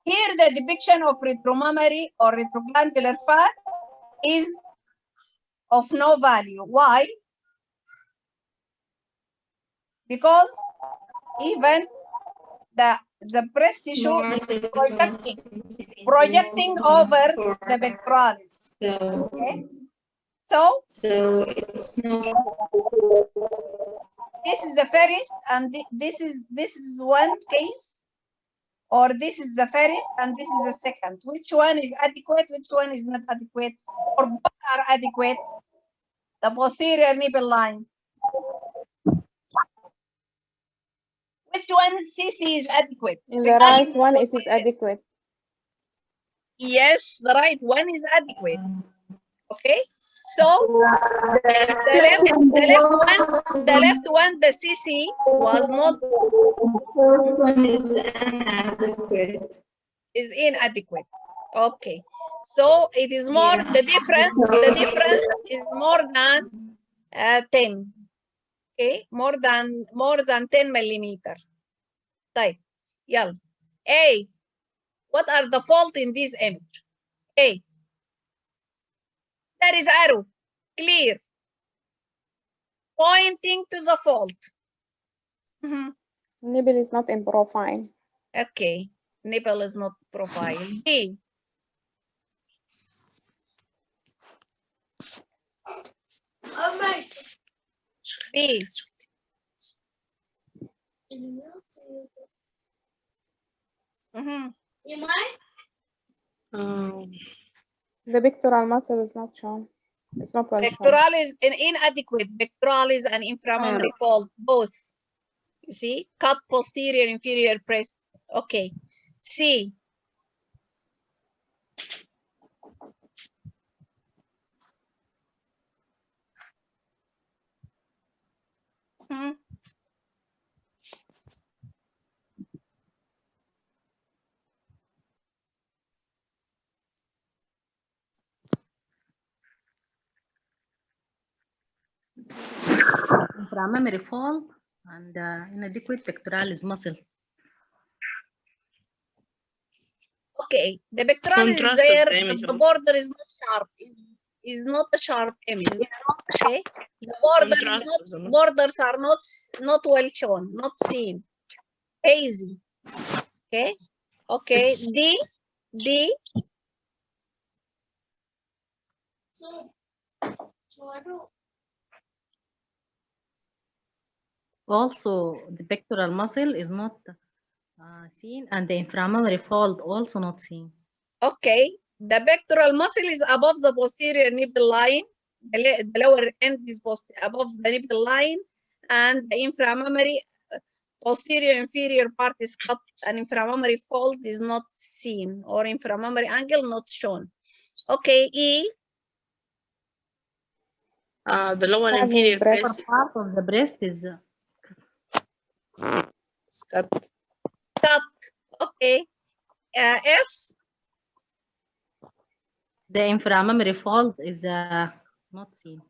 Here, the depiction of retromammary or retroglandular fat is of no value. Why? because even the breast tissue is projecting over the pectoralis. Okay, so it's not. This is the first, and this is one case, or this is the first and this is the second. Which one is adequate? Which one is not adequate? Or both are adequate? The posterior nipple line. Which one CC is adequate? In the right one, it is adequate. Yes, the right one is adequate. Okay, so the left one, the CC was not. The fourth one is inadequate. Is inadequate. Okay, so it is more. Yeah. The difference is more than 10. Okay, more than 10 millimeter. Type. Yalla. A. What are the fault in this image? A. There is arrow, clear, pointing to the fault. Nipple is not in profile. Okay, nipple is not profile. B. B. The pectoral muscle is not shown. It's not well Pectoral is inadequate. Pectoral is an inframammary fault, both. You see, cut posterior, inferior breast. Okay. C. Inframammary fold and inadequate pectoralis muscle. Okay, the pectoral is there, but the border is not sharp. Is not a sharp image. Okay, the border is not. Borders are not well shown, not seen. Hazy. Okay. Okay. D. Also, the pectoral muscle is not seen, and the inframammary fold also not seen. Okay, the pectoral muscle is above the posterior nipple line. The lower end is above the nipple line, and the inframammary posterior inferior part is cut, and inframammary fold is not seen, or inframammary angle not shown. Okay, E. The lower inferior breast part of the breast is cut. Cut. Okay. F. The inframammary fold is not seen.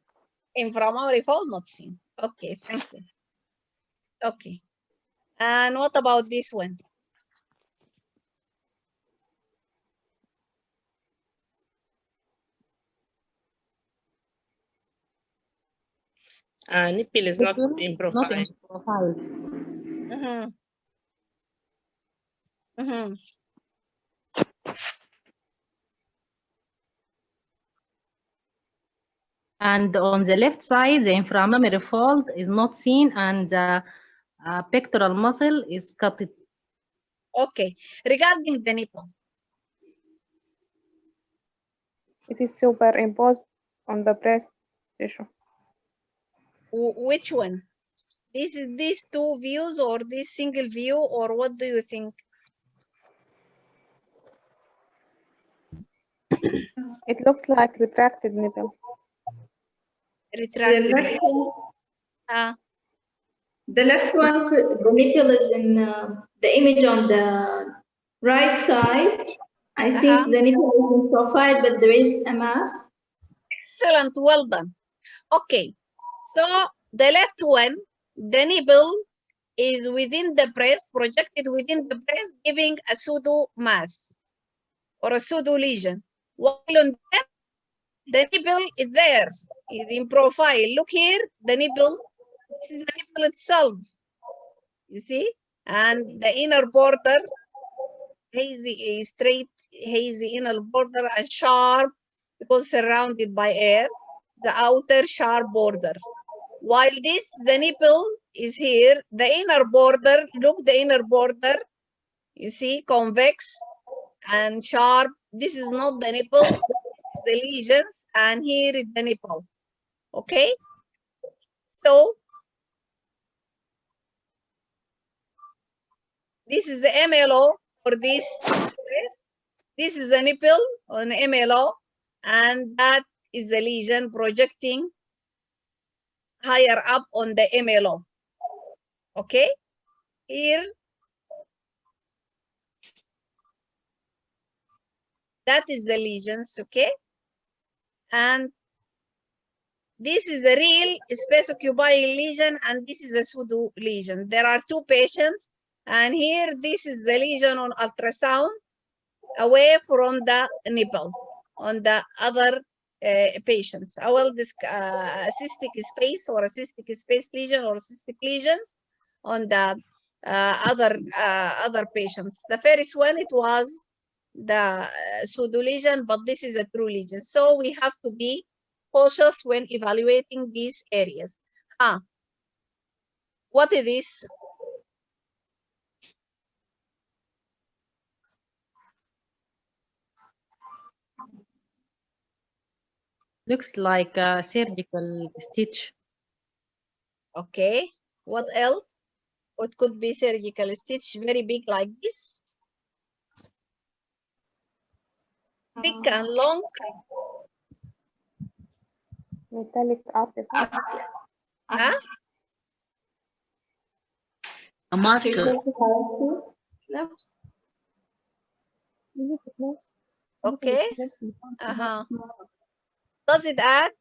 Inframammary fold not seen. Okay, thank you. Okay. And what about this one? Nipple is not in profile. Not in profile. And on the left side, the inframammary fold is not seen, and the pectoral muscle is cut. Okay. Regarding the nipple, it is superimposed on the breast tissue. Which one? This is these two views, or this single view, or what do you think? It looks like retracted nipple. Retracted. The left one, the nipple is in the image on the right side. I think the nipple is in profile, but there is a mass. Excellent, well done. Okay, so the left one, the nipple is within the breast, projected within the breast, giving a pseudo mass or a pseudo lesion. While on that, the nipple is there, is in profile. Look here, the nipple. This is the nipple itself. You see? And the inner border, hazy, straight, hazy inner border and sharp because surrounded by air, the outer sharp border. While this, the nipple is here, the inner border, look, the inner border, you see, convex and sharp. This is not the nipple, the lesions, and here is the nipple. Okay? So, this is the MLO for this. This is the nipple on MLO, and that is the lesion projecting higher up on the MLO. Okay? Here, that is the lesions, okay? And this is the real space occupying lesion, and this is a pseudo lesion. There are two patients, and here this is the lesion on ultrasound away from the nipple on the other patients. Well, this cystic space or a cystic space lesion or cystic lesions on the other patients. The first one, it was the pseudo lesion, but this is a true lesion. So we have to be cautious when evaluating these areas. What is this? Looks like a surgical stitch. Okay. What else? It could be surgical stitch, very big like this. Thick and long. Metallic artifact. Huh? A marker. Okay. Does it add?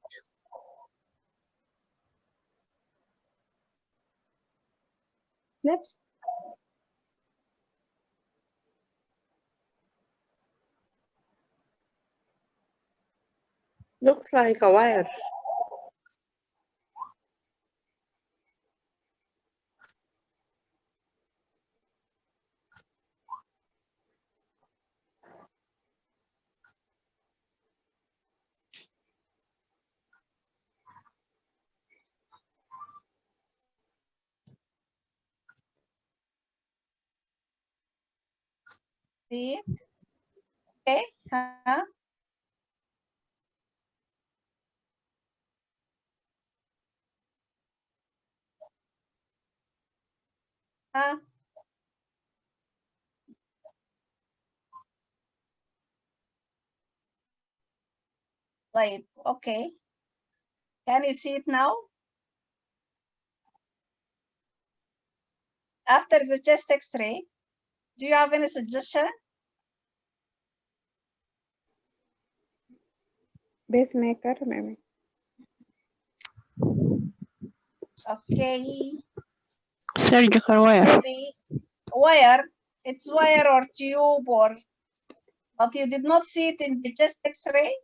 Clips. Looks like a wire. See it? Okay. Huh? Like, okay. Can you see it now? After the chest X-ray, do you have any suggestion? Pacemaker, maybe. Okay. Surgical wire. Maybe wire. It's wire or tube or, but you did not see it in the chest X-ray?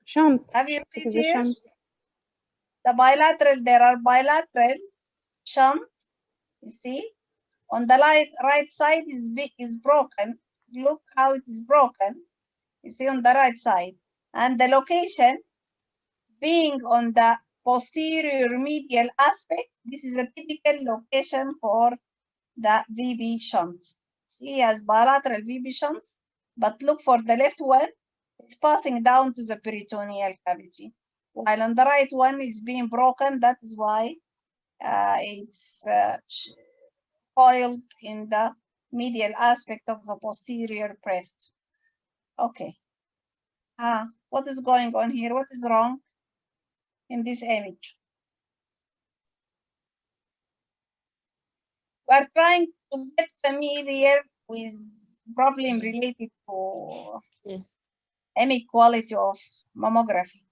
Shunt. Have you It seen is a here? shunt. The bilateral, there are bilateral shunt. You see? On the right side is broken. Look how it is broken. You see on the right side. And the location being on the posterior medial aspect, this is a typical location for the VB shunts. See, as bilateral VB shunts, but look for the left one, it's passing down to the peritoneal cavity. While on the right one is being broken, that is why it's coiled in the medial aspect of the posterior breast. Okay. What is going on here? What is wrong in this image? We are trying to get familiar with problem related to image quality of mammography.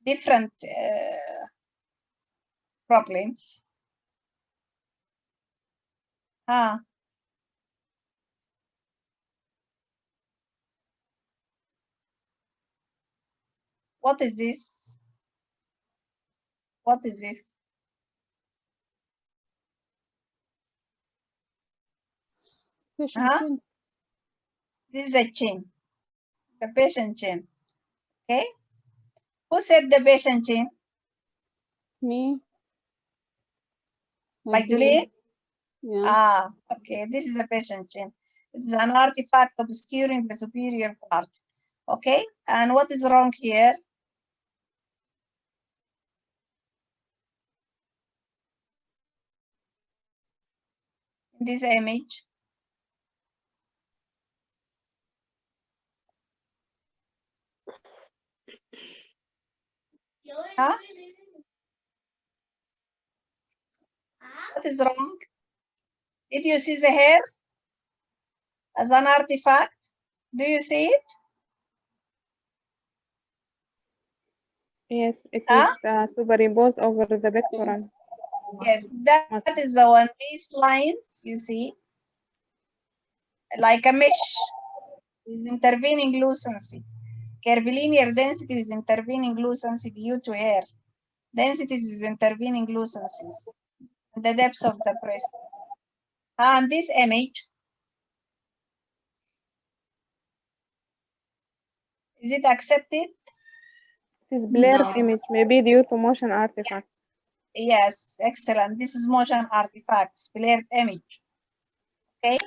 Different problems. What is this? What is this? Patient chin. This is the chin, the patient chin. Okay. Who said the patient chin? Me. Magdalene? Yeah. Okay. This is a patient chin. It's an artifact obscuring the superior part. Okay. And what is wrong here? In this image. Huh? What is wrong? Did you see the hair as an artifact? Do you see it? Yes, it is superimposed over the pectoral. Yes, that is the one. These lines, you see, like a mesh with intervening lucency. Curvilinear density with intervening lucency due to hair. Densities with intervening lucencies. The depth of the breast. And this image, is it accepted? It is blurred image, maybe due to motion artifacts. Yes, excellent. This is motion artifacts, blurred image. Okay.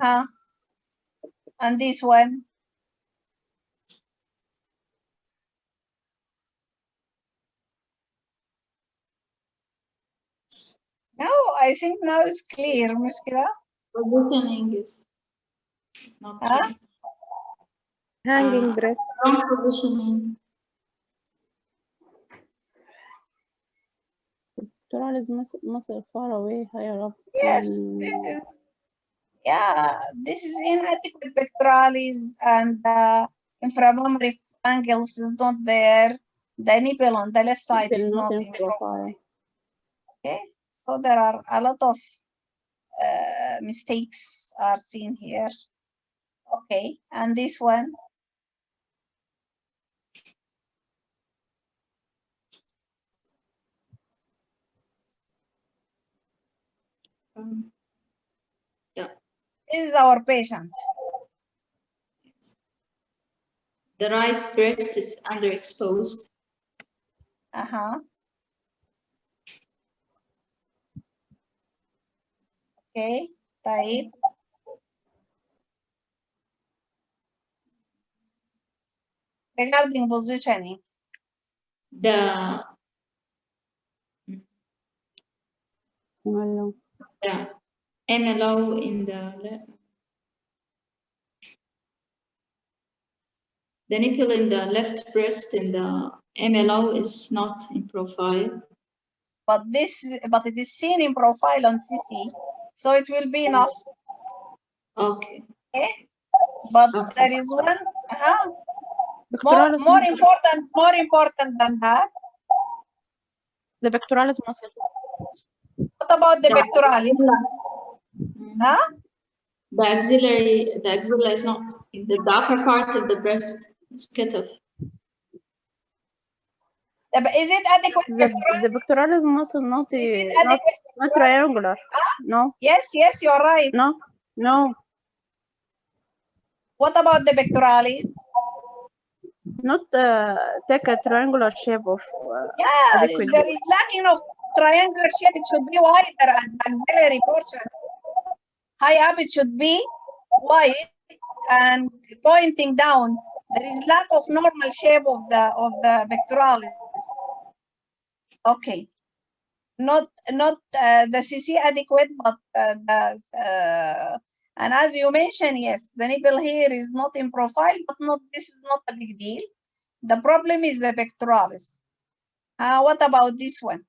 And this one. No, I think now it's clear, Mushkila. Positioning is not clear. Hanging breast. Wrong positioning. Pectoralis muscle far away, higher up. Yes, this is, yeah, this is inadequate pectoralis and inframammary angles is not there. The nipple on the left side is not in profile. Okay, so there are a lot of mistakes are seen here. Okay, and this one. This is our patient. The right breast is underexposed. Okay, طيب. Regarding positioning. The MLO in the nipple in the left breast in the MLO is not in profile. But it is seen in profile on CC, so it will be enough. Okay. Okay. But there is one more important than that. The pectoralis muscle. What about the pectoralis? The axilla is not in the darker part of the breast. It's cut off. Is it adequate? The pectoralis muscle not triangular. No. Yes, you are right. No. What about the pectoralis? Not take a triangular shape of. Yeah, there is lacking of triangular shape. It should be wider at the axillary portion. High up, it should be wide and pointing down. There is lack of normal shape of the pectoralis. Okay, not the CC adequate, but and as you mentioned, yes, the nipple here is not in profile, but this is not a big deal. The problem is the pectoralis. What about this one?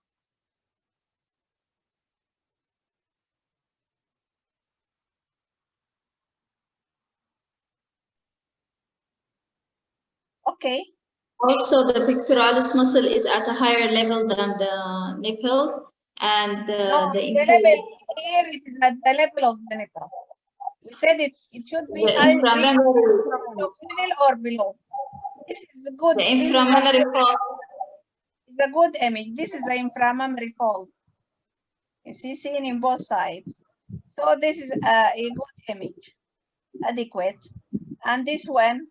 Okay. Also, the pectoralis muscle is at a higher level than the nipple, and the level here it is at the level of the nipple. We said it should be either level or below. This is good. The inframammary fold. It's a good image. This is the inframammary fold. You see, seen in both sides. So this is a good image, adequate. And this one,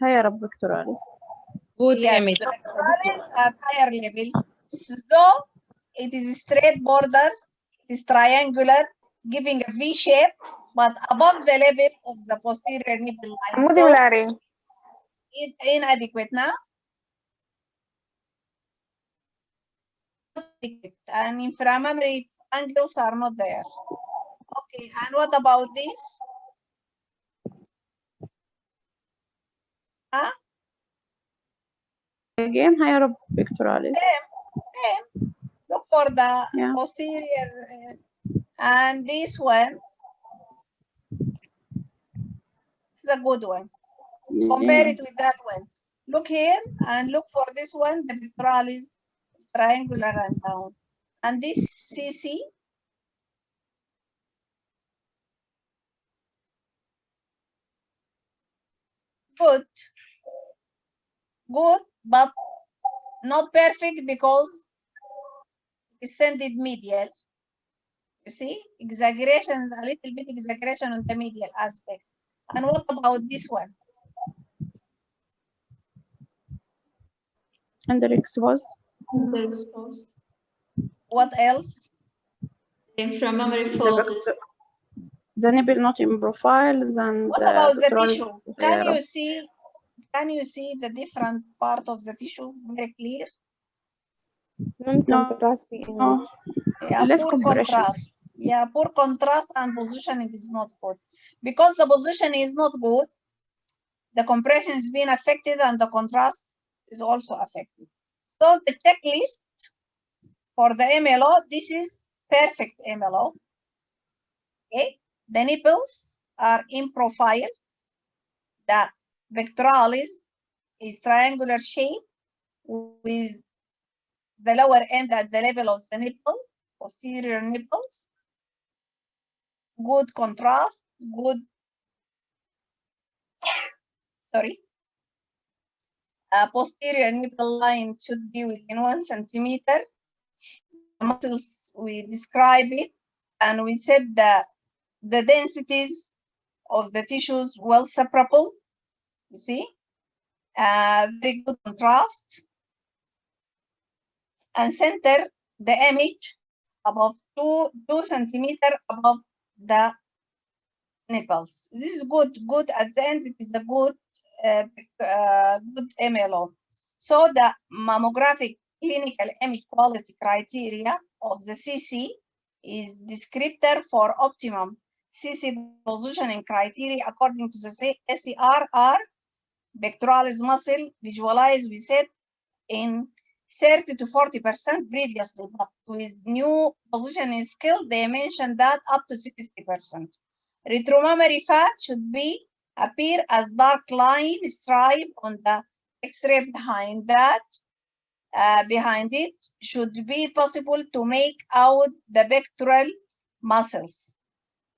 higher pectoralis. Good yes, image. the pectoralis at higher level. So it is straight borders, it is triangular, giving a V shape, but above the level of the posterior nipple line. So inadequate now. And inframammary angles are not there. Okay, and what about this? Huh? Again, higher pectoralis. Same. Look for the posterior, and this one is a good one. Compare it with that one. Look here and look for this one. The pectoralis is triangular and down. And this CC, good, but not perfect because extended medial. You see, exaggeration, a little bit exaggeration on the medial aspect. And what about this one? Underexposed. Underexposed. What else? Inframammary fold. The nipple not in profiles and what about the pectoralis tissue? higher. Can you see the different part of the tissue very clear? Non-contrasting image. Yeah, Less poor compression. contrast. Yeah, poor contrast and positioning is not good. Because the position is not good, the compression is being affected and the contrast is also affected. So the checklist for the MLO, this is perfect MLO. Okay, the nipples are in profile. The pectoralis is triangular shape with the lower end at the level of the nipple, posterior nipples. Good contrast, good, posterior nipple line should be within 1 centimeter. The muscles, we describe it, and we said that the densities of the tissues well separable, you see, very good contrast, and center the image above 2 centimeter above the nipples. This is good at the end. It is a good good MLO. So the mammographic clinical image quality criteria of the CC is descriptor for optimum CC positioning criteria according to the SCR are pectoralis muscle visualized, we said, in 30 to 40% previously, but with new positioning skill, they mentioned that up to 60%. Retromammary fat should appear as dark line stripe on the X-ray behind that. Behind it should be possible to make out the pectoral muscles.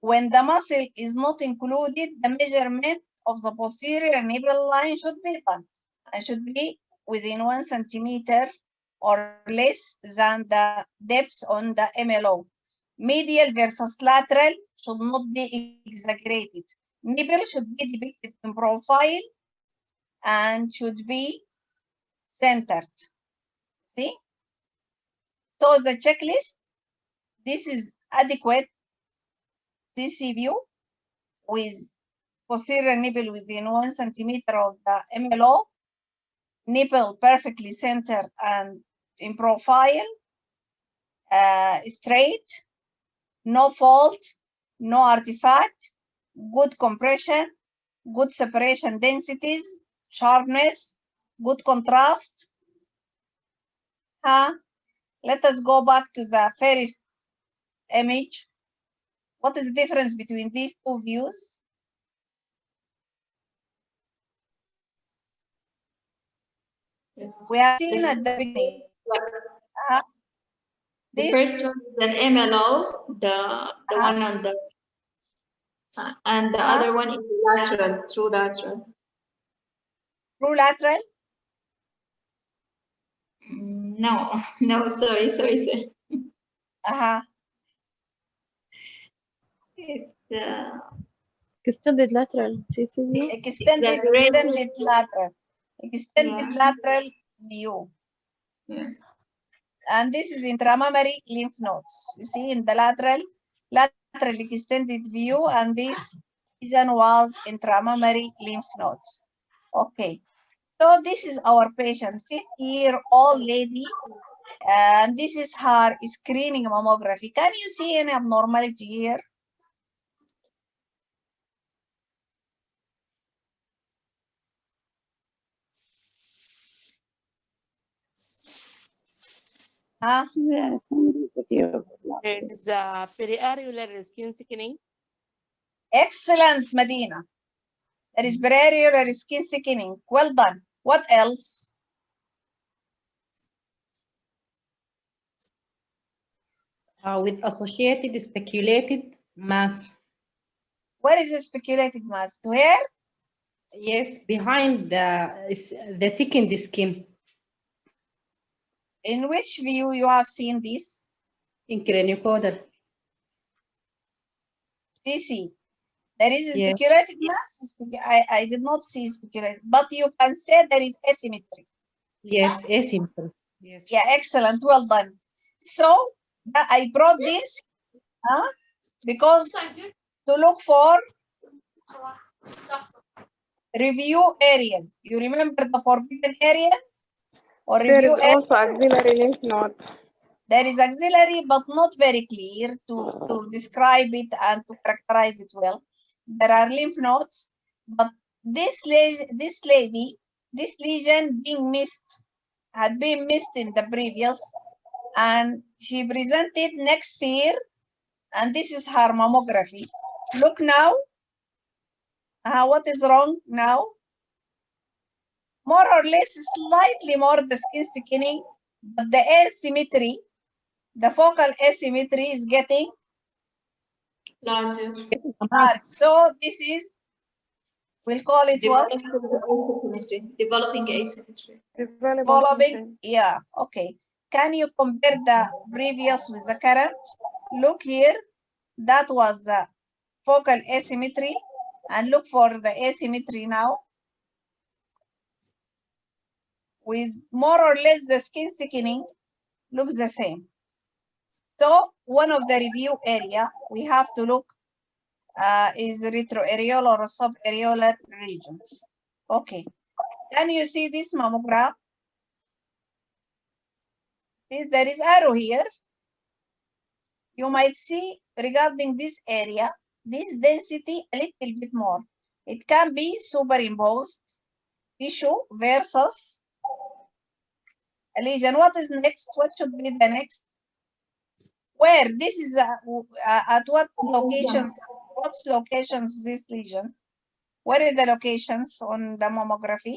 When the muscle is not included, the measurement of the posterior nipple line should be done and should be within 1 centimeter or less than the depth on the MLO. Medial versus lateral should not be exaggerated. Nipple should be depicted in profile and should be centered. See? So the checklist, this is adequate CC view with posterior nipple within 1 centimeter of the MLO, nipple perfectly centered and in profile, straight, no fault, no artifact, good compression, good separation densities, sharpness, good contrast. Let us go back to the first image. What is the difference between these two views? We have seen at the beginning. The first one is an MLO, the one on the, and the other one is lateral, true lateral. True lateral? No, no, sorry, sir. It's extended lateral CCV. Extended lateral. Extended lateral view. Yes. And this is intramammary lymph nodes. You see in the lateral extended view, and this region was intramammary lymph nodes. Okay. So this is our patient, 50-year-old lady, and this is her screening mammography. Can you see any abnormality here? Huh? Yes, There is a periareolar skin thickening. Excellent, Medina. There is periareolar skin thickening. Well done. What else? With associated speculated mass. Where is the speculated mass? Where? Yes, behind the thickened skin. In which view you have seen this? In craniocaudal. CC. There is a Yes. speculated mass. I did not see speculated, but you can say there is asymmetry. Yes, asymmetry. Yes. Yeah, excellent. Well done. So I brought this because to look for review areas. You remember the forbidden areas? Or There review is also axillary lymph node. There is axillary, but not very clear to describe it and to characterize it well. There are lymph nodes, but this lady, this lesion had been missed in the previous, and she presented next year, and this is her mammography. Look now. What is wrong now? More or less, slightly more the skin thickening, but the asymmetry, the focal asymmetry is getting larger. So this is, we'll call it what? Developing asymmetry. Developing, yeah, okay. Can you compare the previous with the current? Look here, that was the focal asymmetry, and look for the asymmetry now. With more or less the skin thickening looks the same. So one of the review area we have to look is retroareolar or subareolar regions. Okay. Can you see this mammogram? See, there is arrow here. You might see regarding this area, this density a little bit more. It can be superimposed tissue versus a lesion. What is next? What should be the next? Where? This is at what locations? What's locations this lesion? What are the locations on the mammography?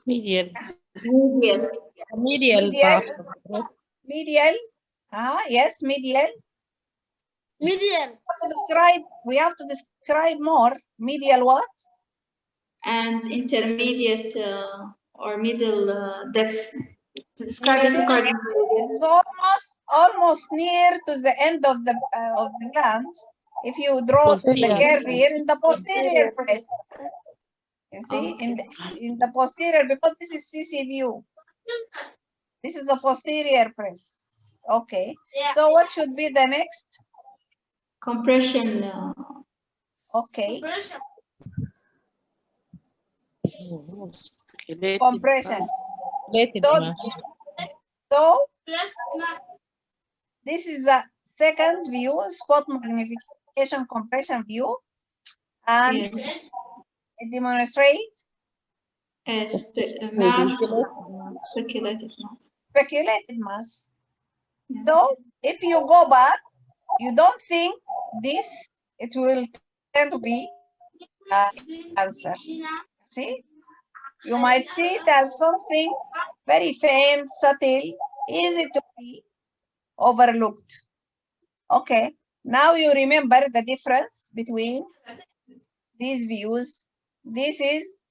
Medial. Medial. Medial. Medial. Yes, medial. Medial. We have to describe more. Medial what? And intermediate or middle depth. To describe it according to it's almost near to the end of the gland. If you draw the curve here in the posterior breast, you see, in the posterior, because this is CC view. This is the posterior breast. Okay. So what should be the next? Compression. Okay. Compression. So this is a second view, spot magnification compression view, and it demonstrates mass, speculated mass. Speculated mass. So if you go back, you don't think it will tend to be cancer. See? You might see it as something very faint, subtle, easy to be overlooked. Okay, now you remember the difference between these views, This is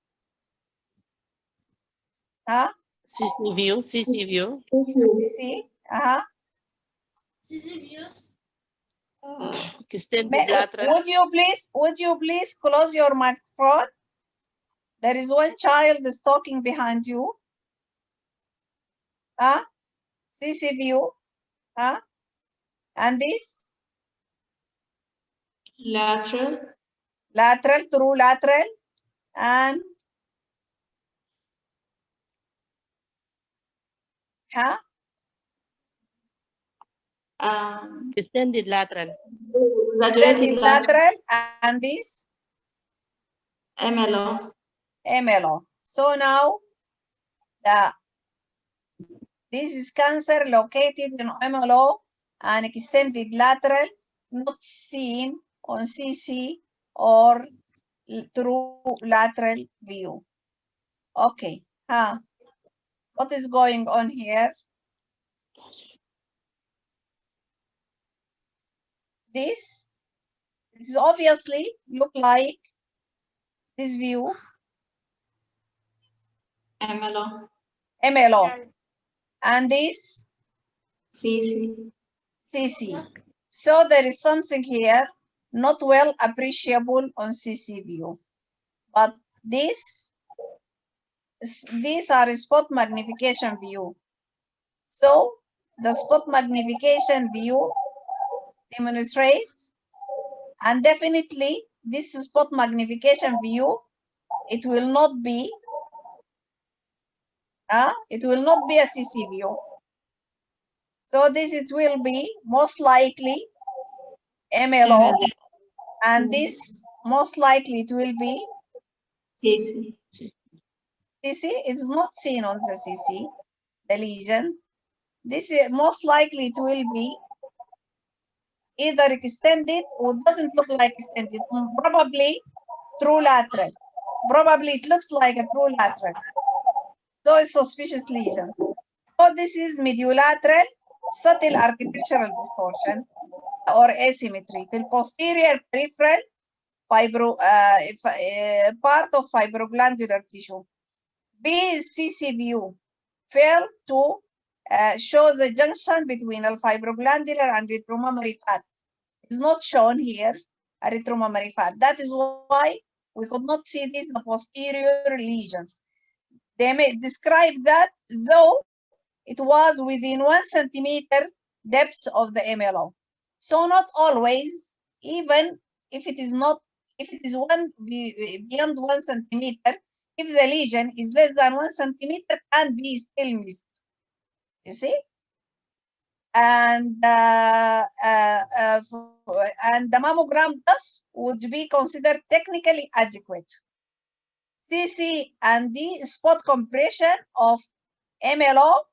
CC view, CC view. CC, CC views. Extended lateral. Would you please close your microphone? There is one child is talking behind you. CC view. And this? Lateral. Lateral, true lateral. And Extended lateral. Exaggerated lateral. And this? MLO. MLO. So now this is cancer located in MLO and extended lateral, not seen on CC or through lateral view. Okay. What is going on here? This is obviously look like this view. MLO. MLO. And this? CC. CC. So there is something here not well appreciable on CC view. But these are spot magnification view. So the spot magnification view demonstrates, and definitely this spot magnification view, it will not be a CC view. So this it will be most likely MLO, and this most likely it will be CC. CC. It's not seen on the CC, the lesion. This is most likely it will be either extended or doesn't look like extended, probably true lateral. Probably it looks like a true lateral. So it's suspicious lesions. So this is mediolateral subtle architectural distortion or asymmetry. The posterior peripheral part of fibroglandular tissue. BCC view failed to show the junction between the fibroglandular and retromammary fat. It's not shown here, a retromammary fat. That is why we could not see these the posterior lesions. They may describe that though it was within 1 centimeter depth of the MLO. So not always, even if it is not, if it is beyond 1 centimeter, if the lesion is less than 1 centimeter, can be still missed. You see? And the mammogram thus would be considered technically adequate. CC and D spot compression of MLO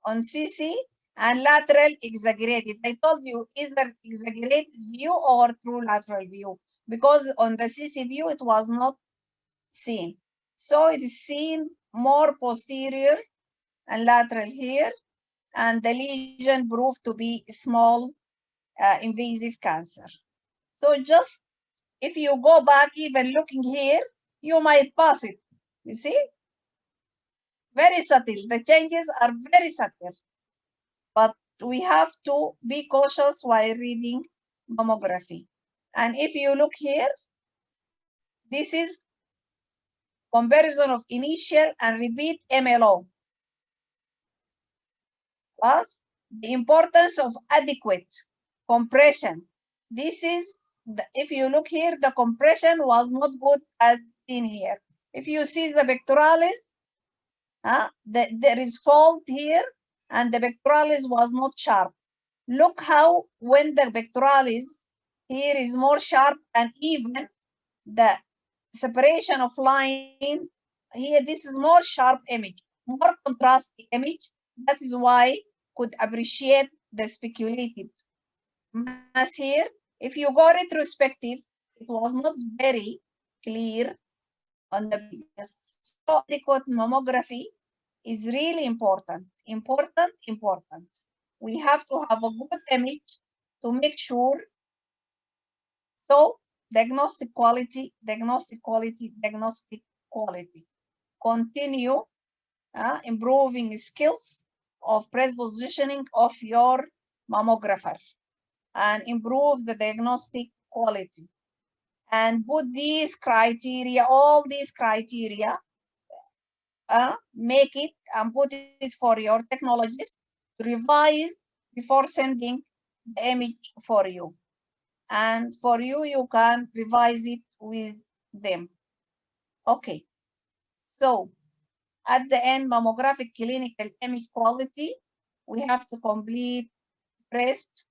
on CC and lateral exaggerated. I told you either exaggerated view or true lateral view, because on the CC view it was not seen. So it is seen more posterior and lateral here, and the lesion proved to be small invasive cancer. So just if you go back even looking here, you might pass it. You see? Very subtle. The changes are very subtle. But we have to be cautious while reading mammography. And if you look here, this is comparison of initial and repeat MLO. Plus the importance of adequate compression. This is, if you look here, the compression was not good as seen here. If you see the pectoralis, there is fault here, and the pectoralis was not sharp. Look how when the pectoralis here is more sharp, and even the separation of line here, this is more sharp image, more contrasty image. That is why could appreciate the speculated mass here. If you go retrospective, it was not very clear on the previous. So adequate mammography is really important. We have to have a good image to make sure. So diagnostic quality, diagnostic quality, diagnostic quality. Continue improving skills of breast positioning of your mammographer and improve the diagnostic quality. And put these criteria, all these criteria, make it and put it for your technologist to revise before sending the image for you. And for you, you can revise it with them. Okay. So at the end, mammographic clinical image quality, we have to complete breast.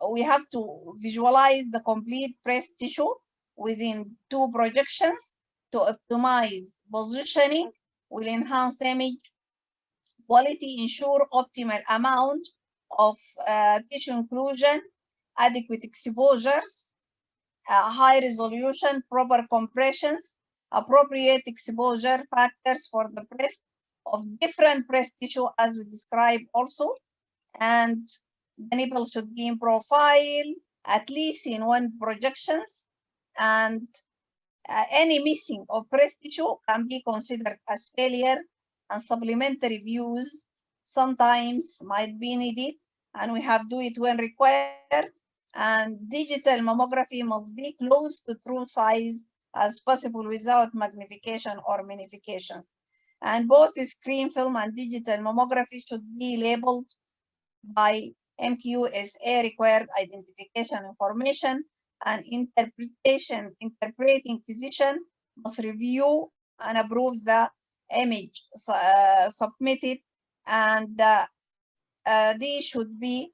We have to visualize the complete breast tissue within 2 projections to optimize positioning, will enhance image quality, ensure optimal amount of tissue inclusion, adequate exposures, high resolution, proper compressions, appropriate exposure factors for the breast of different breast tissue as we described also, and the nipple should be in profile at least in 1 projections, and any missing of breast tissue can be considered as failure, and supplementary views sometimes might be needed, and we have to do it when required. And digital mammography must be close to true size as possible without magnification or magnifications. And both screen film and digital mammography should be labeled by MQSA required identification information, and interpreting physician must review and approve the image submitted, and these should be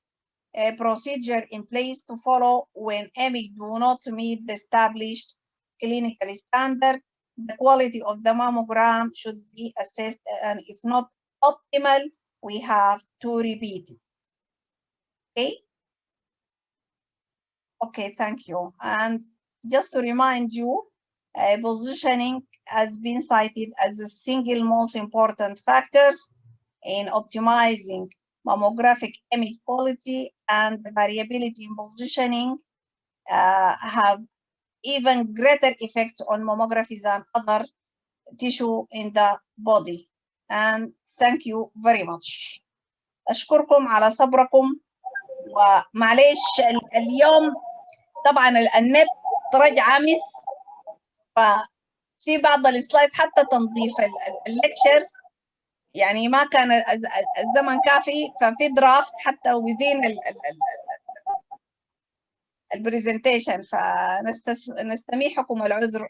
a procedure in place to follow when image do not meet the established clinical standard. The quality of the mammogram should be assessed, and if not optimal, we have to repeat it. Okay. Okay, thank you. And just to remind you, positioning has been cited as the single most important factors in optimizing mammographic image quality, and the variability in positioning have even greater effect on mammography than other tissue in the body. And thank you very much. أشكركم على صبركم، ومعليش اليوم طبعا النت رجع عمس، ففي بعض السلايدز حتى تنظيف الليكتشرز يعني ما كان الزمن كافي، ففي درافت حتى within البرزنتيشن، فنستميحكم العذر